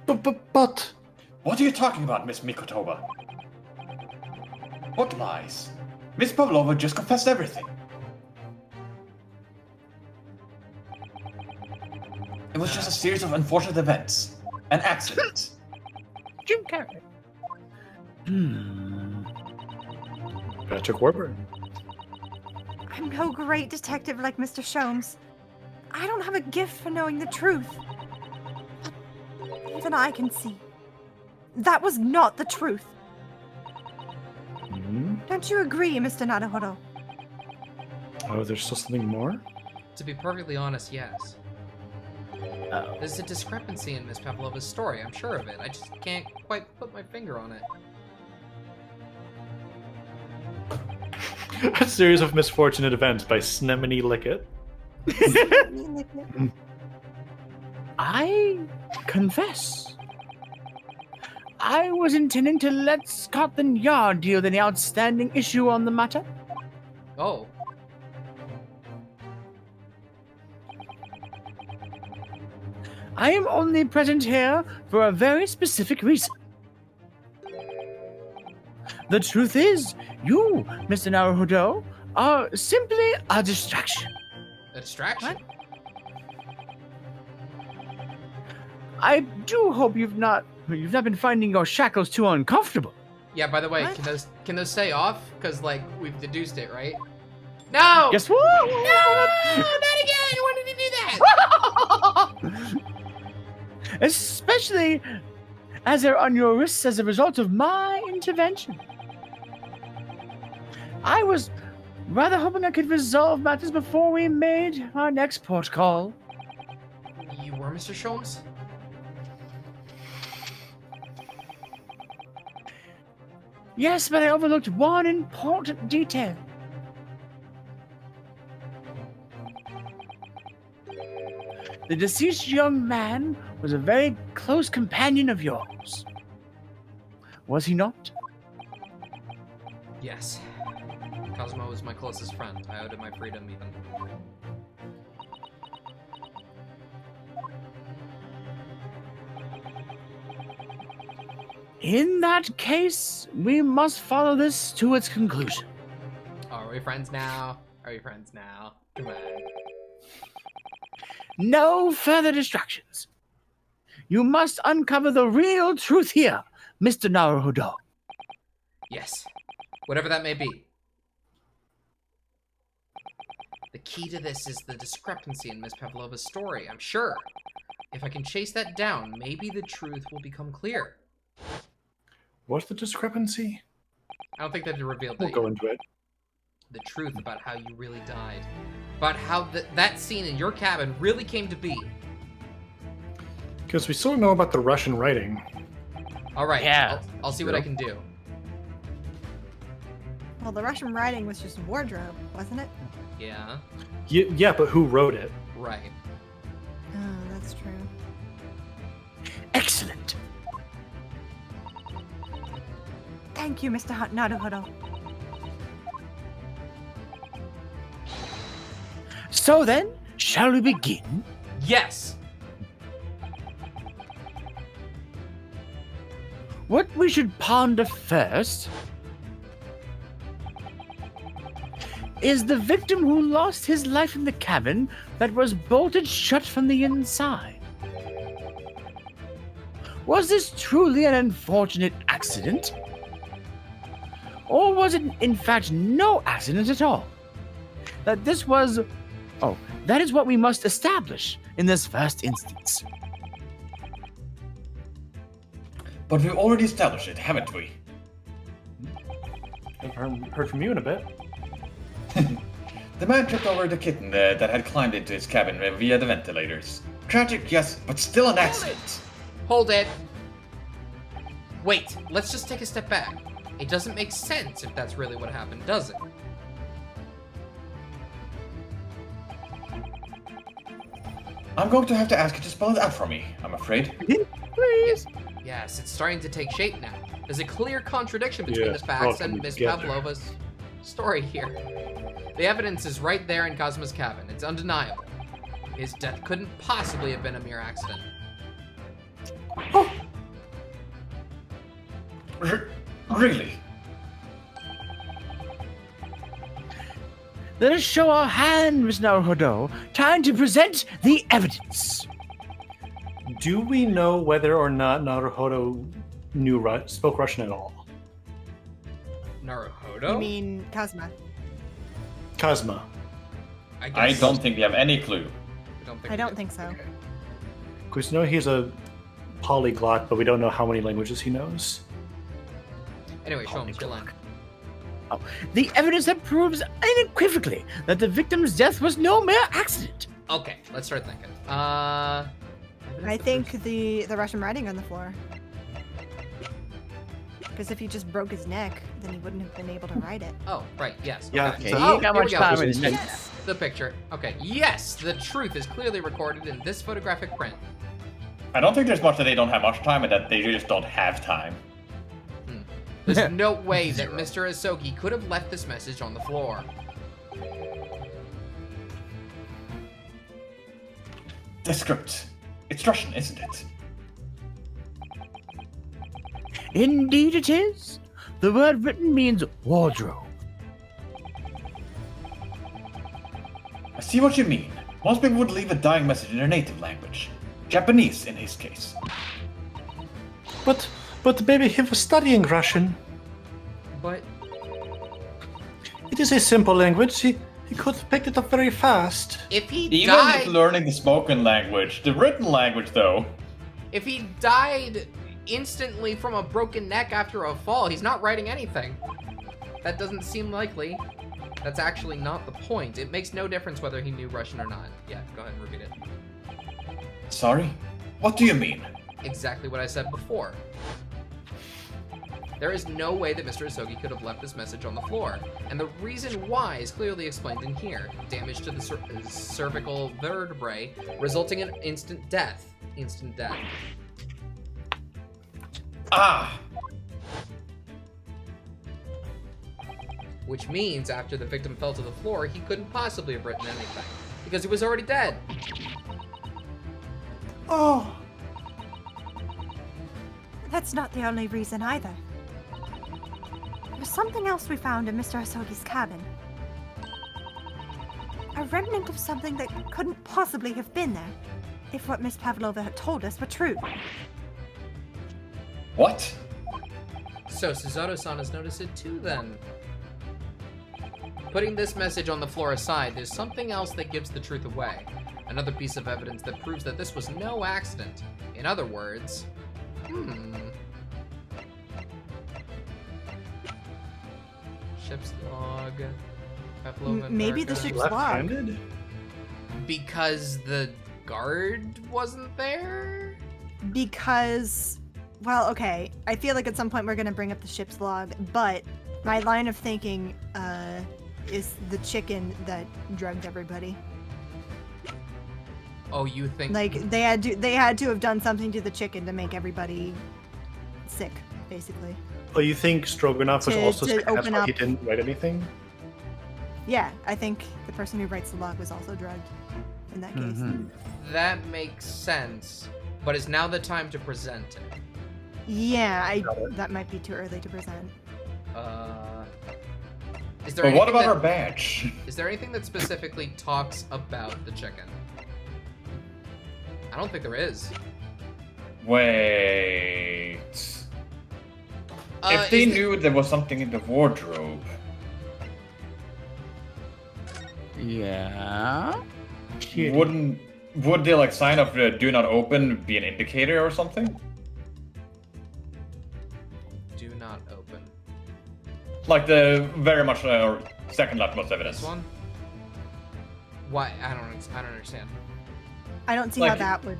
But What are you talking about, Miss Mikotoba? What lies? Miss Pavlova just confessed everything. It was just a series of unfortunate events. An accident. Jim Carrey. Patrick Warburton. I'm no great detective like Mr. Sholmes. I don't have a gift for knowing the truth. But even I can see. That was not the truth. Don't you agree, Mr. Naruhodo? Oh, there's still something more? To be perfectly honest, yes. Oh. There's a discrepancy in Miss Pavlova's story, I'm sure of it. I just can't quite put my finger on it. A series of misfortunate events by Snemony Lickett. I confess. I was intending to let Scotland Yard deal with any outstanding issue on the matter. Oh, I am only present here for a very specific reason. The truth is, you, Mr. Naruhodo, are simply a distraction. A distraction? What? I do hope you've not been finding your shackles too uncomfortable. Yeah, by the way, What? can those stay off? Because, like, we've deduced it, right? No! Guess what? No! Not again! Why did he do that? Especially as they're on your wrists as a result of my intervention. I was rather hoping I could resolve matters before we made our next port call. You were Mr. Sholmes? Yes, but I overlooked one important detail. The deceased young man was a very close companion of yours. Was he not? Yes. Cosmo was my closest friend. I owed him my freedom, even. In that case, we must follow this to its conclusion. Are we friends now? Are we friends now? Come on. No further distractions. You must uncover the real truth here, Mr. Naruhodo. Yes. Whatever that may be. The key to this is the discrepancy in Miss Pavlova's story, I'm sure. If I can chase that down, maybe the truth will become clear. What's the discrepancy? I don't think they've revealed We'll that go yet. into it. The truth about how you really died. About how that scene in your cabin really came to be. Because we still don't know about the Russian writing. Alright, Yeah. I'll see what I can do. Well, the Russian writing was just wardrobe, wasn't it? Yeah, Yeah, but who wrote it? right. Oh, that's true. Excellent. Thank you, Mr. Naruhodo. So then, shall we begin? Yes! What we should ponder first is the victim who lost his life in the cabin that was bolted shut from the inside. Was this truly an unfortunate accident? Or was it in fact no accident at all? That this was... Oh, that is what we must establish in this first instance. But we already established it, haven't we? I've heard from you in a bit. The man tripped over the kitten that had climbed into his cabin via the ventilators. Tragic, yes, but still an accident. Hold it! Wait, let's just take a step back. It doesn't make sense if that's really what happened, does it? I'm going to have to ask you to spell it out for me, I'm afraid. Please. Yes, it's starting to take shape now. There's a clear contradiction between Yeah, the facts all and coming Miss together. Pavlova's story here. The evidence is right there in Cosmo's cabin. It's undeniable. His death couldn't possibly have been a mere accident. Really? Let us show our hand, Miss Naruhodo. Time to present the evidence. Do we know whether or not Naruhodo spoke Russian at all? Naruhodo? You mean Kazuma? Kazuma. I don't think we have any clue. I don't think so. Because we know he's a polyglot, but we don't know how many languages he knows. Anyway, show him your line. The evidence that proves unequivocally that the victim's death was no mere accident. Okay, let's start thinking. I think the Russian writing on the floor. Because if he just broke his neck, then he wouldn't have been able to write it. Oh, right, yes. Yeah, Okay. so- Oh, you got here much we go. time in it. Yes. The picture. Okay, yes, the truth is clearly recorded in this photographic print. I don't think there's much that they don't have much time and that they just don't have time. There's no way that Mr. Asogi could have left this message on the floor. The script. It's Russian, isn't it? Indeed it is. The word written means wardrobe. I see what you mean. Most people would leave a dying message in their native language. Japanese, in his case. But maybe he was studying Russian. But It is a simple language. He could have picked it up very fast. if he Even died, if learning the spoken language, the written language though. if he died instantly from a broken neck after a fall, he's not writing anything. That doesn't seem likely. That's actually not the point. It makes no difference whether he knew Russian or not. Yeah, go ahead and repeat it. Sorry? What do you mean? Exactly what I said before. There is no way that Mr. Asogi could have left this message on the floor, and the reason why is clearly explained in here. Damage to the cervical vertebrae, resulting in instant death. Instant death. Ah! Which means after the victim fell to the floor, he couldn't possibly have written anything, because he was already dead. Oh. That's not the only reason either. There's something else we found in Mr. Asogi's cabin. A remnant of something that couldn't possibly have been there, if what Miss Pavlova had told us were true. What? So Suzato-san has noticed it too, then. Putting this message on the floor aside, there's something else that gives the truth away. Another piece of evidence that proves that this was no accident. In other words, ship's log. Pavlova and Maybe the Varga. ship's log. Left-handed? Because the guard wasn't there? Because, well, okay. I feel like at some point we're going to bring up the ship's log, but my line of thinking is the chicken that drugged everybody. Oh, you think... Like they had to have done something to the chicken to make everybody sick, basically. Oh, you think Stroganoff was To- also to sick, that's open why he up- didn't write anything? Yeah, I think the person who writes the log was also drugged in that case. That makes sense. But is now the time to present it? Yeah, Got it. that might be too early to present. Is there But what anything about our that- badge? Is there anything that specifically talks about the chicken? I don't think there is. Wait. If they is knew there was something in the wardrobe. Yeah. Would they like sign up do not open be an indicator or something? Do not open. Like the very much second leftmost evidence. This one? Why? I don't understand. I don't see how Like- that would.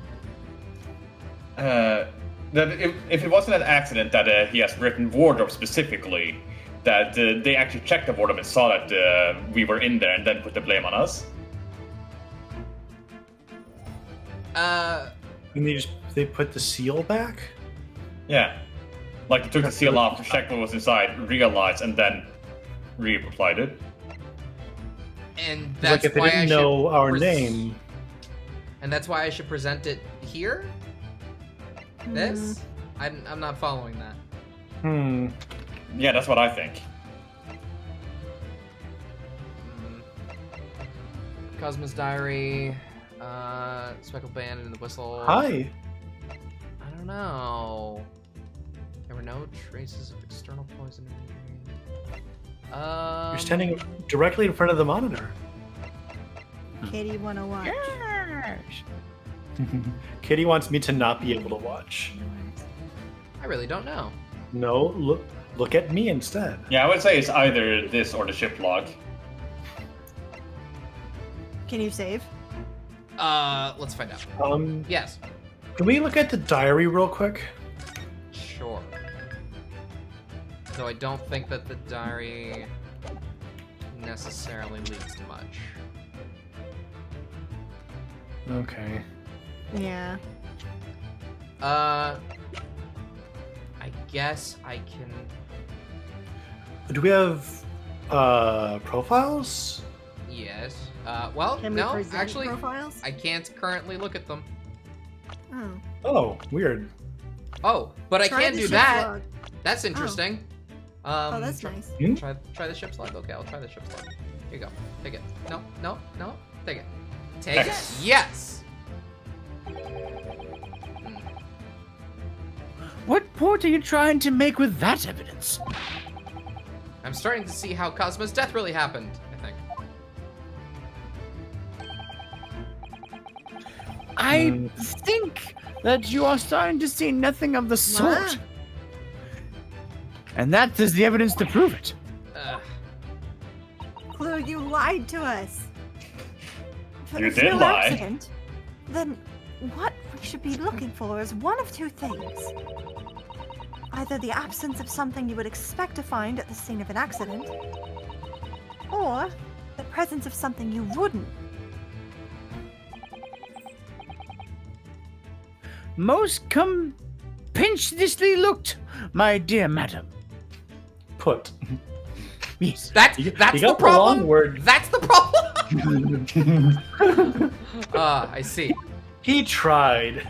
That if it wasn't an accident that he has written wardrobe specifically, that they actually checked the wardrobe and saw that we were in there and then put the blame on us. And they put the seal back? Yeah. Like they took the seal off, checked what was inside, realized, and then reapplied it. And It's that's like if they why didn't I know should our pres- name. And that's why I should present it here? This? I'm not following that. Hmm. Yeah, that's what I think. Cosmo's Diary, Speckled Band and the Whistle. Hi. I don't know. There were no traces of external poison. You're standing directly in front of the monitor. Katie wanna watch? Kitty wants me to not be able to watch. I really don't know. No, look at me instead. Yeah, I would say it's either this or the ship log. Can you save? Let's find out. Yes. Can we look at the diary real quick? Sure. Though I don't think that the diary necessarily leads to much. Okay. Yeah. I guess I can... Do we have profiles? Yes. Well, Can we no, present actually, profiles? I can't currently look at them. Oh. Oh, weird. Oh, but I Try can the do ship's that. log. That's interesting. Oh, that's try, nice. Hmm? Try the ship's log. Okay, I'll try the ship's log. Here you go. Take it. No, no, no. Take it. Take it. Yes. Yes. What point are you trying to make with that evidence? I'm starting to see how Cosmo's death really happened, I think. I think that you are starting to see nothing of the sort. What? And that is the evidence to prove it. Clue, you lied to us. If You it's did no lie. accident, then what we should be looking for is one of two things. Either the absence of something you would expect to find at the scene of an accident, or the presence of something you wouldn't. Most compinchiously looked, my dear madam. Put. Yes. That's You the got the problem. wrong word. That's the problem. I see. He tried.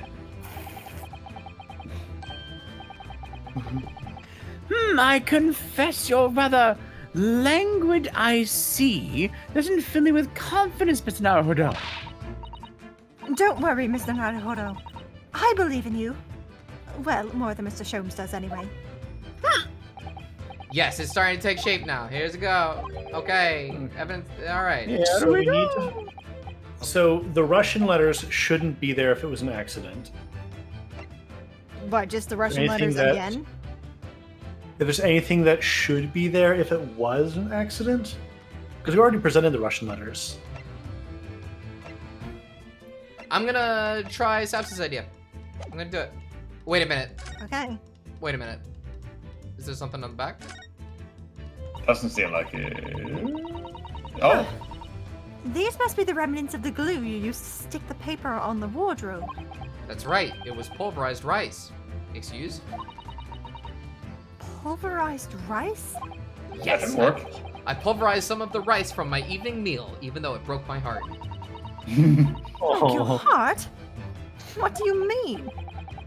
I confess your rather languid I see doesn't fill me with confidence, Mr. Naruhodo. Don't worry, Mr. Naruhodo. I believe in you. Well, more than Mr. Sholmes does anyway. Yes, it's starting to take shape now. Here's a go. Okay, evidence. All right. Yeah, so we need to. So the Russian letters shouldn't be there if it was an accident. What, just the Russian Anything letters that- again? If there's anything that should be there if it was an accident, because we already presented the Russian letters. I'm gonna try Sapsa's idea. I'm gonna do it. Wait a minute. Okay. Wait a minute. Is there something on the back? Doesn't seem like it. Oh, These must be the remnants of the glue you used to stick the paper on the wardrobe. That's right. It was pulverized rice. Excuse? Pulverized rice? that Yes. didn't work. I pulverized some of the rice from my evening meal, even though it broke my heart. Broke your Oh, heart? What do you mean?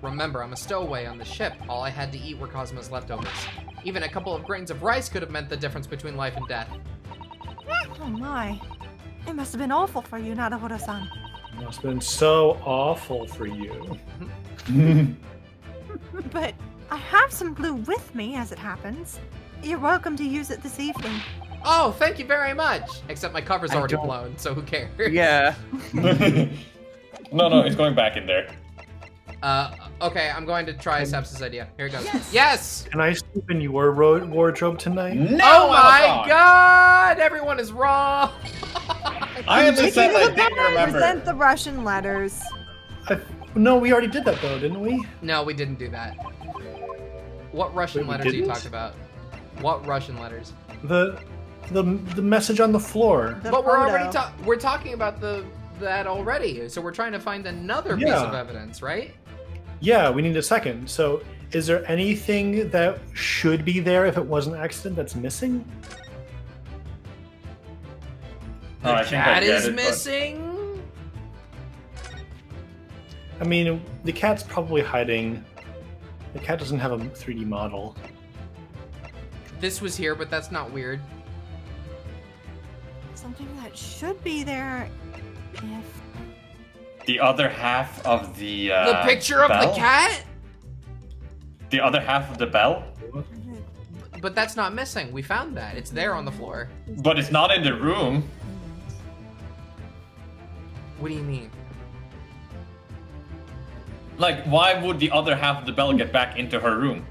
Remember, I'm a stowaway on the ship. All I had to eat were Cosmo's leftovers. Even a couple of grains of rice could have meant the difference between life and death. Oh my. It must have been awful for you, Naruhodo-san. must have been so awful for you. But I have some glue with me, as it happens. You're welcome to use it this evening. Oh, thank you very much! Except my cover's I already don't- blown, so who cares? Yeah. No, it's going back in there. Okay, I'm going to try Sapsa's idea. Here it goes. Yes! Can I sleep in your wardrobe tonight? No, Oh my Amazon! god! Everyone is wrong! I at least said I didn't Present remember. the Russian letters. No, we already did that though, didn't we? No, we didn't do that. What Russian Wait, we letters are you didn't? talking about? What Russian letters? The message on the floor. The But we're photo. already we're talking about that already. So we're trying to find another piece Yeah. of evidence, right? Yeah, we need a second. So, is there anything that should be there if it was an accident that's missing? Oh, I The think I cat get is it, but- missing. I mean, the cat's probably hiding. The cat doesn't have a 3D model. This was here, but that's not weird. Something that should be there if... The other half of the The picture of bell? the cat? The other half of the bell? But that's not missing. We found that. It's there on the floor. But it's not in the room. What do you mean? Like, why would the other half of the bell get back into her room?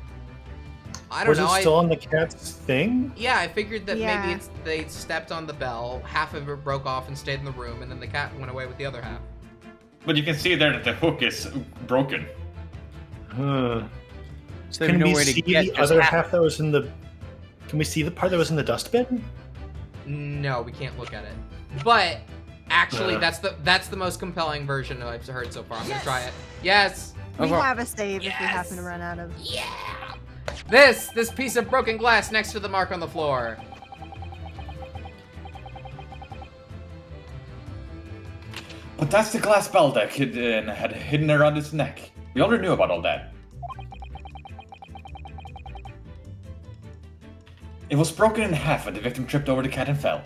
I don't Was know. it still on the cat's thing? Yeah, I figured that Yeah. maybe they stepped on the bell, half of it broke off and stayed in the room, and then the cat went away with the other half. But you can see there that the hook is broken. Huh. So Can we know we where to see get the just other half. half that was in the? Can we see the part that was in the dustbin? No, we can't look at it. But actually, Uh. that's the most compelling version I've heard so far. I'm gonna try it. Yes. We Okay. have a save if we Yes. happen to run out of... Yeah. This piece of broken glass next to the mark on the floor. But that's the glass bell that kid had hidden around his neck. We already knew about all that. It was broken in half and the victim tripped over the cat and fell.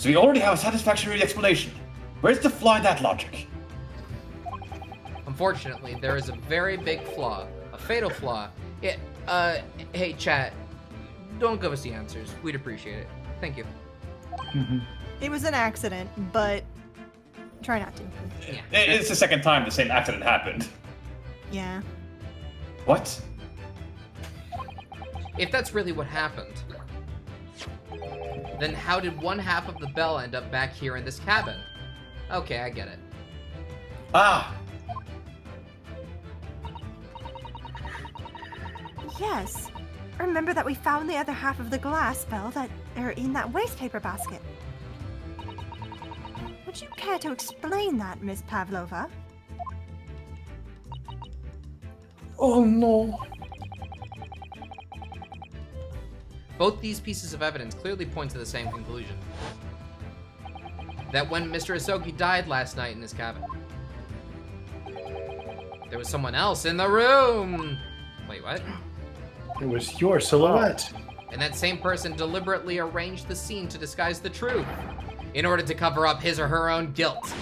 So we already have a satisfactory explanation. Where's the flaw in that logic? Unfortunately, there is a very big flaw. A fatal flaw. Hey, chat. Don't give us the answers. We'd appreciate it. Thank you. It was an accident, but try not to. Yeah. It's the second time the same accident happened. Yeah. What? If that's really what happened, then how did one half of the bell end up back here in this cabin? Okay, I get it. Ah! Yes. Remember that we found the other half of the glass bell that are in that waste paper basket. Would you care to explain that, Miss Pavlova? Oh no. Both these pieces of evidence clearly point to the same conclusion. That when Mr. Asogi died last night in his cabin, there was someone else in the room! Wait, what? It was your silhouette. And that same person deliberately arranged the scene to disguise the truth in order to cover up his or her own guilt.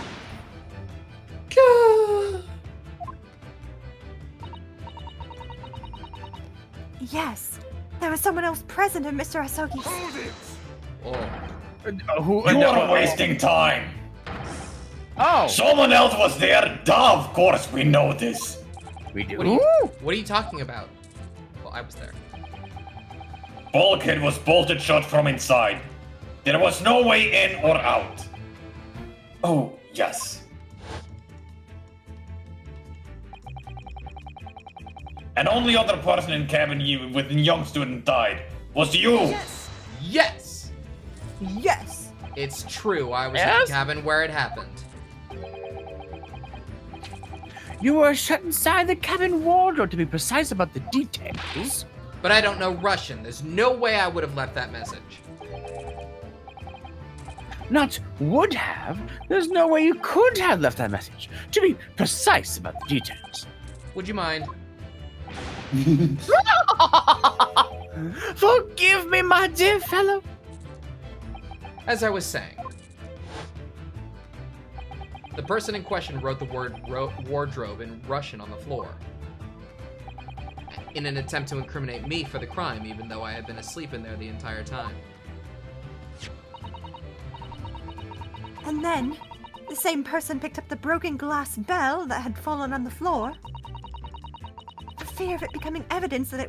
Yes. There was someone else present in Mr. Asogi's... Oh. You are wasting time! Oh, Someone else was there! Duh, of course we know this! we do. What are you talking about? Well, I was there. Bulkhead was bolted shut from inside. There was no way in or out. Oh, yes. And only other person in cabin with the young student died was you! Yes! Yes! It's true, I was in Yes? the cabin where it happened. You were shut inside the cabin wardrobe, to be precise about the details. But I don't know Russian. There's no way I would have left that message. Not would have. There's no way you could have left that message. To be precise about the details. Would you mind? Forgive me, my dear fellow. As I was saying, the person in question wrote the word wardrobe in Russian on the floor in an attempt to incriminate me for the crime, even though I had been asleep in there the entire time. And then, the same person picked up the broken glass bell that had fallen on the floor. The fear of it becoming evidence that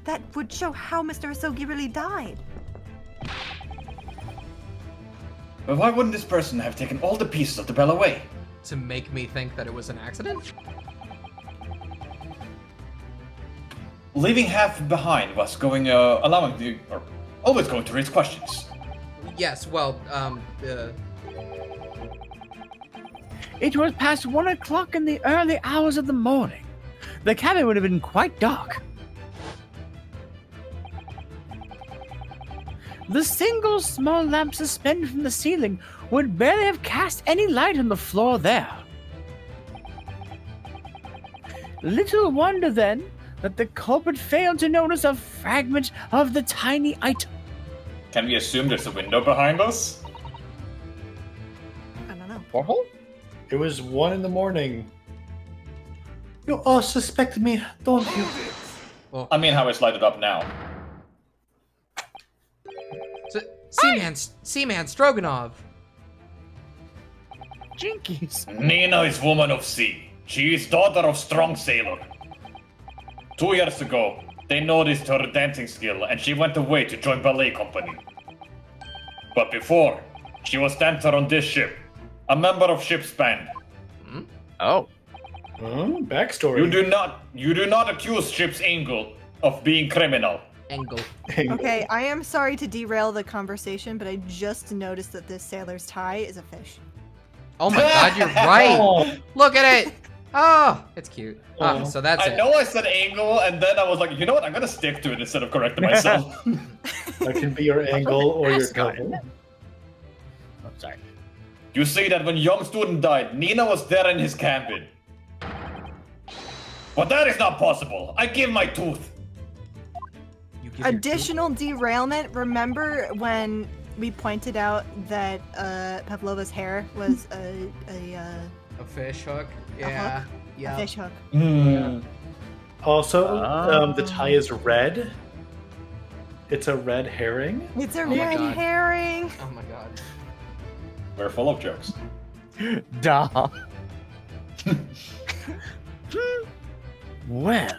that would show how Mr. Asogi really died. But why wouldn't this person have taken all the pieces of the bell away? To make me think that it was an accident? Leaving half behind was always going to raise questions. Yes, well, It was past 1 o'clock in the early hours of the morning. The cabin would have been quite dark. The single small lamp suspended from the ceiling would barely have cast any light on the floor there. Little wonder, then, that the culprit failed to notice a fragment of the tiny item. Can we assume there's a window behind us? I don't know. Porthole? It was 1 in. You all suspect me, don't you? well, I mean, how it's lighted up now. Seaman Stroganoff. Jinkies. Nina is woman of sea. She is daughter of strong sailor. 2 years ago, they noticed her dancing skill and she went away to join ballet company. But before, she was dancer on this ship, a member of ship's band. Oh. Backstory. You do not accuse ship's angel of being criminal. Angle. Okay, I am sorry to derail the conversation, but I just noticed that this sailor's tie is a fish. Oh my god, you're right! Oh, Look at it! Oh, it's cute. Oh. So that's I it. know I said angle, and then I was like, you know what? I'm gonna stick to it instead of correcting myself. that can be your angle or your Mascot, couple. isn't it? Oh, sorry. You see that when young student died, Nina was there in his cabin. But that is not possible. I give my tooth. You give your Additional derailment. Remember when we pointed out that Pavlova's hair was a fish hook. Yeah. Yeah. fish hook. Also, the tie is red. It's a red herring. It's a my red God. herring. Oh my god. We're full of jokes. Duh. Well,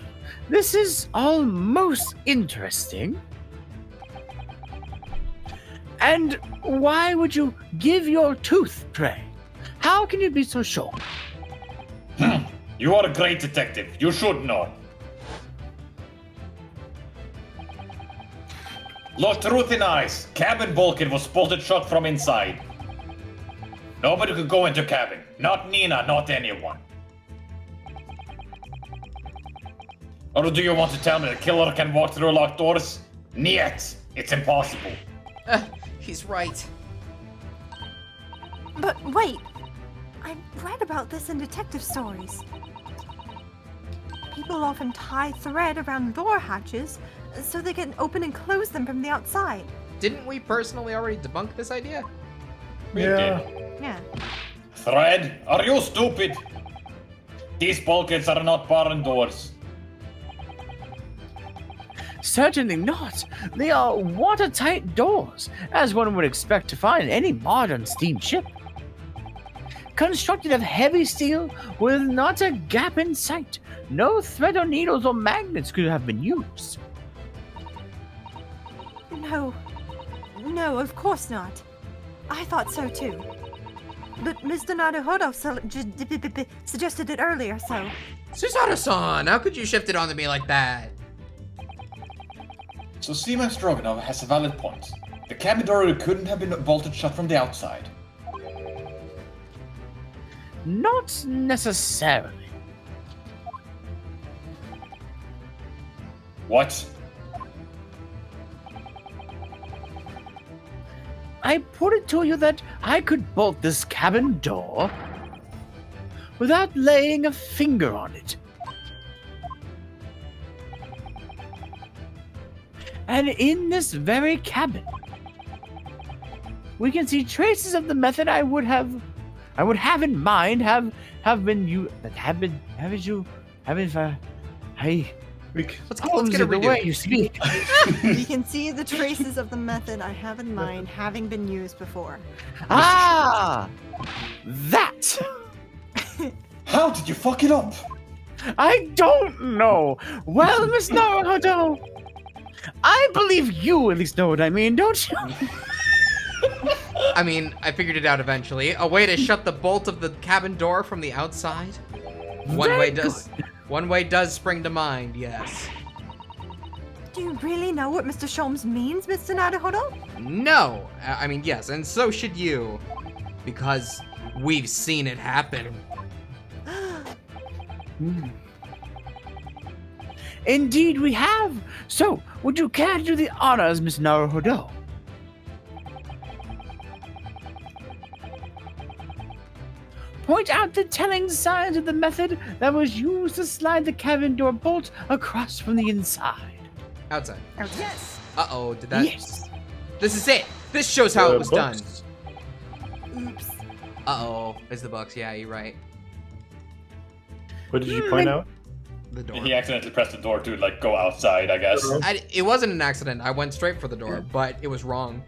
this is all most interesting. And why would you give your tooth, pray? How can you be so sure? You are a great detective. You should know. Look truth in eyes. Cabin bulkhead was bolted shut from inside. Nobody could go into cabin. Not Nina, not anyone. Or do you want to tell me the killer can walk through locked doors? Niet. It's impossible. He's right. But wait, I read about this in detective stories. People often tie thread around door hatches so they can open and close them from the outside. Didn't we personally already debunk this idea? We Yeah. did. Yeah. Fred, are you stupid? These bulkheads are not barn doors. Certainly not. They are watertight doors, as one would expect to find in any modern steamship. Constructed of heavy steel with not a gap in sight, no thread or needles or magnets could have been used. No, of course not. I thought so too. But Mr. Naruhodo suggested it earlier, so... Susato-san, how could you shift it onto me like that? So Seaman Stroganov has a valid point. The cabin door couldn't have been bolted shut from the outside. Not necessarily. What? I put it to you that I could bolt this cabin door without laying a finger on it. And in this very cabin, we can see traces of the method I would have in mind have been you that have been haven't you haven't I Let's clumsy get a the redo. way you speak. You can see the traces of the method I have in mind having been used before. Ah, that. How did you fuck it up? I don't know. Well, Miss Naruhodo, I believe you at least know what I mean, don't you? I mean, I figured it out eventually. A way to shut the bolt of the cabin door from the outside. Very One way does spring to mind, yes. Do you really know what Mr. Sholmes means, Mr. Naruhodo? No! I mean, yes, and so should you. Because we've seen it happen. Indeed, we have. So, would you care to do the honors, Miss Naruhodo? Point out the telling signs of the method that was used to slide the cabin door bolt across from the inside. Outside. Yes! Uh-oh, did that... Yes. This is it! This shows how it was done. Books. Oops. Uh-oh, it's the books. Yeah, you're right. What did you point out? The door. He accidentally pressed the door to like go outside, I guess. It wasn't an accident. I went straight for the door, but it was wrong.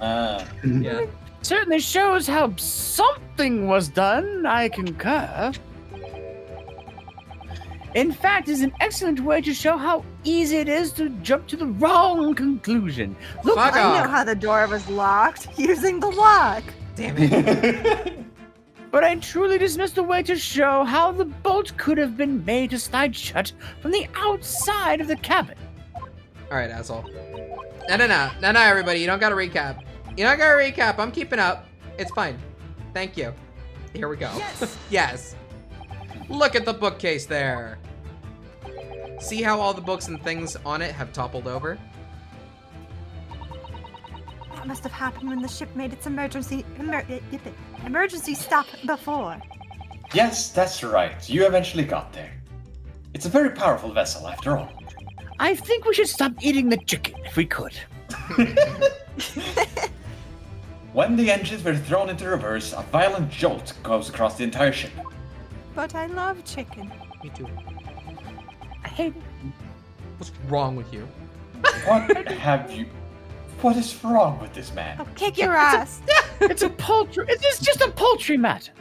Yeah. Certainly shows how something was done, I concur. In fact, it's an excellent way to show how easy it is to jump to the wrong conclusion. Look, Fuck I off. know how the door was locked using the lock. Damn it. but I truly dismiss the way to show how the bolt could have been made to slide shut from the outside of the cabin. Alright, asshole. No, everybody. You don't gotta recap. You don't gotta recap. I'm keeping up. It's fine. Thank you. Here we go. Yes. Yes. Look at the bookcase there. See how all the books and things on it have toppled over? That must have happened when the ship made its emergency stop before. Yes, that's right. You eventually got there. It's a very powerful vessel, after all. I think we should stop eating the chicken if we could. When the engines were thrown into reverse, a violent jolt goes across the entire ship. But I love chicken. Me too. I hate it. What's wrong with you? What is wrong with this man? I'll kick your ass. It's a poultry. It's just a poultry matter.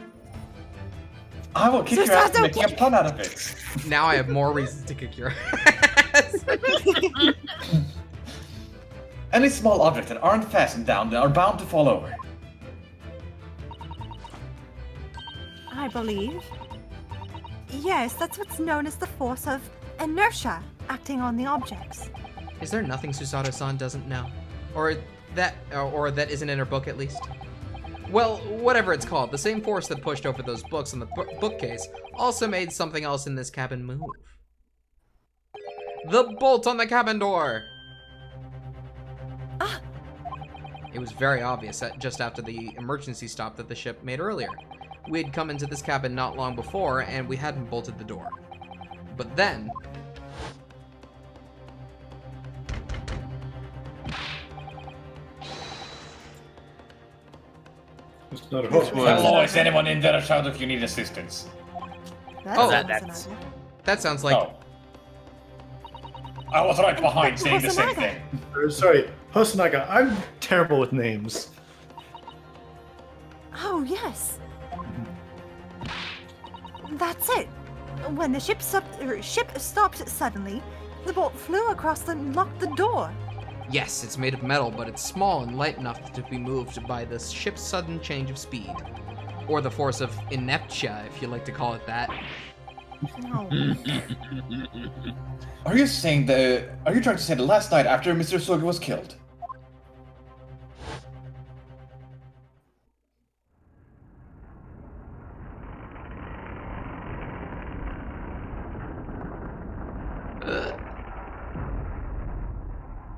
I will kick your ass for making a pun out of it. Now I have more reasons to kick your ass. Any small objects that aren't fastened down are bound to fall over. I believe. Yes, that's what's known as the force of inertia acting on the objects. Is there nothing Susato-san doesn't know? Or that isn't in her book at least? Well, whatever it's called, the same force that pushed over those books on the bookcase also made something else in this cabin move. The bolt on the cabin door! Ah! It was very obvious that just after the emergency stop that the ship made earlier. We had come into this cabin not long before, and we hadn't bolted the door. But then... It's not a Hello, is anyone in there? Shout if you need assistance. That's- That sounds like... Oh. I was right behind saying the same thing. Sorry, Hosonaga, I'm terrible with names. Oh, yes. That's it. When the ship stopped suddenly, the bolt flew across and locked the door. Yes, it's made of metal, but it's small and light enough to be moved by the ship's sudden change of speed. Or the force of inertia, if you like to call it that. No. Are you trying to say that last night after Mr. Sogi was killed?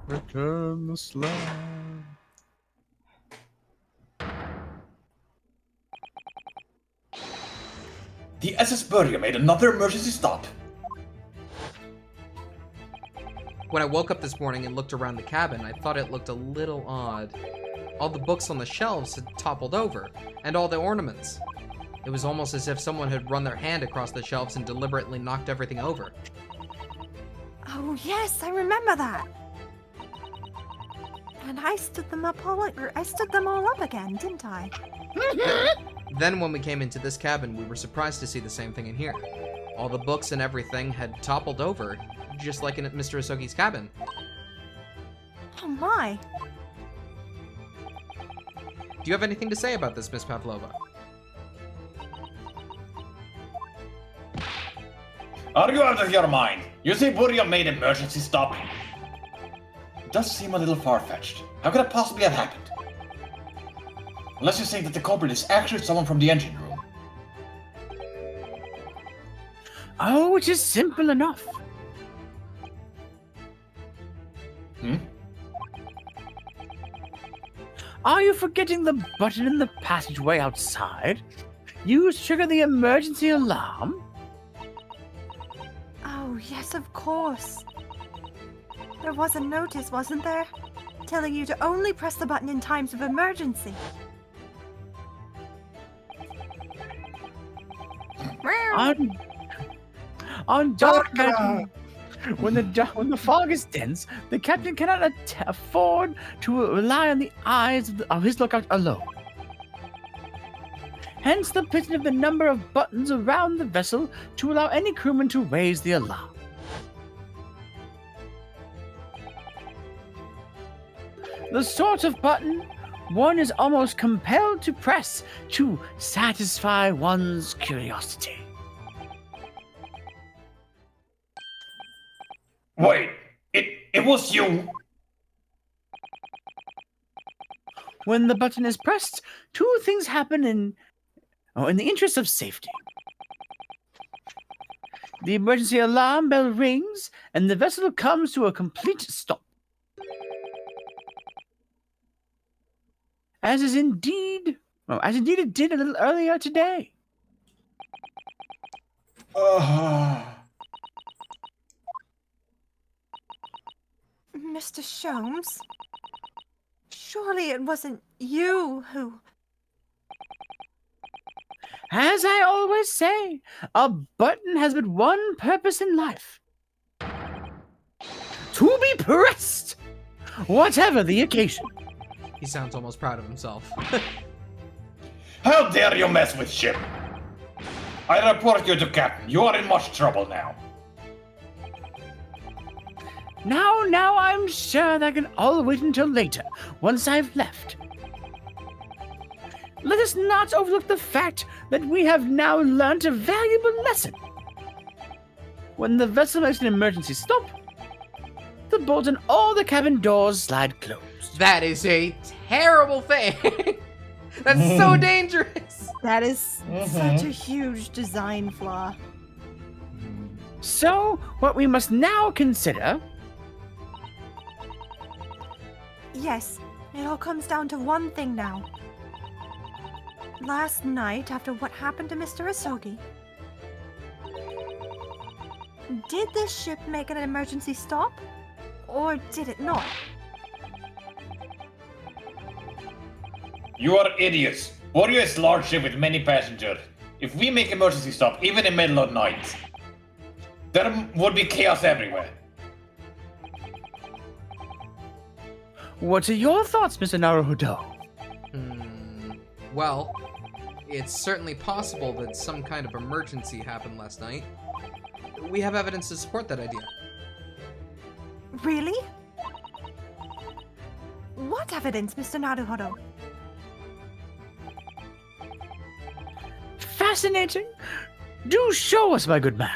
Return the slab. The SS Burya made another emergency stop. When I woke up this morning and looked around the cabin, I thought it looked a little odd. All the books on the shelves had toppled over, and all the ornaments. It was almost as if someone had run their hand across the shelves and deliberately knocked everything over. Oh, yes, I remember that. And I stood them all up again, didn't I? Then when we came into this cabin, we were surprised to see the same thing in here. All the books and everything had toppled over, just like in Mr. Isogi's cabin. Oh my. Do you have anything to say about this, Miss Pavlova? Are you out of your mind? You say Burya made emergency stop? It does seem a little far-fetched. How could it possibly have happened? Unless you say that the culprit is actually someone from the engine room. Oh, it is simple enough. Hmm? Are you forgetting the button in the passageway outside? Used to trigger the emergency alarm? Oh, yes, of course. There was a notice, wasn't there? Telling you to only press the button in times of emergency. On dark night, when the fog is dense, the captain cannot afford to rely on the eyes of his lookout alone. Hence the pitching of the number of buttons around the vessel to allow any crewman to raise the alarm. The sort of button one is almost compelled to press to satisfy one's curiosity. Wait, it was you? When the button is pressed, two things happen in the interest of safety. The emergency alarm bell rings, and the vessel comes to a complete stop. As indeed it did a little earlier today. Mr. Sholmes? Surely it wasn't you who... As I always say, a button has but one purpose in life. To be pressed, whatever the occasion. He sounds almost proud of himself. How dare you mess with ship? I report you to Captain. You are in much trouble now. Now, I'm sure that can all wait until later, once I've left. Let us not overlook the fact that we have now learnt a valuable lesson. When the vessel makes an emergency stop, the bolt and all the cabin doors slide closed. That is a terrible thing. That's so dangerous. That is such a huge design flaw. So, what we must now consider... Yes, it all comes down to one thing now. Last night, after what happened to Mr. Asogi, did this ship make an emergency stop? Or did it not? You are idiots. Warrior is large ship with many passengers. If we make emergency stop, even in middle of night, there would be chaos everywhere. What are your thoughts, Mr. Naruhodo? Well, it's certainly possible that some kind of emergency happened last night. We have evidence to support that idea. Really? What evidence, Mr. Naruhodo? Fascinating. Do show us, my good man.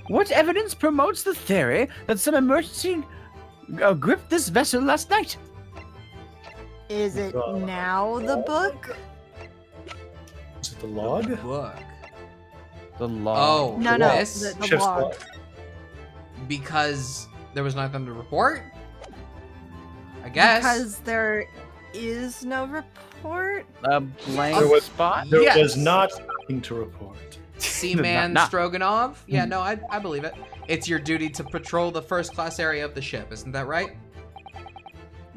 What evidence promotes the theory that some emergency gripped this vessel last night? Is it now the book? Is it the log? Book. The law. Oh, No, this? the Ship's log. log. Because there was nothing to report? I guess. Because there is no report? A blank There was- spot? There Yes. was not nothing to report. Seaman Not- Stroganov? Yeah, no, I believe it. It's your duty to patrol the first class area of the ship, isn't that right?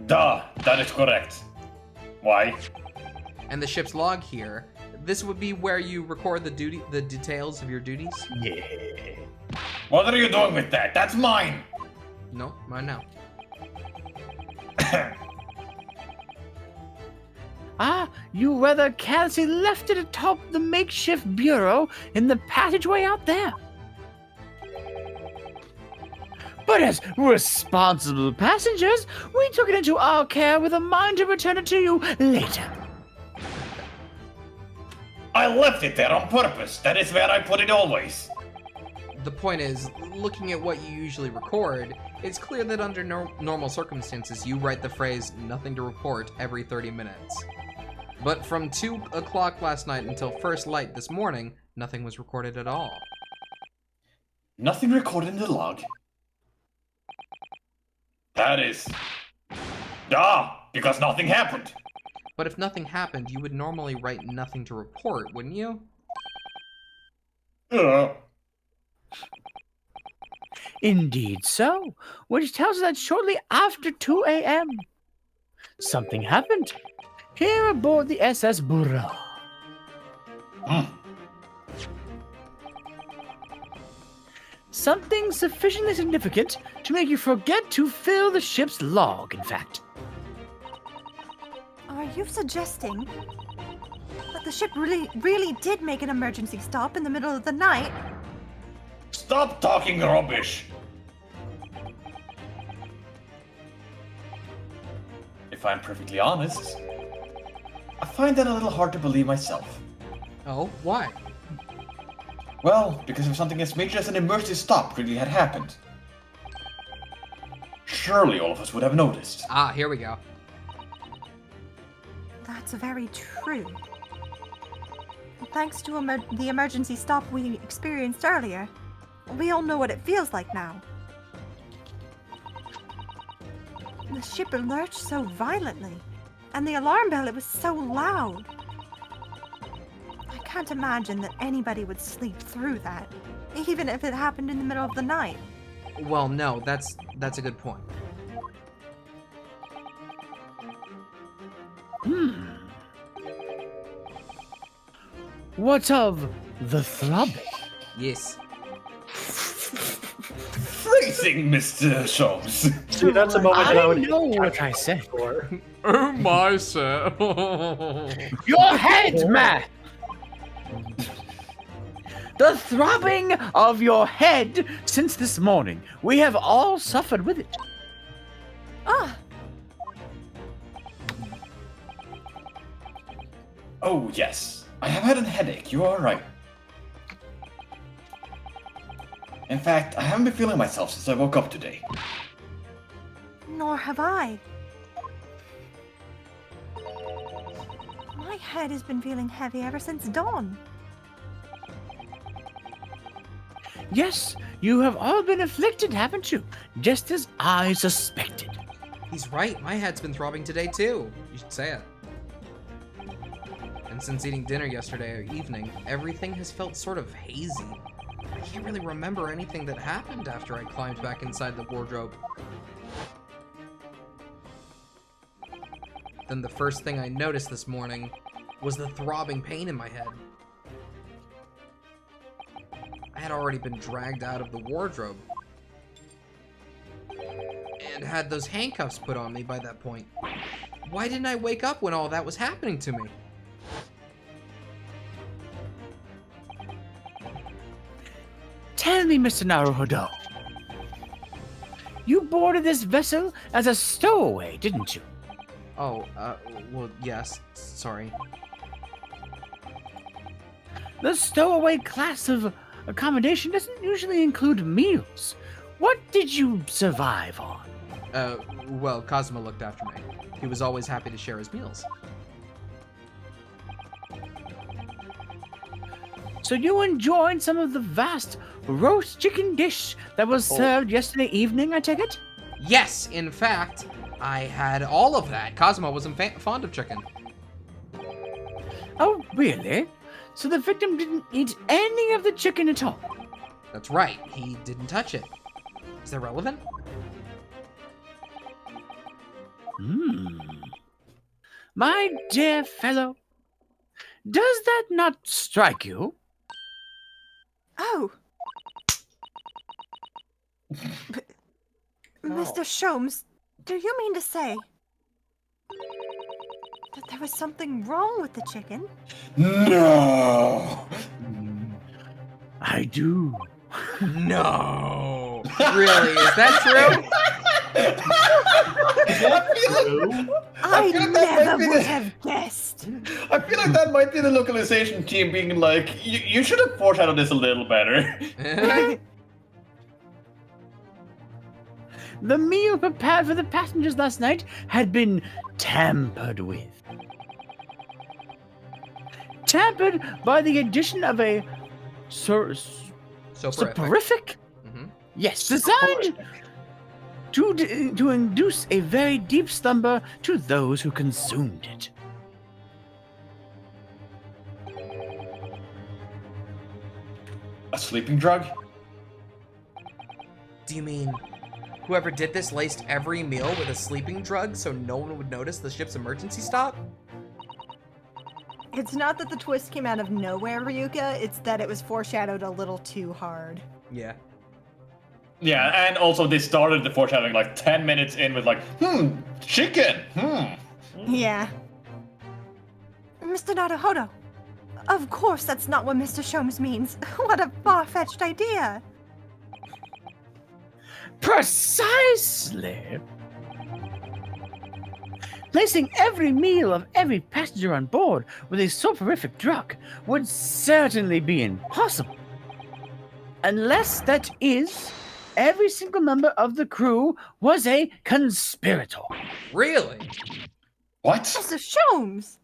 Duh, that is correct. Why? And the ship's log here, this would be where you record the details of your duties? Yeah. What are you doing with that? That's mine! No, mine now. You rather carelessly left it atop the makeshift bureau in the passageway out there. But as responsible passengers, we took it into our care with a mind to return it to you later. I left it there on purpose. That is where I put it always. The point is, looking at what you usually record, it's clear that under normal circumstances you write the phrase "nothing to report" every 30 minutes. But from 2 o'clock last night until first light this morning, nothing was recorded at all. Nothing recorded in the log. That is... because nothing happened. But if nothing happened, you would normally write "nothing to report," wouldn't you? Indeed so, which tells us that shortly after 2 a.m., something happened here aboard the SS Burra. Something sufficiently significant to make you forget to fill the ship's log, in fact. Are you suggesting that the ship really did make an emergency stop in the middle of the night? Stop talking rubbish. If I'm perfectly honest, I find that a little hard to believe myself. Oh, why? Well, because if something as major as an emergency stop really had happened, surely all of us would have noticed. Ah, here we go. That's very true. Thanks to the emergency stop we experienced earlier, we all know what it feels like now. The ship lurched so violently, and the alarm bell, it was so loud. I can't imagine that anybody would sleep through that, even if it happened in the middle of the night. Well, no, that's a good point. What of the throbbing? Yes. Phrasing, Mr. Sholmes. See, that's a moment that I I would know what I said. for. Oh my, sir. Your head, man! The throbbing of your head since this morning. We have all suffered with it. Ah, Oh, yes. I have had a headache. You are right. In fact, I haven't been feeling myself since I woke up today. nor have I. My head has been feeling heavy ever since dawn. Yes, you have all been afflicted, haven't you? Just as I suspected. He's right. My head's been throbbing today, too. You should say it. And since eating dinner yesterday evening, everything has felt sort of hazy. I can't really remember anything that happened after I climbed back inside the wardrobe. Then the first thing I noticed this morning was the throbbing pain in my head. I had already been dragged out of the wardrobe and had those handcuffs put on me by that point. Why didn't I wake up when all that was happening to me? Tell me, Mr. Naruhodo. You boarded this vessel as a stowaway, didn't you? Oh, well, yes. Sorry. The stowaway class of accommodation doesn't usually include meals. What did you survive on? Well, Cosmo looked after me. He was always happy to share his meals. So you enjoyed some of the vast roast chicken dish that was served yesterday evening, I take it? Yes, in fact, I had all of that. Cosmo wasn't fond of chicken. Oh, really? So the victim didn't eat any of the chicken at all? That's right, he didn't touch it. Is that relevant? My dear fellow, does that not strike you? Oh. Mr. Sholmes, do you mean to say that there was something wrong with the chicken? No! I do. No. Really? Is that true? I feel like that never might be would the- have guessed. I feel like that might be the localization team being like, you should have foreshadowed this a little better. The meal prepared for the passengers last night had been tampered with. Tampered by the addition of a soporific? Mm-hmm. Yes, designed to induce a very deep slumber to those who consumed it. A sleeping drug? Do you mean whoever did this laced every meal with a sleeping drug so no one would notice the ship's emergency stop? It's not that the twist came out of nowhere, Ryuka. It's that it was foreshadowed a little too hard. Yeah. Yeah, and also they started the foreshadowing like 10 minutes in with like, chicken, Yeah. Mr. Naruhodo, of course that's not what Mr. Sholmes means. What a far-fetched idea. Precisely! Placing every meal of every passenger on board with a soporific drug would certainly be impossible. Unless, that is, every single member of the crew was a conspirator. Really? What? Mr. Sholmes!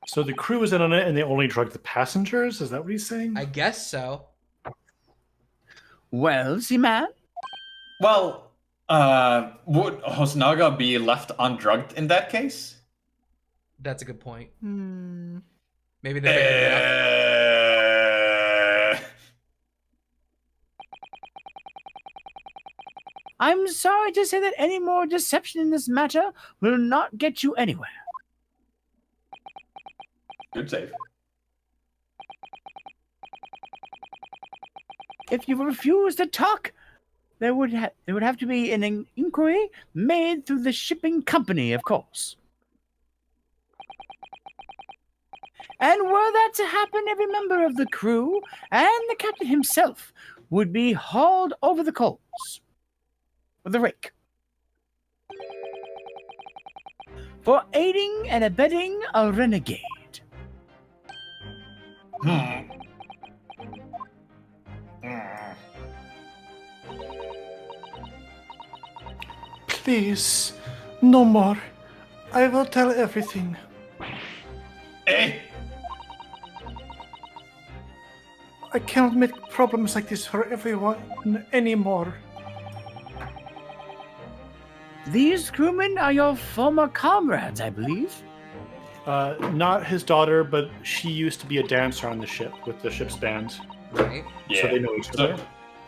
So the crew was in on it and they only drugged the passengers? Is that what he's saying? I guess so. Well, Seaman, Well, would Hosnaga be left undrugged in that case? That's a good point. Hmm. Maybe they figured it out. I'm sorry to say that any more deception in this matter will not get you anywhere. Good save. If you refuse to talk, there would have to be an inquiry made through the shipping company, of course. And were that to happen, every member of the crew and the captain himself would be hauled over the coals with a rake for aiding and abetting a renegade. Please, no more. I will tell everything. Eh? I cannot make problems like this for everyone anymore. These crewmen are your former comrades, I believe. Not his daughter, but she used to be a dancer on the ship with the ship's band. Right? Yeah. So they know each other.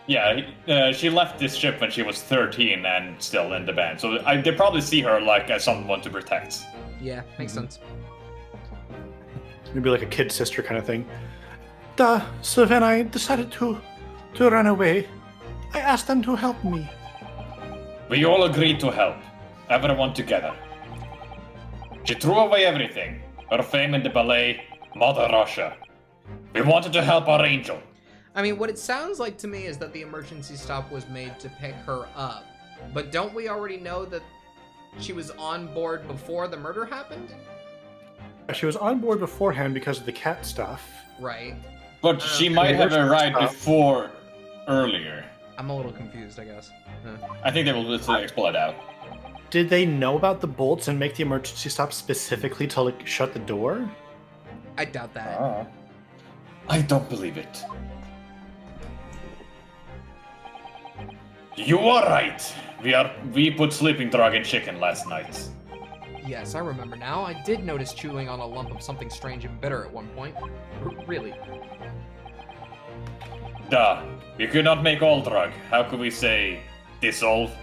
Yeah, she left this ship when she was 13 and still in the band. So they probably see her like as someone to protect. Yeah, makes sense. Maybe like a kid sister kind of thing. So when I decided to run away, I asked them to help me. We all agreed to help. Everyone together. She threw away everything. Her fame in the ballet, Mother Russia. We wanted to help our angel. I mean, what it sounds like to me is that the emergency stop was made to pick her up. But don't we already know that she was on board before the murder happened? She was on board beforehand because of the cat stuff. Right. But she might have arrived before earlier. I'm a little confused, I guess. I think they will just explode out. Did they know about the bolts and make the emergency stop specifically to like shut the door? I doubt that. I don't believe it. You are right. We put sleeping drug in chicken last night. Yes, I remember now. I did notice chewing on a lump of something strange and bitter at one point. Really. Duh. We could not make all drug. How could we say dissolve?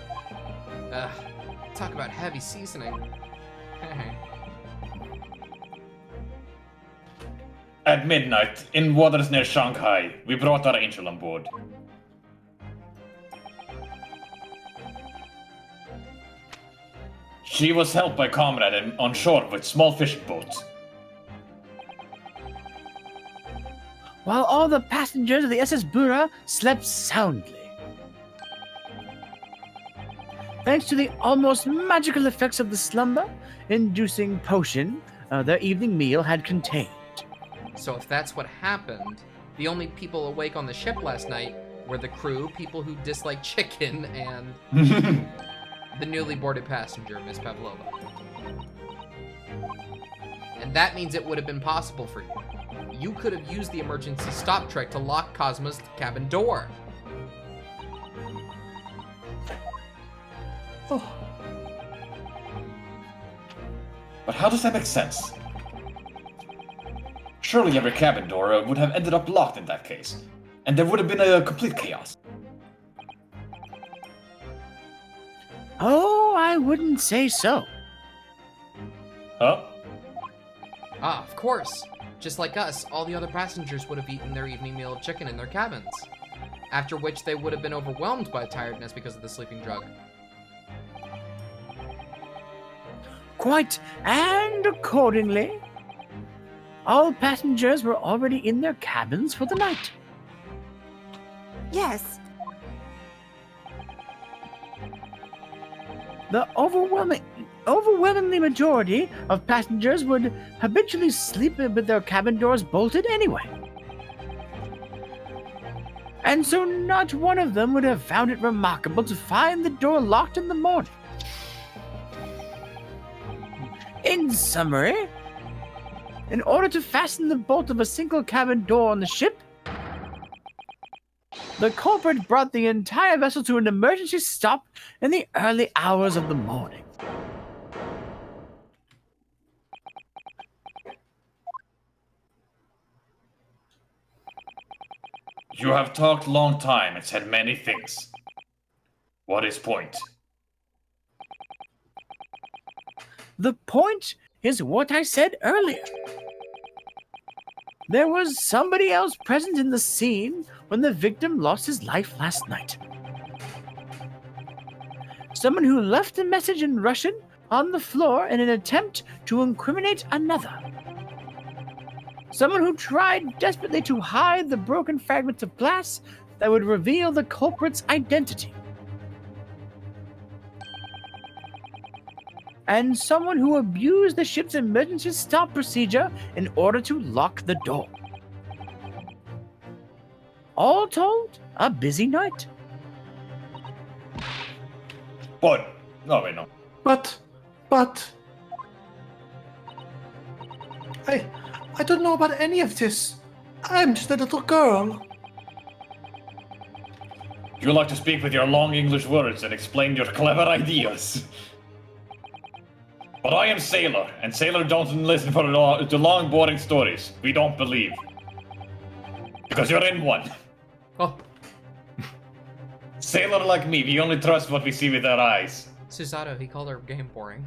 Talk about heavy seasoning. At midnight, in waters near Shanghai, we brought our angel on board. She was helped by comrade on shore with small fishing boats. While all the passengers of the SS Bura slept soundly. Thanks to the almost magical effects of the slumber-inducing potion their evening meal had contained. So if that's what happened, the only people awake on the ship last night were the crew, people who dislike chicken, and the newly boarded passenger, Miss Pavlova. And that means it would have been possible for you. You could have used the emergency stop trick to lock Cosmo's cabin door. Oh. But how does that make sense? Surely every cabin door would have ended up locked in that case, and there would have been a complete chaos. Oh, I wouldn't say so. Huh? Ah, of course. Just like us, all the other passengers would have eaten their evening meal of chicken in their cabins. After which they would have been overwhelmed by tiredness because of the sleeping drug. Quite, and accordingly, all passengers were already in their cabins for the night. Yes. The overwhelmingly majority of passengers would habitually sleep with their cabin doors bolted anyway. And so not one of them would have found it remarkable to find the door locked in the morning. In summary, in order to fasten the bolt of a single cabin door on the ship, the culprit brought the entire vessel to an emergency stop in the early hours of the morning. You have talked long time and said many things. What is point? The point is what I said earlier. there was somebody else present in the scene when the victim lost his life last night. Someone who left a message in Russian on the floor in an attempt to incriminate another. Someone who tried desperately to hide the broken fragments of glass that would reveal the culprit's identity. And someone who abused the ship's emergency stop procedure in order to lock the door. All told, a busy night. But no, wait, no. But I don't know about any of this. I'm just a little girl. You like to speak with your long English words and explain your clever ideas. But I am Sailor, and Sailor don't listen to long, boring stories. We don't believe. Because you're in one. Oh, Sailor like me, we only trust what we see with our eyes. Susato, he called her game boring.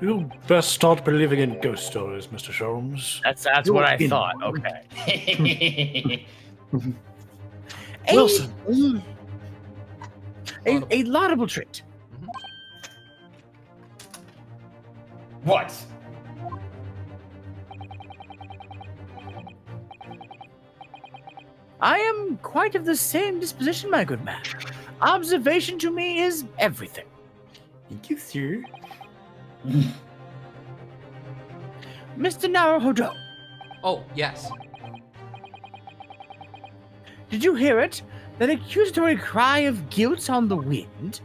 You best start believing in ghost stories, Mr. Sholmes. That's You're what I in. thought. Okay. Wilson. A laudable trait. What? I am quite of the same disposition, my good man. Observation to me is everything. Thank you, sir. Mr. Naruhodo, Oh, yes. did you hear it? That accusatory cry of guilt on the wind?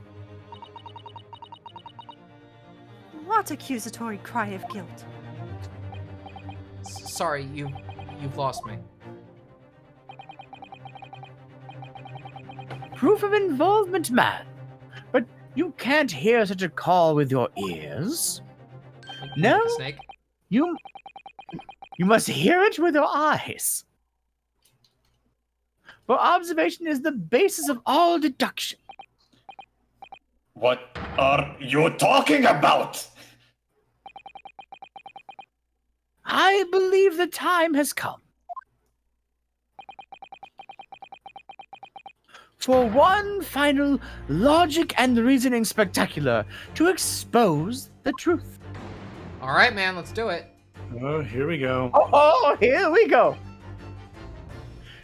What accusatory cry of guilt? Sorry, you've lost me. Proof of involvement, man. But you can't hear such a call with your ears. No? Snake. You must hear it with your eyes. For observation is the basis of all deduction. What are you talking about? I believe the time has come. For one final logic and reasoning spectacular to expose the truth. All right, man, let's do it. Oh, here we go. Oh, here we go.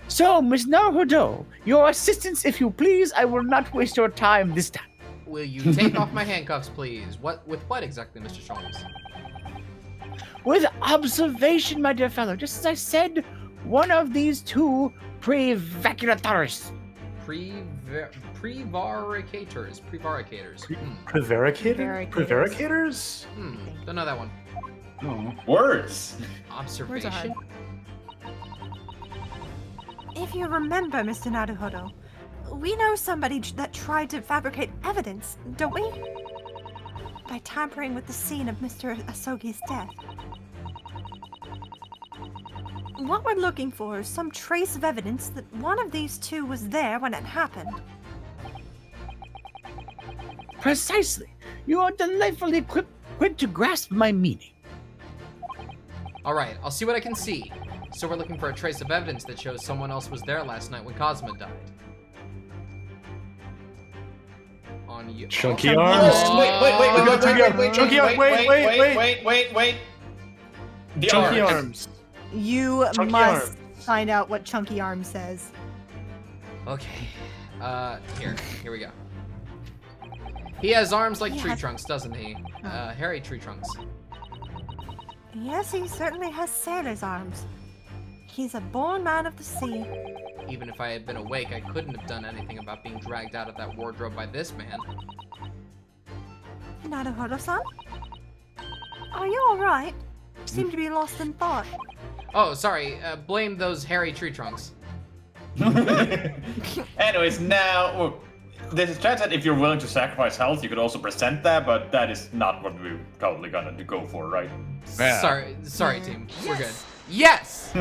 So, Miss Naruhodo, your assistance, if you please. I will not waste your time this time. Will you take off my handcuffs, please? With what exactly, Mr. Sholmes? With observation, my dear fellow. Just as I said, one of these two prevaricators. Prevaricators. Prevaricator? Prevaricators? Don't know that one. Oh. Words. Observation? If you remember, Mr. Naruhodo, we know somebody that tried to fabricate evidence, don't we? By tampering with the scene of Mr. Asogi's death. What we're looking for is some trace of evidence that one of these two was there when it happened. Precisely. You are delightfully quick to grasp my meaning. All right, I'll see what I can see. So we're looking for a trace of evidence that shows someone else was there last night when Cosma died. On you. Chunky Oh. arms. Wait. Chunky arms. Wait. The Chunky arms. arms. You Chunky must arms. find out what Chunky Arm says. Okay. Here we go. He has arms like tree Yes. trunks, doesn't he? Hairy tree trunks. Yes, he certainly has sailor's arms. He's a born man of the sea. Even if I had been awake, I couldn't have done anything about being dragged out of that wardrobe by this man. Naruhodo-san? Are you alright? You seem to be lost in thought. Oh, sorry. Blame those hairy tree trunks. Anyways, now there's a chance that if you're willing to sacrifice health, you could also present that, but that is not what we're totally gonna go for, right? Yeah. Sorry, team. We're good. Yes.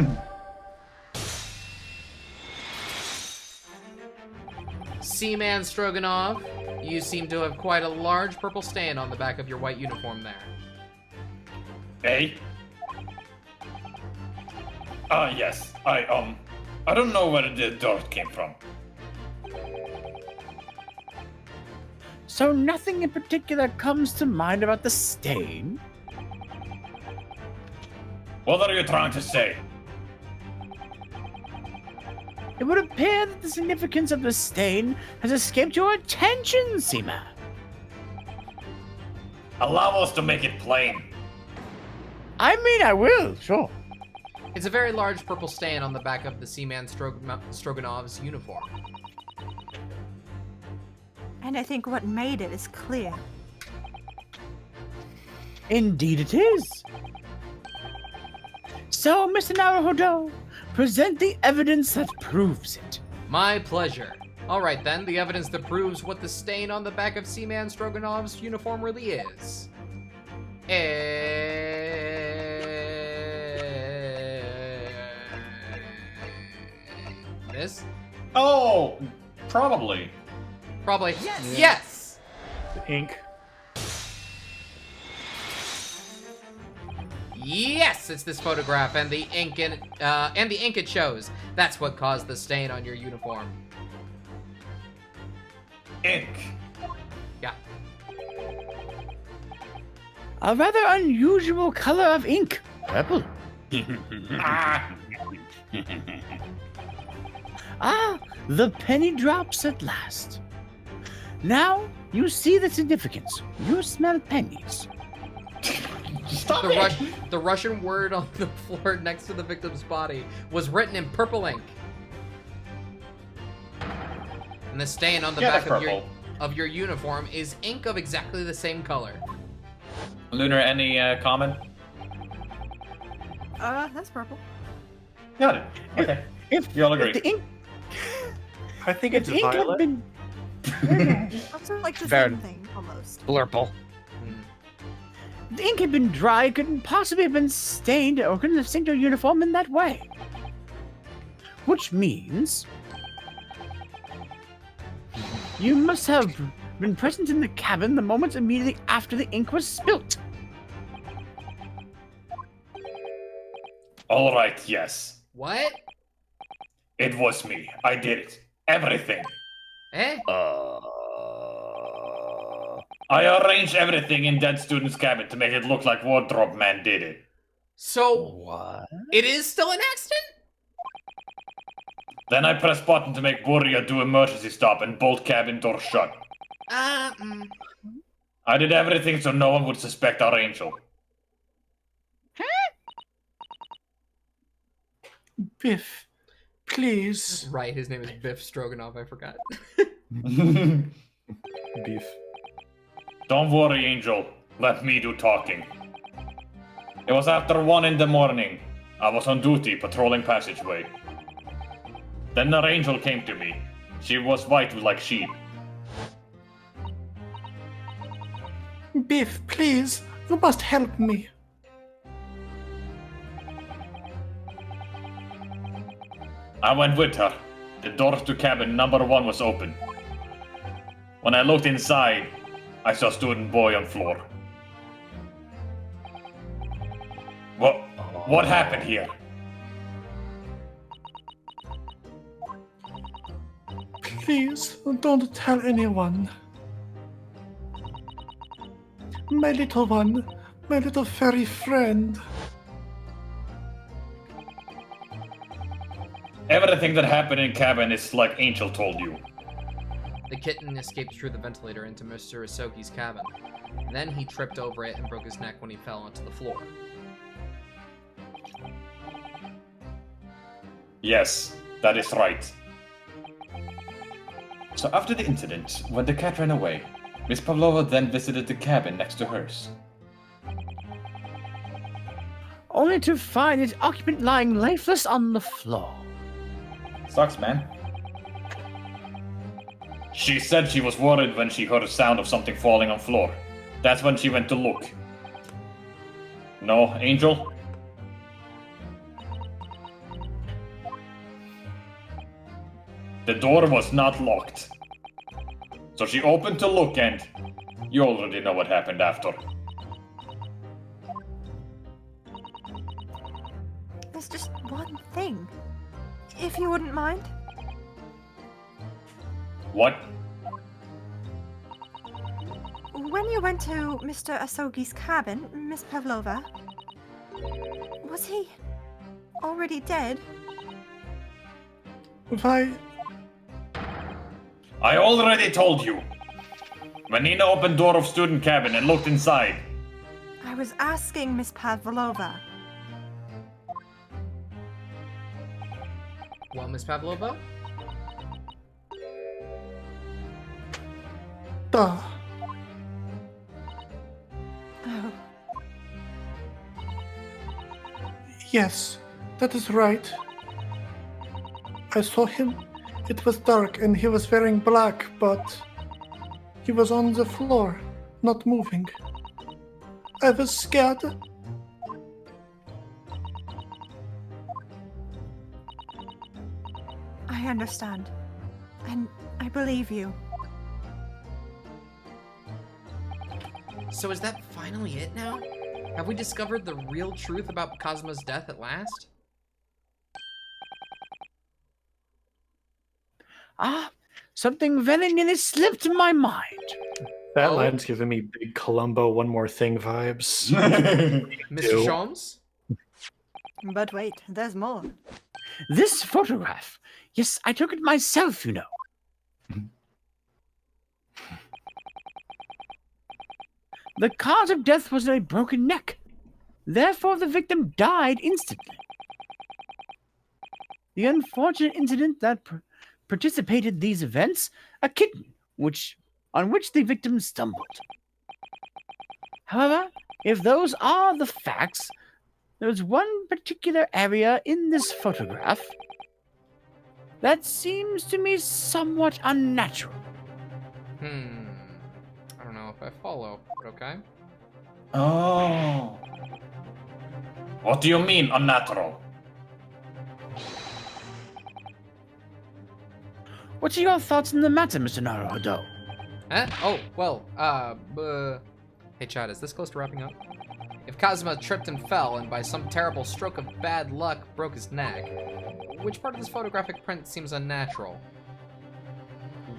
Seaman Stroganoff, you seem to have quite a large purple stain on the back of your white uniform there. Hey? Yes. I don't know where the dirt came from. So nothing in particular comes to mind about the stain? What are you trying to say? It would appear that the significance of the stain has escaped your attention, Seema. Allow us to make it plain. I mean, I will, sure. It's a very large purple stain on the back of the Seaman Stroganov's uniform. And I think what made it is clear. Indeed it is. So, Mr. Naruhodo, present the evidence that proves it. My pleasure. All right then, the evidence that proves what the stain on the back of Seaman Stroganov's uniform really is. This? Oh, probably. Probably. Yes! Yes! The ink. Yes, it's this photograph and the ink it shows. That's what caused the stain on your uniform. Ink. Yeah. A rather unusual color of ink. Purple. Ah, the penny drops at last. Now you see the significance. You smell pennies. Stop it! The Russian word on the floor next to the victim's body was written in purple ink. And the stain on the back of your uniform is ink of exactly the same color. Lunar, any comment? That's purple. Got it. Okay. If You all agree. if the ink, I think if it's the ink had violet. been Also like the Fair. same thing, almost. blurple. The ink had been dry, couldn't possibly have been stained, or couldn't have stained your uniform in that way. Which means you must have been present in the cabin the moment immediately after the ink was spilt. All right, yes. What? It was me. I did it. Everything. Eh? I arranged everything in that student's cabin to make it look like Wardrobe Man did it. So, What? it is still an accident? Then I pressed button to make Buria do emergency stop and bolt cabin door shut. I did everything so no one would suspect our angel. Biff, please. Right, his name is Biff Stroganoff, I forgot. Beef. Don't worry, Angel. Let me do talking. It was after 1 in the morning. I was on duty patrolling passageway. Then the angel came to me. She was white like sheep. Biff, please. You must help me. I went with her. The door to cabin number 1 was open. When I looked inside, I saw student boy on floor. What happened here? Please, don't tell anyone. My little one, my little fairy friend. Everything that happened in cabin is like Angel told you. The kitten escaped through the ventilator into Mr. Isoki's cabin. Then he tripped over it and broke his neck when he fell onto the floor. Yes, that is right. So after the incident, when the cat ran away, Miss Pavlova then visited the cabin next to hers. Only to find its occupant lying lifeless on the floor. Sucks, man. She said she was worried when she heard a sound of something falling on floor. That's when she went to look. No, Angel? The door was not locked. So she opened to look and you already know what happened after. There's just one if you wouldn't mind. What? When you went to Mr. Asogi's cabin, Miss Pavlova, was he already dead? Why? I already told you. When Nina opened door of student cabin and looked inside. I was asking Miss Pavlova. Well, Miss Pavlova? Duh. Oh, Yes, that is right. I saw him. It was dark and he was wearing black, but he was on the floor, not moving. I was scared. I understand. And I believe you. So is that finally it now? Have we discovered the real truth about Cosmo's death at last? Ah, something very nearly slipped my mind. That Oh. line's giving me big Columbo one more thing vibes. Mr. Ew. Sholmes? But wait, there's more. This photograph. Yes, I took it myself, you know. The cause of death was a broken neck. Therefore, the victim died instantly. The unfortunate incident that participated these events, a kitten, on which the victim stumbled. However, if those are the facts, there is one particular area in this photograph that seems to me somewhat unnatural. I don't know if I follow, but okay. Oh. What do you mean, unnatural? What are your thoughts on the matter, Mr. Naruhodo? Huh? Oh, well, Hey, Chad, is this close to wrapping up? If Kazuma tripped and fell, and by some terrible stroke of bad luck broke his neck, which part of this photographic print seems unnatural?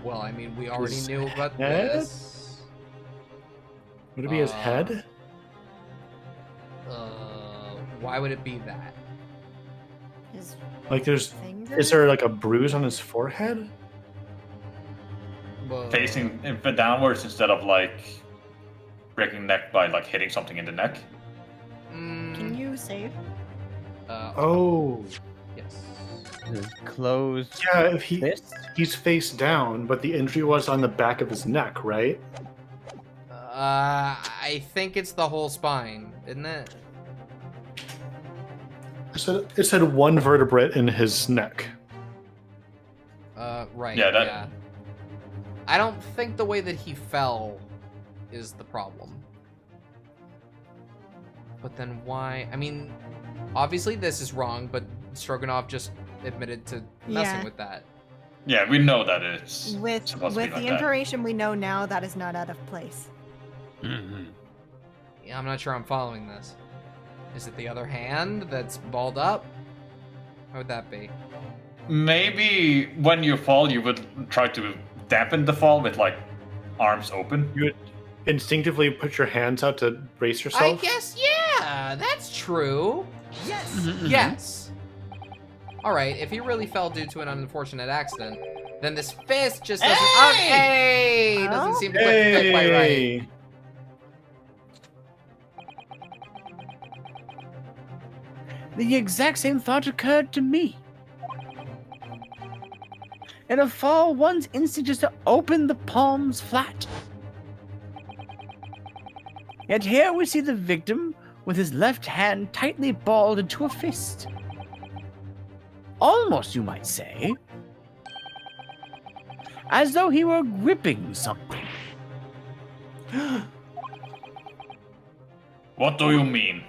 Well, I mean, we already His knew about head? this. Would it be his head? Why would it be that? His Like, finger? is there like a bruise on his forehead? Facing downwards instead of like breaking neck by like hitting something in the neck. Can you save? Oh, Yes. Closed yeah. If fist? he's face down, but the injury was on the back of his neck, right? I think it's the whole spine, isn't it? It said one vertebrate in his neck. Right. Yeah, that- Yeah. I don't think the way that he fell is the problem. But then why? I mean, obviously this is wrong, but Stroganoff just admitted to messing Yeah. with that. Yeah, we know that it's With supposed to be the like that. information we know now, that is not out of place. Yeah, I'm not sure I'm following this. Is it the other hand that's balled up? How would that be? Maybe when you fall, you would try to dampen the fall with like arms open. You would instinctively put your hands out to brace I yourself. guess, yeah, that's true. Yes. Yes. All right, if he really fell due to an unfortunate accident, then this fist just doesn't. Hey! Doesn't seem to fit quite right. Hey! The exact same thought occurred to me. In a fall, one's instinct is to open the palms flat. Yet here we see the victim with his left hand tightly balled into a fist. Almost, you might say, as though he were gripping something. What do you mean?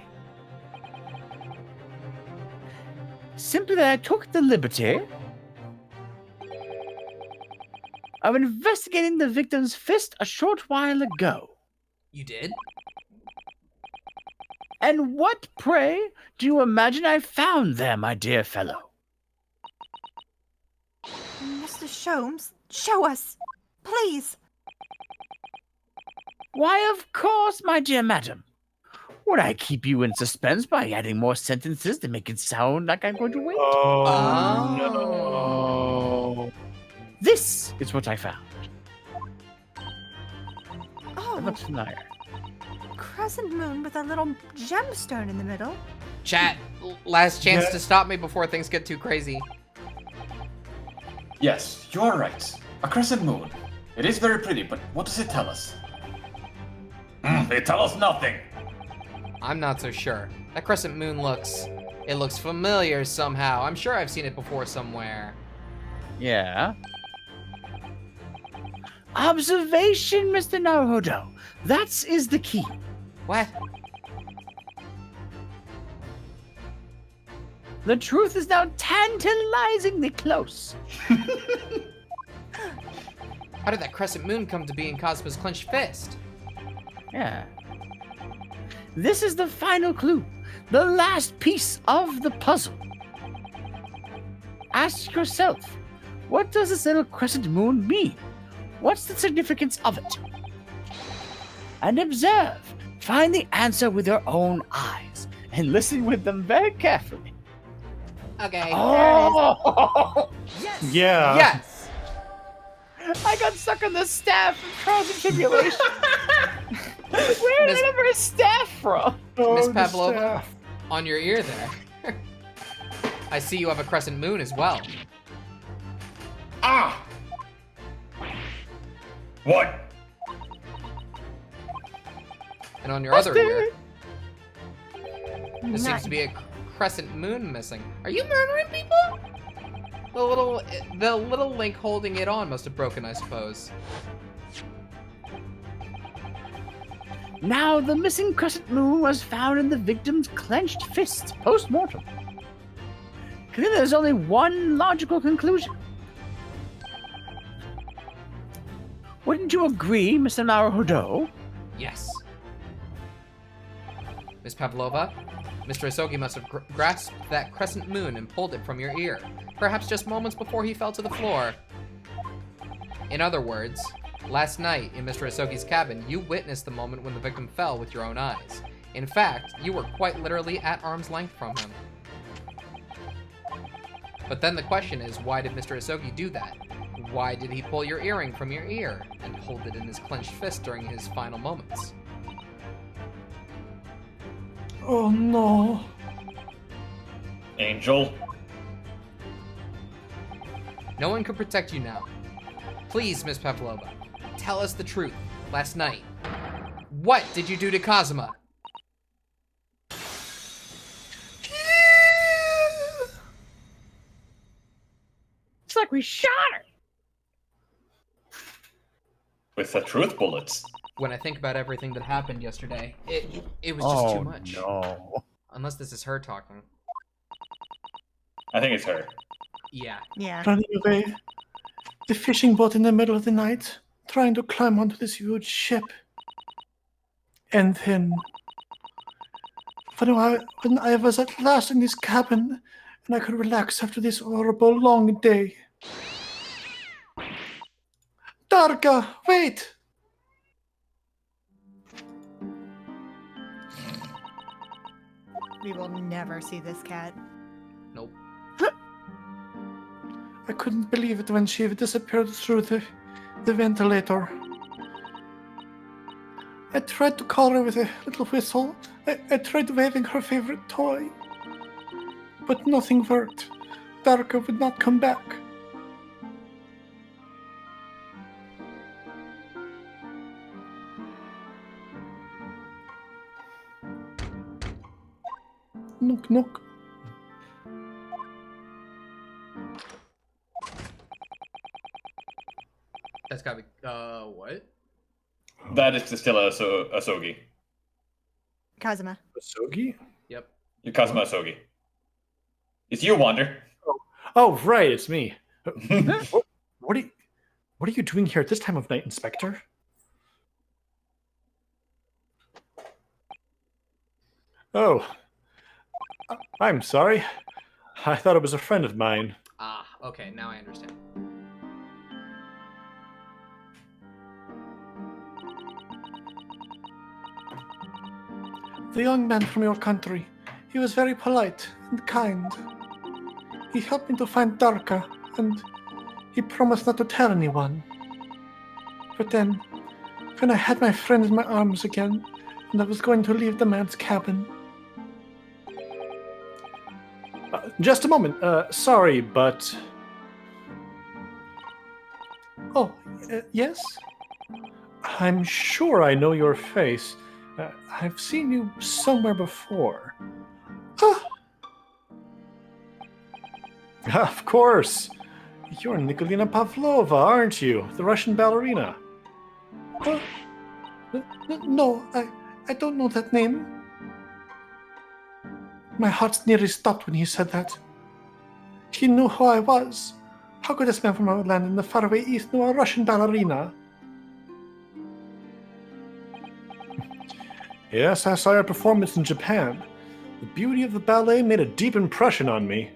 Simply that I took the liberty of investigating the victim's fist a short while ago. You did? And what, pray, do you imagine I found there, my dear fellow? Mr. Sholmes, show us! Please! Why, of course, my dear madam. Would I keep you in suspense by adding more sentences to make it sound like I'm going to wait? Oh, no. This is what I found. Oh, It looks familiar. crescent moon with a little gemstone in the middle. Chat, last chance Yeah. to stop me before things get too crazy. Yes, you are right. A crescent moon. It is very pretty, but what does it tell us? It tells us nothing. I'm not so sure. That crescent moon looks familiar somehow. I'm sure I've seen it before somewhere. Yeah. Observation, Mr. Naruhodo. That is the key. What? The truth is now tantalizingly close. How did that crescent moon come to be in Cosmo's clenched fist? Yeah. This is the final clue, the last piece of the puzzle. Ask yourself, what does this little crescent moon mean? What's the significance of it? And observe. Find the answer with your own eyes and listen with them very carefully. Okay. Oh! Yeah. Yes. I got stuck on the staff from Trials and Tribulation. Where did Miss- I ever a staff from? Oh, Miss the Pavlova, staff. on your ear there. I see you have a crescent moon as well. Ah! What? And on your other ear, Busted. there seems to be a crescent moon missing. Are you murdering people? The little link holding it on must have broken, I suppose. Now, the missing crescent moon was found in the victim's clenched fist post-mortem. Clearly, there's only one logical conclusion. Wouldn't you agree, Mr. Naruhodo? Yes. Miss Pavlova, Mr. Asogi must have grasped that crescent moon and pulled it from your ear, perhaps just moments before he fell to the floor. In other words, last night in Mr. Asogi's cabin, you witnessed the moment when the victim fell with your own eyes. In fact, you were quite literally at arm's length from him. But then the question is, why did Mr. Asogi do that? Why did he pull your earring from your ear and hold it in his clenched fist during his final moments? Oh no. Angel? No one could protect you now. Please, Miss Pavlova, tell us the truth. Last night, what did you do to Kazuma? It's like we shot her. With the truth bullets. When I think about everything that happened yesterday, it was just too much. No. Unless this is her talking. I think it's her. Yeah. Yeah. Running away. The fishing boat in the middle of the night, trying to climb onto this huge ship. And then, when I was at last in this cabin, and I could relax after this horrible long day. Darga, wait! We will never see this cat. Nope. I couldn't believe it when she disappeared through the ventilator. I tried to call her with a little whistle. I tried waving her favorite toy. But nothing worked. Darka would not come back. Knock, knock. That's gotta be, what? That is still Asogi. Kazuma. Asogi? Yep. Kazuma Asogi. It's you, Wander. Oh, right, it's me. What are you doing here at this time of night, Inspector? Oh, I'm sorry. I thought it was a friend of mine. Ah, okay, now I understand. The young man from your country. He was very polite and kind. He helped me to find Darka, and he promised not to tell anyone. But then, when I had my friend in my arms again, and I was going to leave the man's cabin... just a moment. Sorry, but... Oh, yes? I'm sure I know your face. I've seen you somewhere before. Ah! Of course! You're Nikolina Pavlova, aren't you? The Russian ballerina. No, I don't know that name. My heart nearly stopped when he said that. He knew who I was. How could this man from our land in the faraway east know a Russian ballerina? Yes, I saw your performance in Japan. The beauty of the ballet made a deep impression on me.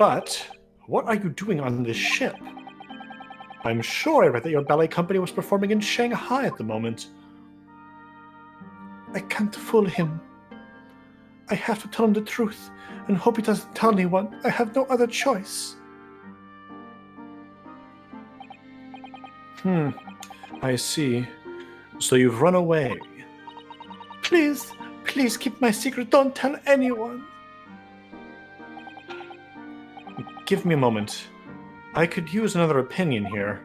But, what are you doing on this ship? I'm sure I read that your ballet company was performing in Shanghai at the moment. I can't fool him. I have to tell him the truth, and hope he doesn't tell anyone. I have no other choice. I see. So you've run away. Please, please keep my secret. Don't tell anyone. Give me a moment. I could use another opinion here.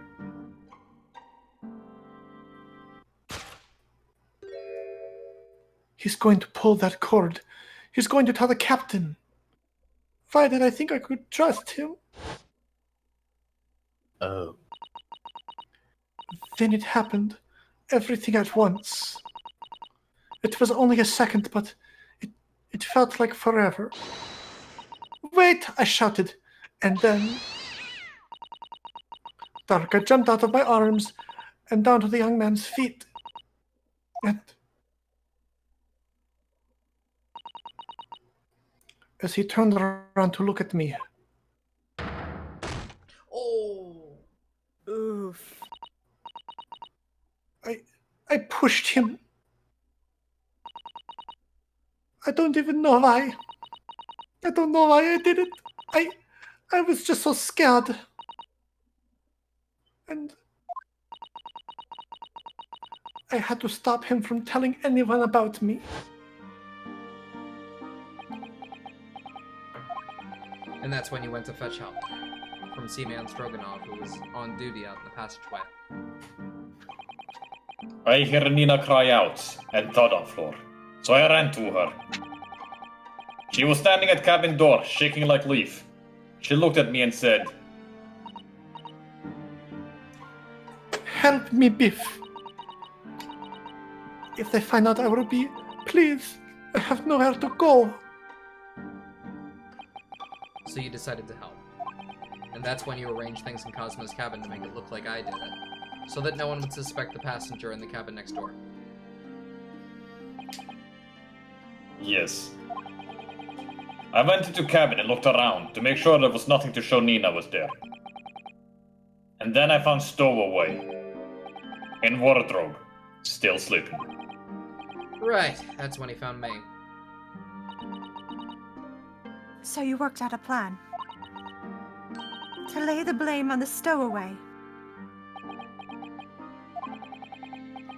He's going to pull that cord. He's going to tell the captain. Why did I think I could trust him? Oh. Then it happened. Everything at once. It was only a second, but it felt like forever. Wait! I shouted. And then... Darka jumped out of my arms and down to the young man's feet. And... as he turned around to look at me... Oh. Oof. I pushed him. I don't even know why. I don't know why I did it. I was just so scared. And I had to stop him from telling anyone about me. And that's when you went to fetch help from Seaman Stroganov, who was on duty out in the passageway. I heard Nina cry out and thud on floor, so I ran to her. She was standing at cabin door, shaking like leaf. She looked at me and said, Help me, Biff. If they find out I will be... Please, I have nowhere to go. So you decided to help. And that's when you arranged things in Cosmo's cabin to make it look like I did it, so that no one would suspect the passenger in the cabin next door. yes. I went into cabin and looked around to make sure there was nothing to show Nina was there. And then I found Stowaway. In wardrobe, still sleeping. Right, that's when he found me. So you worked out a plan. To lay the blame on the stowaway.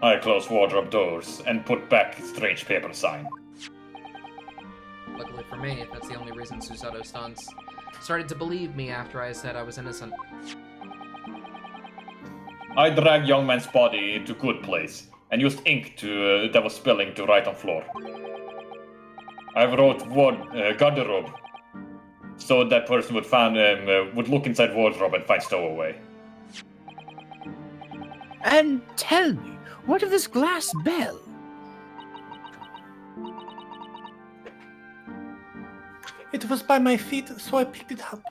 I closed wardrobe doors and put back strange paper sign. Luckily for me, that's the only reason Susato Stans started to believe me after I said I was innocent. I dragged young man's body into good place and used ink that was spilling to write on floor. I wrote garderobe so that person would look inside wardrobe and find Stowaway. And tell me, what of this glass bell? It was by my feet, so I picked it up.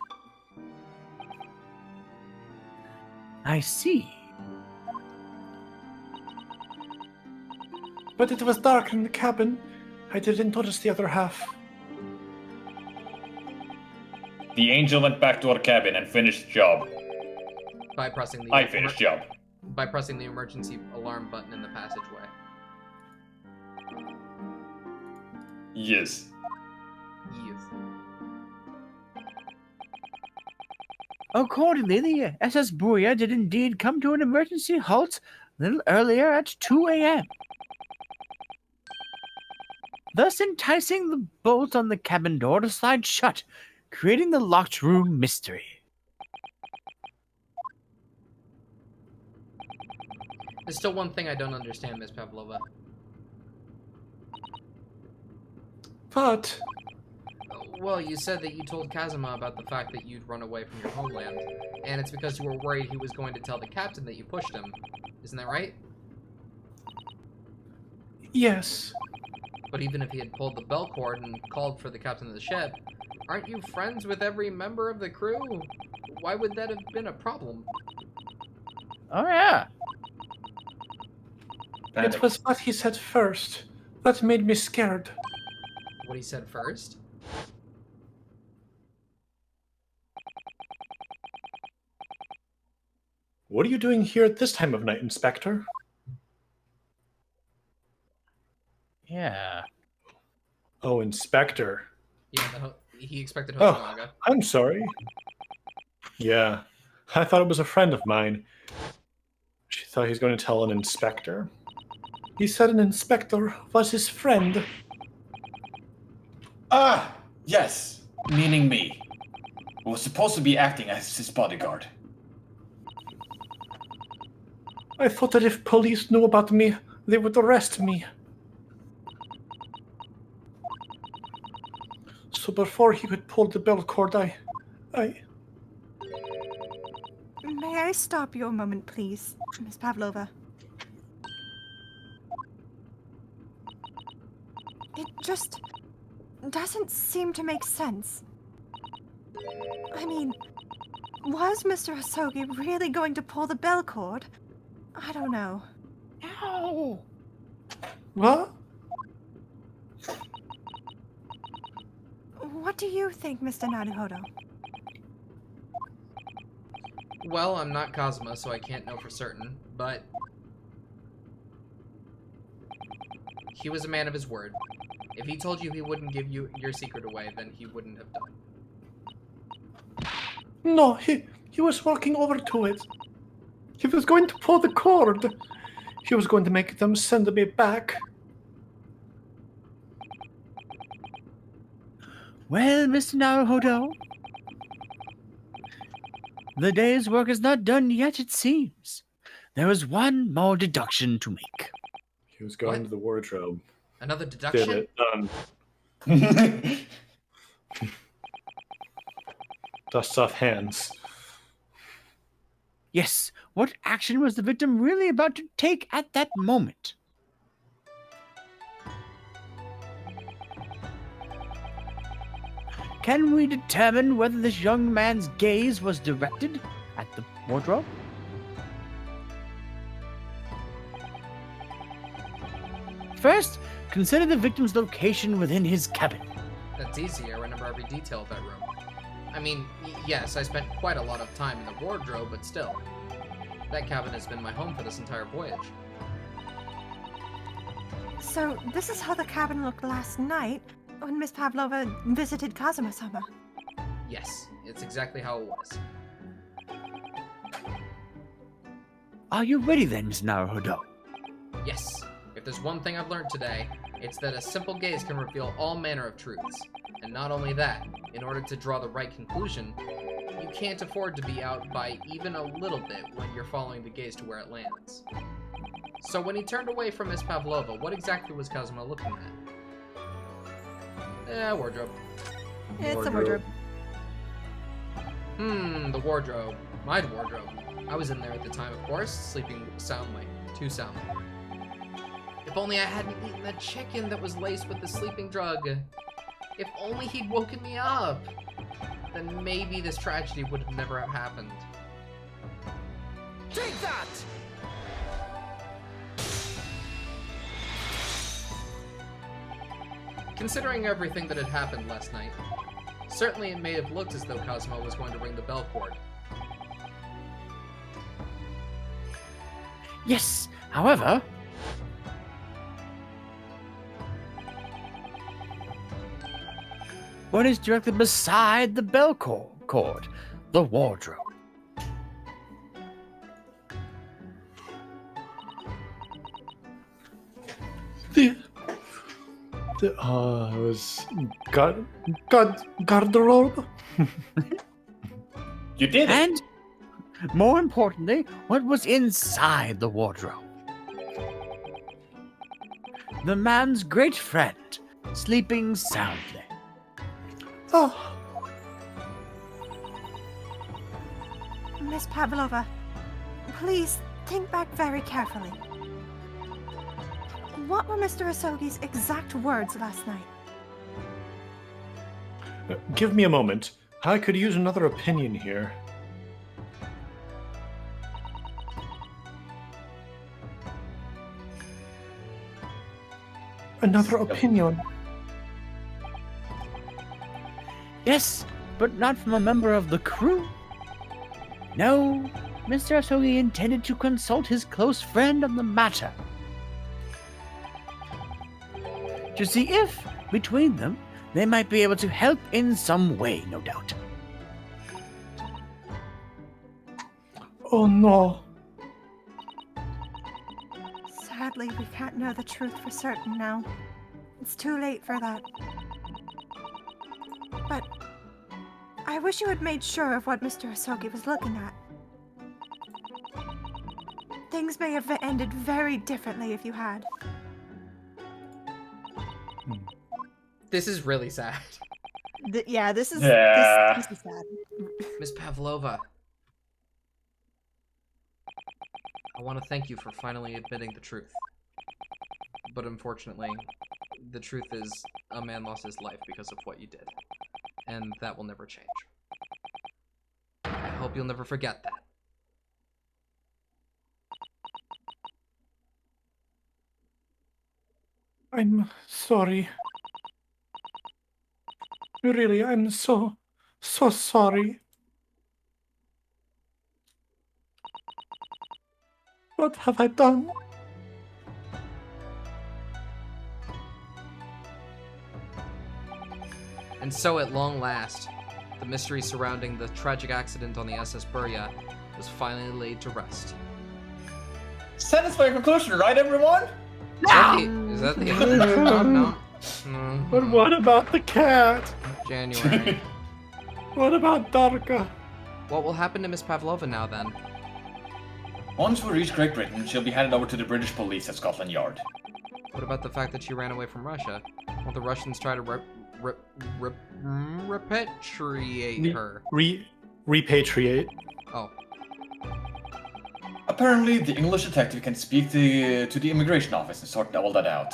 I see. But it was dark in the cabin. I didn't notice the other half. The angel went back to her cabin and finished job. By pressing the I finished job. by pressing the emergency alarm button in the passageway. Yes. Yes. Accordingly, the SS Booyah did indeed come to an emergency halt a little earlier at 2 a.m., thus enticing the bolt on the cabin door to slide shut, creating the locked room mystery. There's still one thing I don't understand, Miss Pavlova. But Well, you said that you told Kazuma about the fact that you'd run away from your homeland, and it's because you were worried he was going to tell the captain that you pushed him. Isn't that right? yes, But even if he had pulled the bell cord and called for the captain of the ship, aren't you friends with every member of the crew? Why would that have been a problem? Oh, yeah. it was what he said first that made me scared. What he said first? What are you doing here at this time of night, Inspector? Yeah. Oh, Inspector. Yeah, he expected Oh, Hosonaga. I'm sorry. Yeah, I thought it was a friend of mine. She thought he was going to tell an inspector. He said an inspector was his friend. Ah, yes, meaning me. Who was supposed to be acting as his bodyguard. I thought that if police knew about me, they would arrest me. So before he could pull the bell cord, I... May I stop you a moment, please, Miss Pavlova? It just doesn't seem to make sense. I mean, was Mr. Hosogi really going to pull the bell cord? I don't know. No. What? What do you think, Mr. Naruhodo? Well, I'm not Kazuma, so I can't know for certain, but he was a man of his word. If he told you he wouldn't give you your secret away, then he wouldn't have done. No, he was walking over to it. He was going to pull the cord. He was going to make them send me back. Well, Mr. Naruhodo, the day's work is not done yet, it seems. There is one more deduction to make. He was going What? to the wardrobe. Another Did deduction? it. Done. Dust off hands. Yes, what action was the victim really about to take at that moment? Can we determine whether this young man's gaze was directed at the wardrobe? First, consider the victim's location within his cabin. That's easy. I remember every detail of that room. I mean, yes, I spent quite a lot of time in the wardrobe, but still. That cabin has been my home for this entire voyage. So, this is how the cabin looked last night when Miss Pavlova visited Kazuma-sama. Yes, it's exactly how it was. Are you ready then, Miss Naruhodo? Yes, if there's one thing I've learned today, it's that a simple gaze can reveal all manner of truths. And not only that, in order to draw the right conclusion, you can't afford to be out by even a little bit when you're following the gaze to where it lands. So when he turned away from Miss Pavlova, what exactly was Kazuma looking at? Wardrobe. It's a wardrobe. The wardrobe. My wardrobe. I was in there at the time, of course, sleeping soundly. Too soundly. If only I hadn't eaten that chicken that was laced with the sleeping drug. If only he'd woken me up. Then maybe this tragedy would have never have happened. Take that! Considering everything that had happened last night, certainly it may have looked as though Kazuma was going to ring the bell cord. Yes, however, One is directly beside the bell cord, the wardrobe. The it was garderobe. You did it! And, more importantly, what was inside the wardrobe? The man's great friend, sleeping soundly. Oh, Miss Pavlova, please think back very carefully. What were Mr. Asogi's exact words last night? give me a moment. I could use another opinion here. Another opinion. Yes, but not from a member of the crew. No, Mr. Asogi intended to consult his close friend on the matter. To see if, between them, they might be able to help in some way, no doubt. Oh no. Sadly, we can't know the truth for certain now. It's too late for that. But I wish you had made sure of what Mr. Asogi was looking at. Things may have ended very differently if you had. This is really sad. Yeah, this is Yeah. this is sad. Miss Pavlova. I want to thank you for finally admitting the truth. But unfortunately, the truth is a man lost his life because of what you did. And that will never change. I hope you'll never forget that. I'm sorry. Really, I'm so sorry. What have I done? And so at long last, the mystery surrounding the tragic accident on the SS Burya was finally laid to rest. Satisfying conclusion, right, everyone? Is that the end? No. But what about the cat? January. What about Darka? What will happen to Miss Pavlova now then? Once we reach Great Britain, she'll be handed over to the British police at Scotland Yard. What about the fact that she ran away from Russia? Won't the Russians try to repatriate her? Repatriate. Oh, Apparently, the English detective can speak to the immigration office and sort all that out.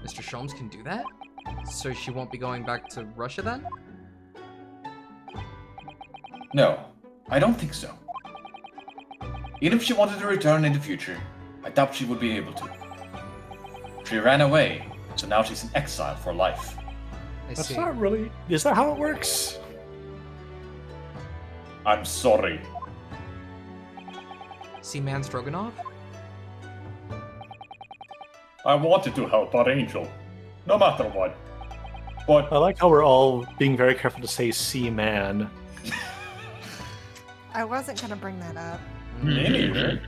Mr. Sholmes can do that? So she won't be going back to Russia then? No, I don't think so. Even if she wanted to return in the future, I doubt she would be able to. She ran away, so now she's in exile for life. I That's see. not really. Is that how it works? I'm sorry. Seaman Stroganoff? I wanted to help our angel, no matter what. But I like how we're all being very careful to say "Seaman." I wasn't gonna bring that up. me neither.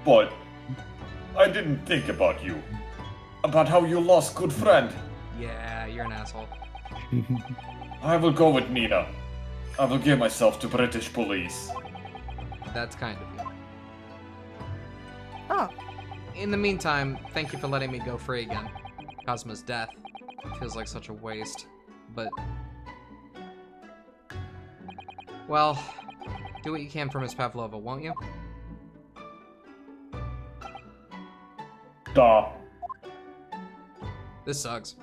But I didn't think about you. About how you lost good friend. Yeah, you're an asshole. I will go with Nina. I will give myself to British police. That's kind of you. Oh, In the meantime, thank you for letting me go free again. Cosmo's death feels like such a waste, but... Well, do what you can for Miss Pavlova, won't you? Duh. This sucks.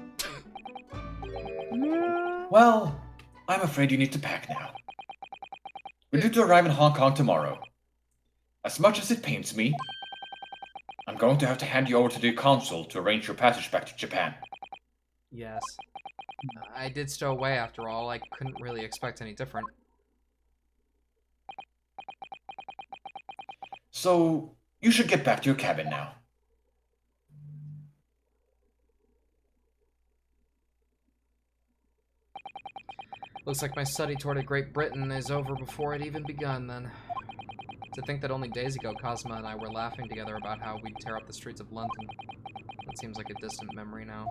Well, I'm afraid you need to pack now. We're due to arrive in Hong Kong tomorrow. As much as it pains me, I'm going to have to hand you over to the consul to arrange your passage back to Japan. Yes. I did stow away after all. I couldn't really expect any different. So, you should get back to your cabin now. Looks like my study tour to Great Britain is over before it even begun, then. To think that only days ago Cosma and I were laughing together about how we'd tear up the streets of London. That seems like a distant memory now.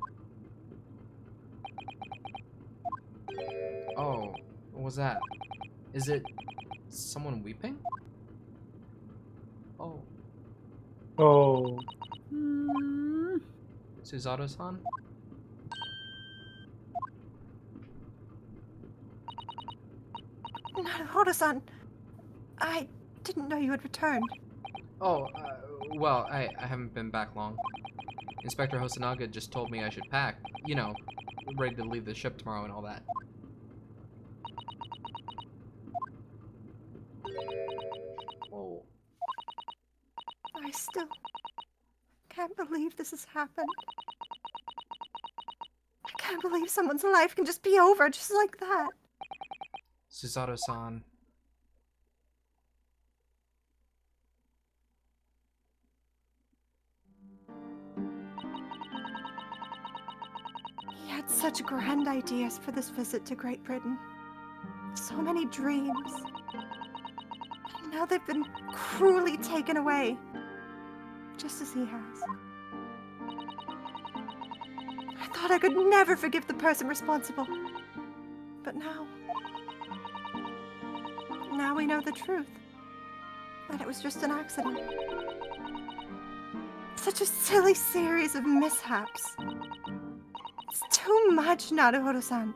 Oh, what was that? Is it someone weeping? Oh. Oh. Suzato-san? Naruto-san, I didn't know you had returned. Oh, well, I haven't been back long. Inspector Hosonaga just told me I should pack. You know, ready to leave the ship tomorrow and all that. Oh. I still can't believe this has happened. I can't believe someone's life can just be over just like that. Suzato-san. He had such grand ideas for this visit to Great Britain. So many dreams. And now they've been cruelly taken away. Just as he has. I thought I could never forgive the person responsible. But now... Now we know the truth. That it was just an accident. Such a silly series of mishaps. It's too much, Naruto-san.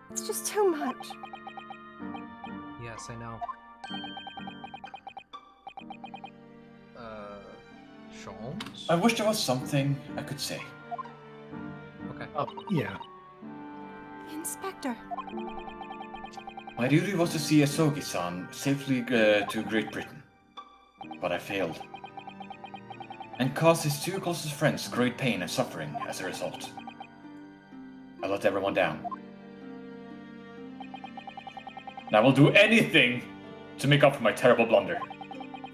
It's just too much. Yes, I know. Sholmes? I wish there was something I could say. Okay. Yeah. Inspector. My duty was to see Asogi-san safely to Great Britain. But I failed. And caused his two closest friends great pain and suffering as a result. I let everyone down. And I will do anything to make up for my terrible blunder.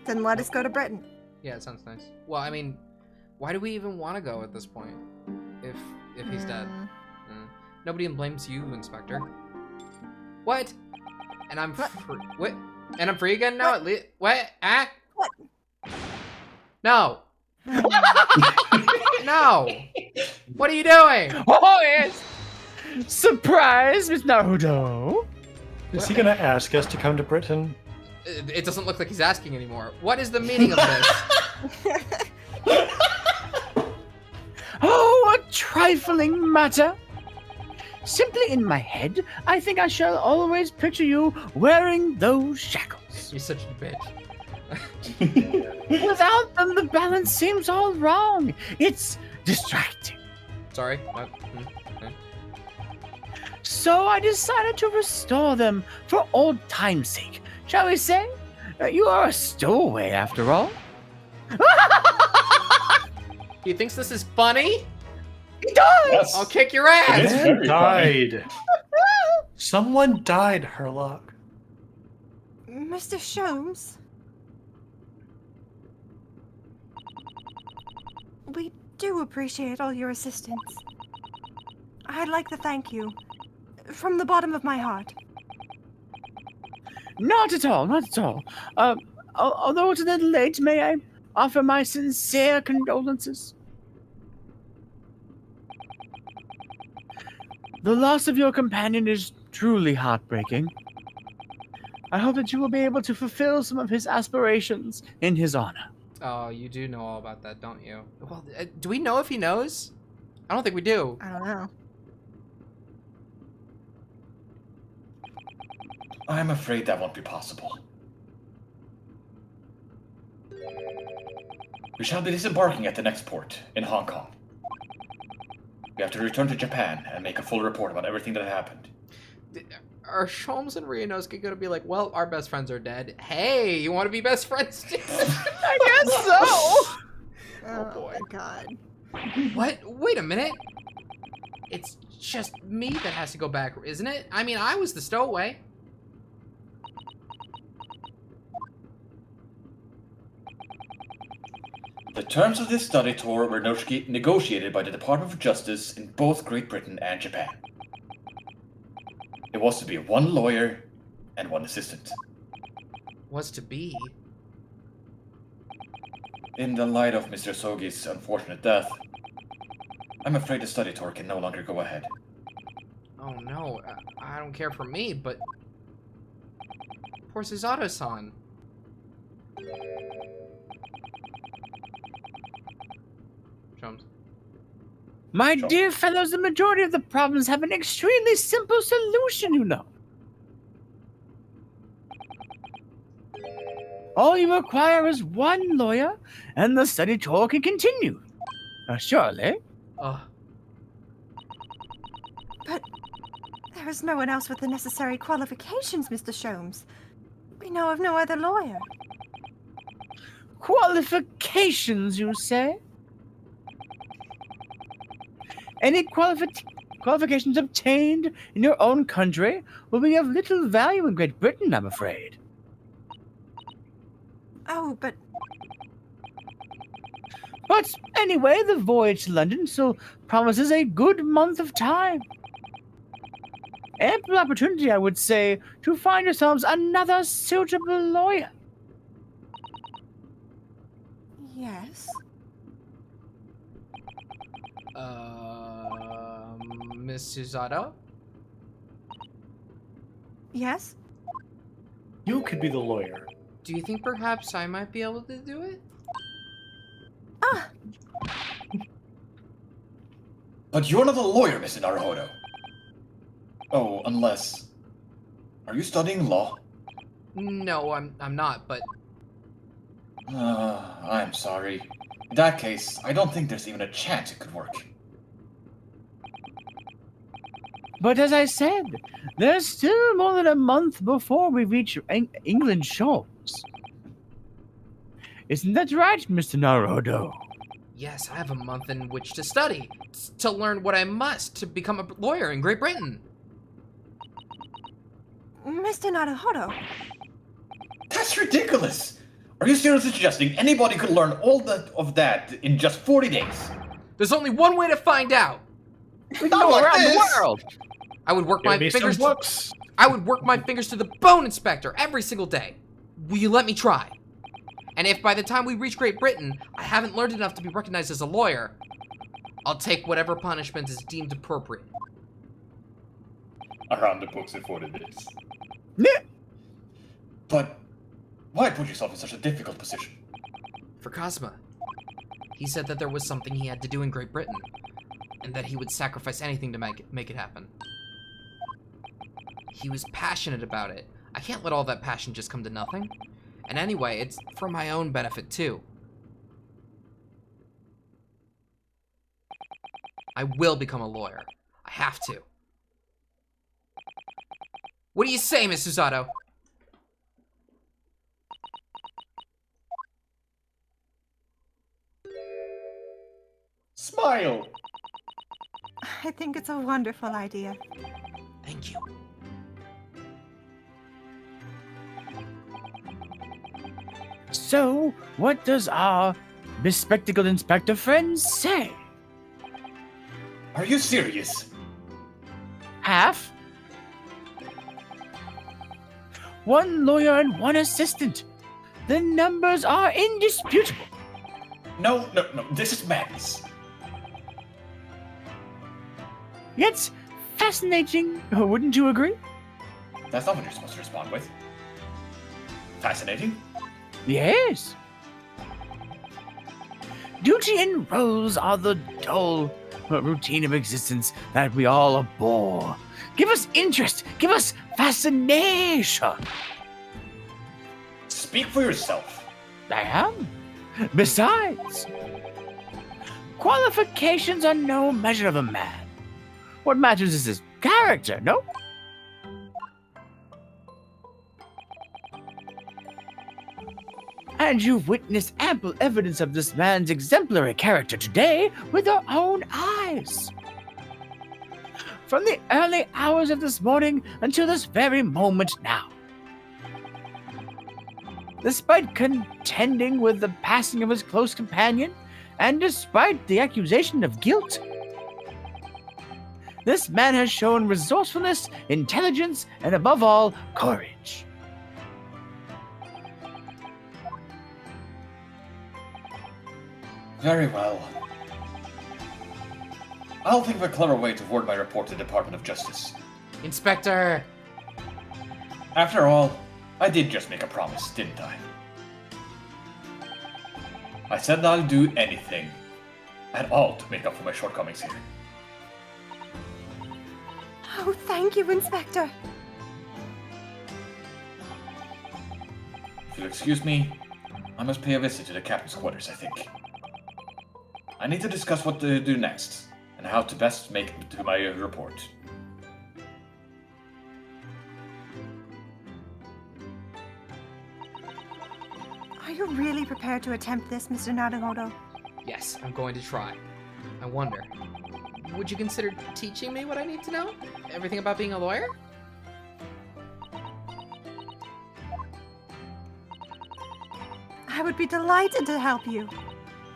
Then let us go to Britain. Yeah, it sounds nice. Well, I mean, why do we even want to go at this point? If he's dead. Nobody blames you, Inspector. What? And I'm free. What? And I'm free again now? At least. What? Ah? What? No. No. What are you doing? Oh, yes! Surprise, Miss Naruto! Is he gonna ask us to come to Britain? It doesn't look like he's asking anymore. What is the meaning of this? Oh, a trifling matter. Simply in my head, I think I shall always picture you wearing those shackles. You're such a bitch. Without them, the balance seems all wrong. It's distracting. Sorry. What? Okay. So I decided to restore them for old time's sake. Shall we say? You are a stowaway after all. He thinks this is funny? He does! Yes. I'll kick your ass! It's Man very died. Someone died, Herlock. Mr. Sholmes? We do appreciate all your assistance. I'd like to thank you. From the bottom of my heart. Not at all, not at all. Although it's a little late, may I offer my sincere condolences? The loss of your companion is truly heartbreaking. I hope that you will be able to fulfill some of his aspirations in his honor. Oh, you do know all about that, don't you? Well, do we know if he knows? I don't think we do. I don't know. I'm afraid that won't be possible. We shall be disembarking at the next port, in Hong Kong. We have to return to Japan and make a full report about everything that happened. Are Sholmes and Ryunosuke gonna be like, well, our best friends are dead. Hey, you want to be best friends too? I guess so! Oh, boy. My God. What? Wait a minute. It's just me that has to go back, isn't it? I mean, I was the stowaway. The terms of this study tour were negotiated by the Department of Justice in both Great Britain and Japan. It was to be one lawyer and one assistant. Was to be. In the light of Mr. Sogi's unfortunate death, I'm afraid the study tour can no longer go ahead. Oh no, I don't care for me, but... Poor Susato-san. Chums. My Sure. dear fellows, the majority of the problems have an extremely simple solution, you know. All you require is one lawyer, and the study tour can continue. Surely. Ugh. But there is no one else with the necessary qualifications, Mr. Sholmes. We know of no other lawyer. Qualifications, you say? Any qualifications obtained in your own country will be of little value in Great Britain, I'm afraid. Oh, but But anyway, the voyage to London still promises a good month of time. Ample opportunity, I would say, to find yourselves another suitable lawyer. yes. Miss Susato? Yes? You could be the lawyer. Do you think perhaps I might be able to do it? Ah, But you're not a lawyer, Mr. Naruhodo. Oh, unless... Are you studying law? No, I'm not, but... I'm sorry. In that case, I don't think there's even a chance it could work. But as I said, there's still more than a month before we reach England shores. Isn't that right, Mr. Naruhodo? Yes, I have a month in which to study, to learn what I must to become a lawyer in Great Britain. Mr. Naruhodo. That's ridiculous! Are you seriously suggesting anybody could learn all of that in just 40 days? There's only one way to find out. We can go like around this. the world. I would work Give my me some fingers. books. I would work my fingers to the bone, Inspector, every single day. Will you let me try? And if by the time we reach Great Britain, I haven't learned enough to be recognized as a lawyer, I'll take whatever punishment is deemed appropriate. Around the books in 40 days. Yeah. But why put yourself in such a difficult position? For Cosma. He said that there was something he had to do in Great Britain, and that he would sacrifice anything to make it happen. He was passionate about it. I can't let all that passion just come to nothing. And anyway, it's for my own benefit too. I will become a lawyer. I have to. What do you say, Miss Susato? Smile! I think it's a wonderful idea. Thank you. So, what does our bespectacled inspector friend say? Are you serious? Half? One lawyer and one assistant. The numbers are indisputable. No, this is madness. Yet fascinating, wouldn't you agree? That's not what you're supposed to respond with. Fascinating? Yes. Duty and roles are the dull routine of existence that we all abhor. Give us interest. Give us fascination. Speak for yourself. I am. Besides, qualifications are no measure of a man. What matters is his character, no? And you've witnessed ample evidence of this man's exemplary character today with your own eyes. From the early hours of this morning until this very moment now. Despite contending with the passing of his close companion, and despite the accusation of guilt, This man has shown resourcefulness, intelligence, and above all, courage. Very well. I'll think of a clever way to word my report to the Department of Justice. Inspector! After all, I did just make a promise, didn't I? I said that I'll do anything at all to make up for my shortcomings here. Oh, thank you, Inspector. If you'll excuse me, I must pay a visit to the captain's quarters, I think. I need to discuss what to do next, and how to best make it to my report. Are you really prepared to attempt this, Mr. Naruhodo? Yes, I'm going to try. I wonder, would you consider teaching me what I need to know? Everything about being a lawyer? I would be delighted to help you.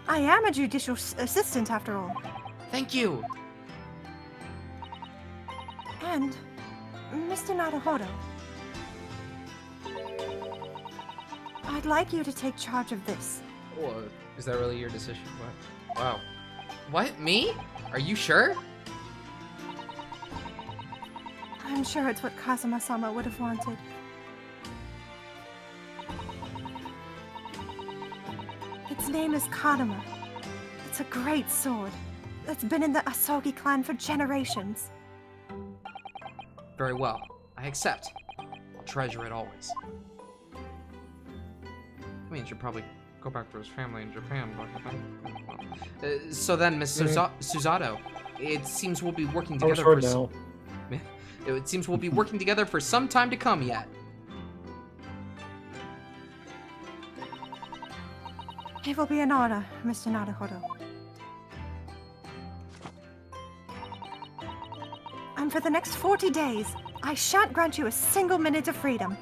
I am a judicial assistant, after all. Thank you! And, Mr. Naruhodo, I'd like you to take charge of this. Whoa, is that really your decision? What? Wow. What? Me? Are you sure? I'm sure it's what Kazuma-sama would have wanted. Its name is Kanama. It's a great sword that's been in the Asogi clan for generations. Very well. I accept. I'll treasure it always. I mean, he should probably go back to his family in Japan, but so then, Miss Susato, it seems we'll be working together for it seems we'll be working together for some time to come yet. It will be an honor, Mr. Naruhodo. And for the next 40 days, I shan't grant you a single minute of freedom.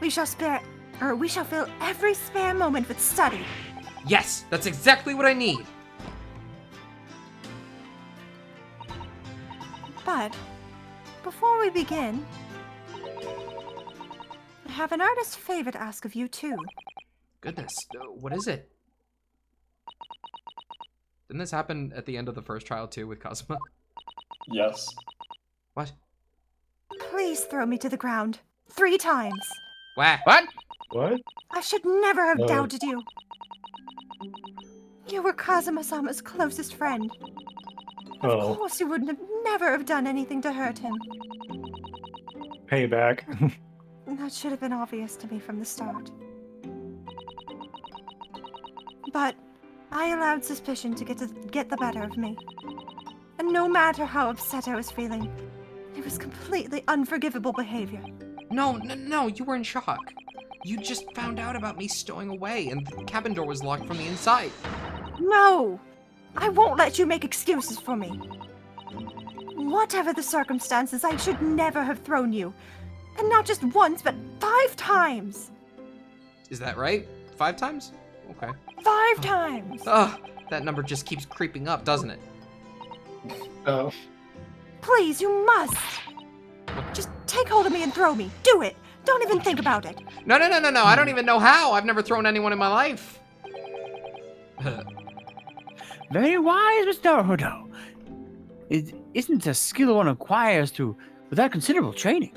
We shall fill every spare moment with study. Yes, that's exactly what I need. But before we begin, I have an artist's favor to ask of you too. Goodness, what is it? Didn't this happen at the end of the first trial too with Kazuma? Yes. What? Please throw me to the ground 3 times. Wah. What? What? I should never have Oh. doubted you. You were Kazuma-sama's closest friend. Of Oh, course you wouldn't have never have done anything to hurt him. payback. That should have been obvious to me from the start. But I allowed suspicion to get the better of me. And no matter how upset I was feeling, it was completely unforgivable behavior. No, you were in shock. You just found out about me stowing away and the cabin door was locked from the inside. No! I won't let you make excuses for me. Whatever the circumstances, I should never have thrown you. And not just once, but 5 times! Is that right? 5 times? Okay. 5 times! Ugh, that number just keeps creeping up, doesn't it? Oh. Please, you must! Just take hold of me and throw me. Do it! Don't even think about it. No, I don't even know how. I've never thrown anyone in my life. Very wise, Mr. Naruhodo. It isn't a skill one acquires without considerable training.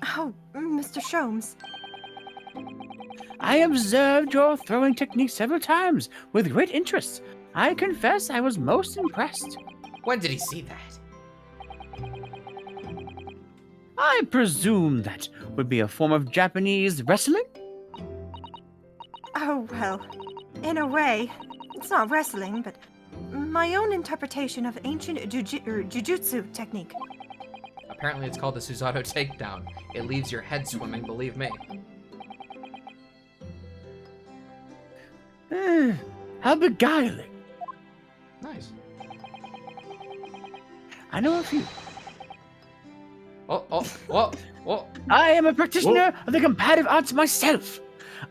Oh, Mr. Sholmes. I observed your throwing technique several times with great interest. I confess I was most impressed. When did he see that? I presume that would be a form of Japanese wrestling? Oh, well, in a way, it's not wrestling, but my own interpretation of ancient jujutsu technique. Apparently it's called the Susato takedown. It leaves your head swimming, believe me. How beguiling. Nice. I know a few. Oh. I am a practitioner of the comparative arts myself.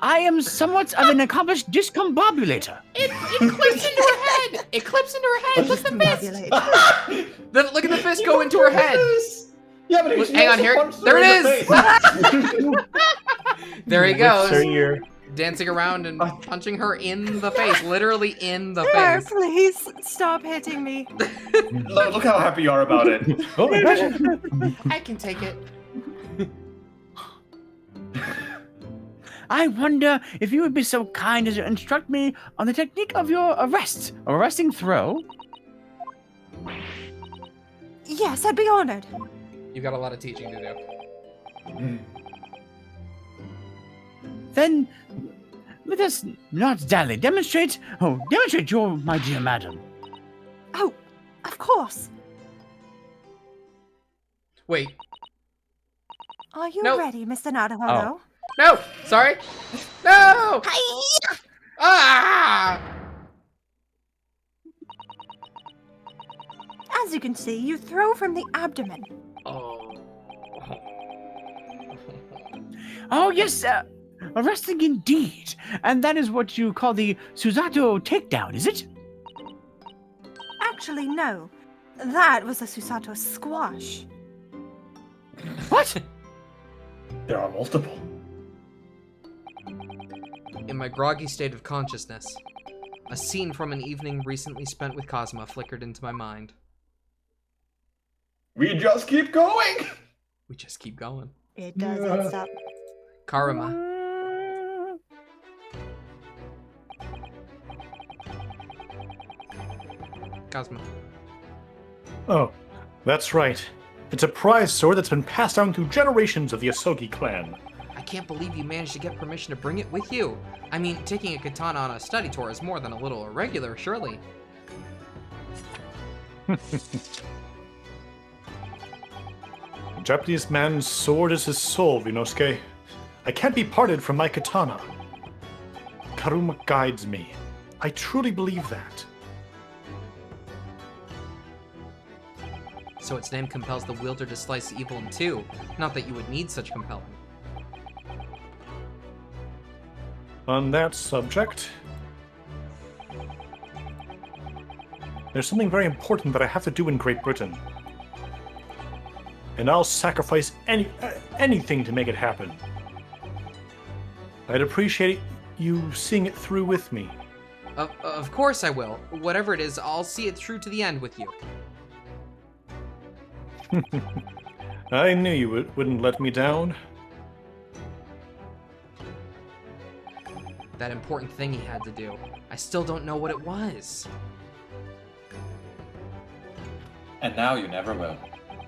I am somewhat of an accomplished discombobulator. It clips into her head. It clips into her head. What's the fist? Look at the fist go into her head. Yeah, but Hang on here. There it is. There he goes. Sir, you're Dancing around and punching her in the face. Literally in the Sir, face. please stop hitting me. Look how happy you are about it. oh my gosh. I can take it. I wonder if you would be so kind as to instruct me on the technique of your arresting throw. Yes, I'd be honored. You got a lot of teaching to do. Then let us not dally. Demonstrate your, my dear madam. Oh, of course. Wait. Are you Nope. ready, Mr. Naruhodo? No! Sorry! No! Ah! As you can see, you throw from the abdomen. Oh. Oh yes, arresting indeed. And that is what you call the Susato takedown, is it? Actually, no. That was a Susato squash. What? There are multiple. In my groggy state of consciousness, a scene from an evening recently spent with Cosma flickered into my mind. We just keep going. We just keep going. It doesn't stop. Karma. Cosma. Oh, that's right. It's a prize sword that's been passed down through generations of the Asogi clan. I can't believe you managed to get permission to bring it with you. I mean, taking a katana on a study tour is more than a little irregular, surely. A Japanese man's sword is his soul, Rinosuke. I can't be parted from my katana. Karuma guides me. I truly believe that. So its name compels the wielder to slice evil in two. Not that you would need such compelling. On that subject, there's something very important that I have to do in Great Britain. And I'll sacrifice anything to make it happen. I'd appreciate you seeing it through with me. Of course I will. Whatever it is, I'll see it through to the end with you. I knew you wouldn't let me down. That important thing he had to do. I still don't know what it was. And now you never will.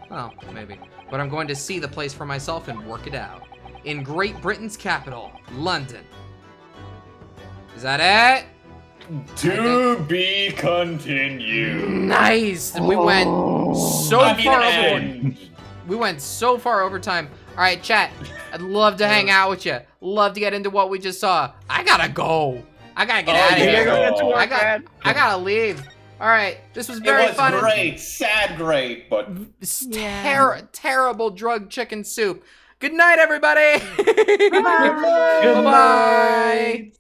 Well, maybe. But I'm going to see the place for myself and work it out. In Great Britain's capital, London. Is that it? To be continued. Nice! We went so far over. End. We went so far over time. All right, chat. I'd love to hang out with you. Love to get into what we just saw. I gotta go. I gotta get out of yeah, here. go. I gotta leave. All right, this was very It was fun. great, sad great, but Terrible drug chicken soup. Good night, everybody. Bye-bye. Bye-bye.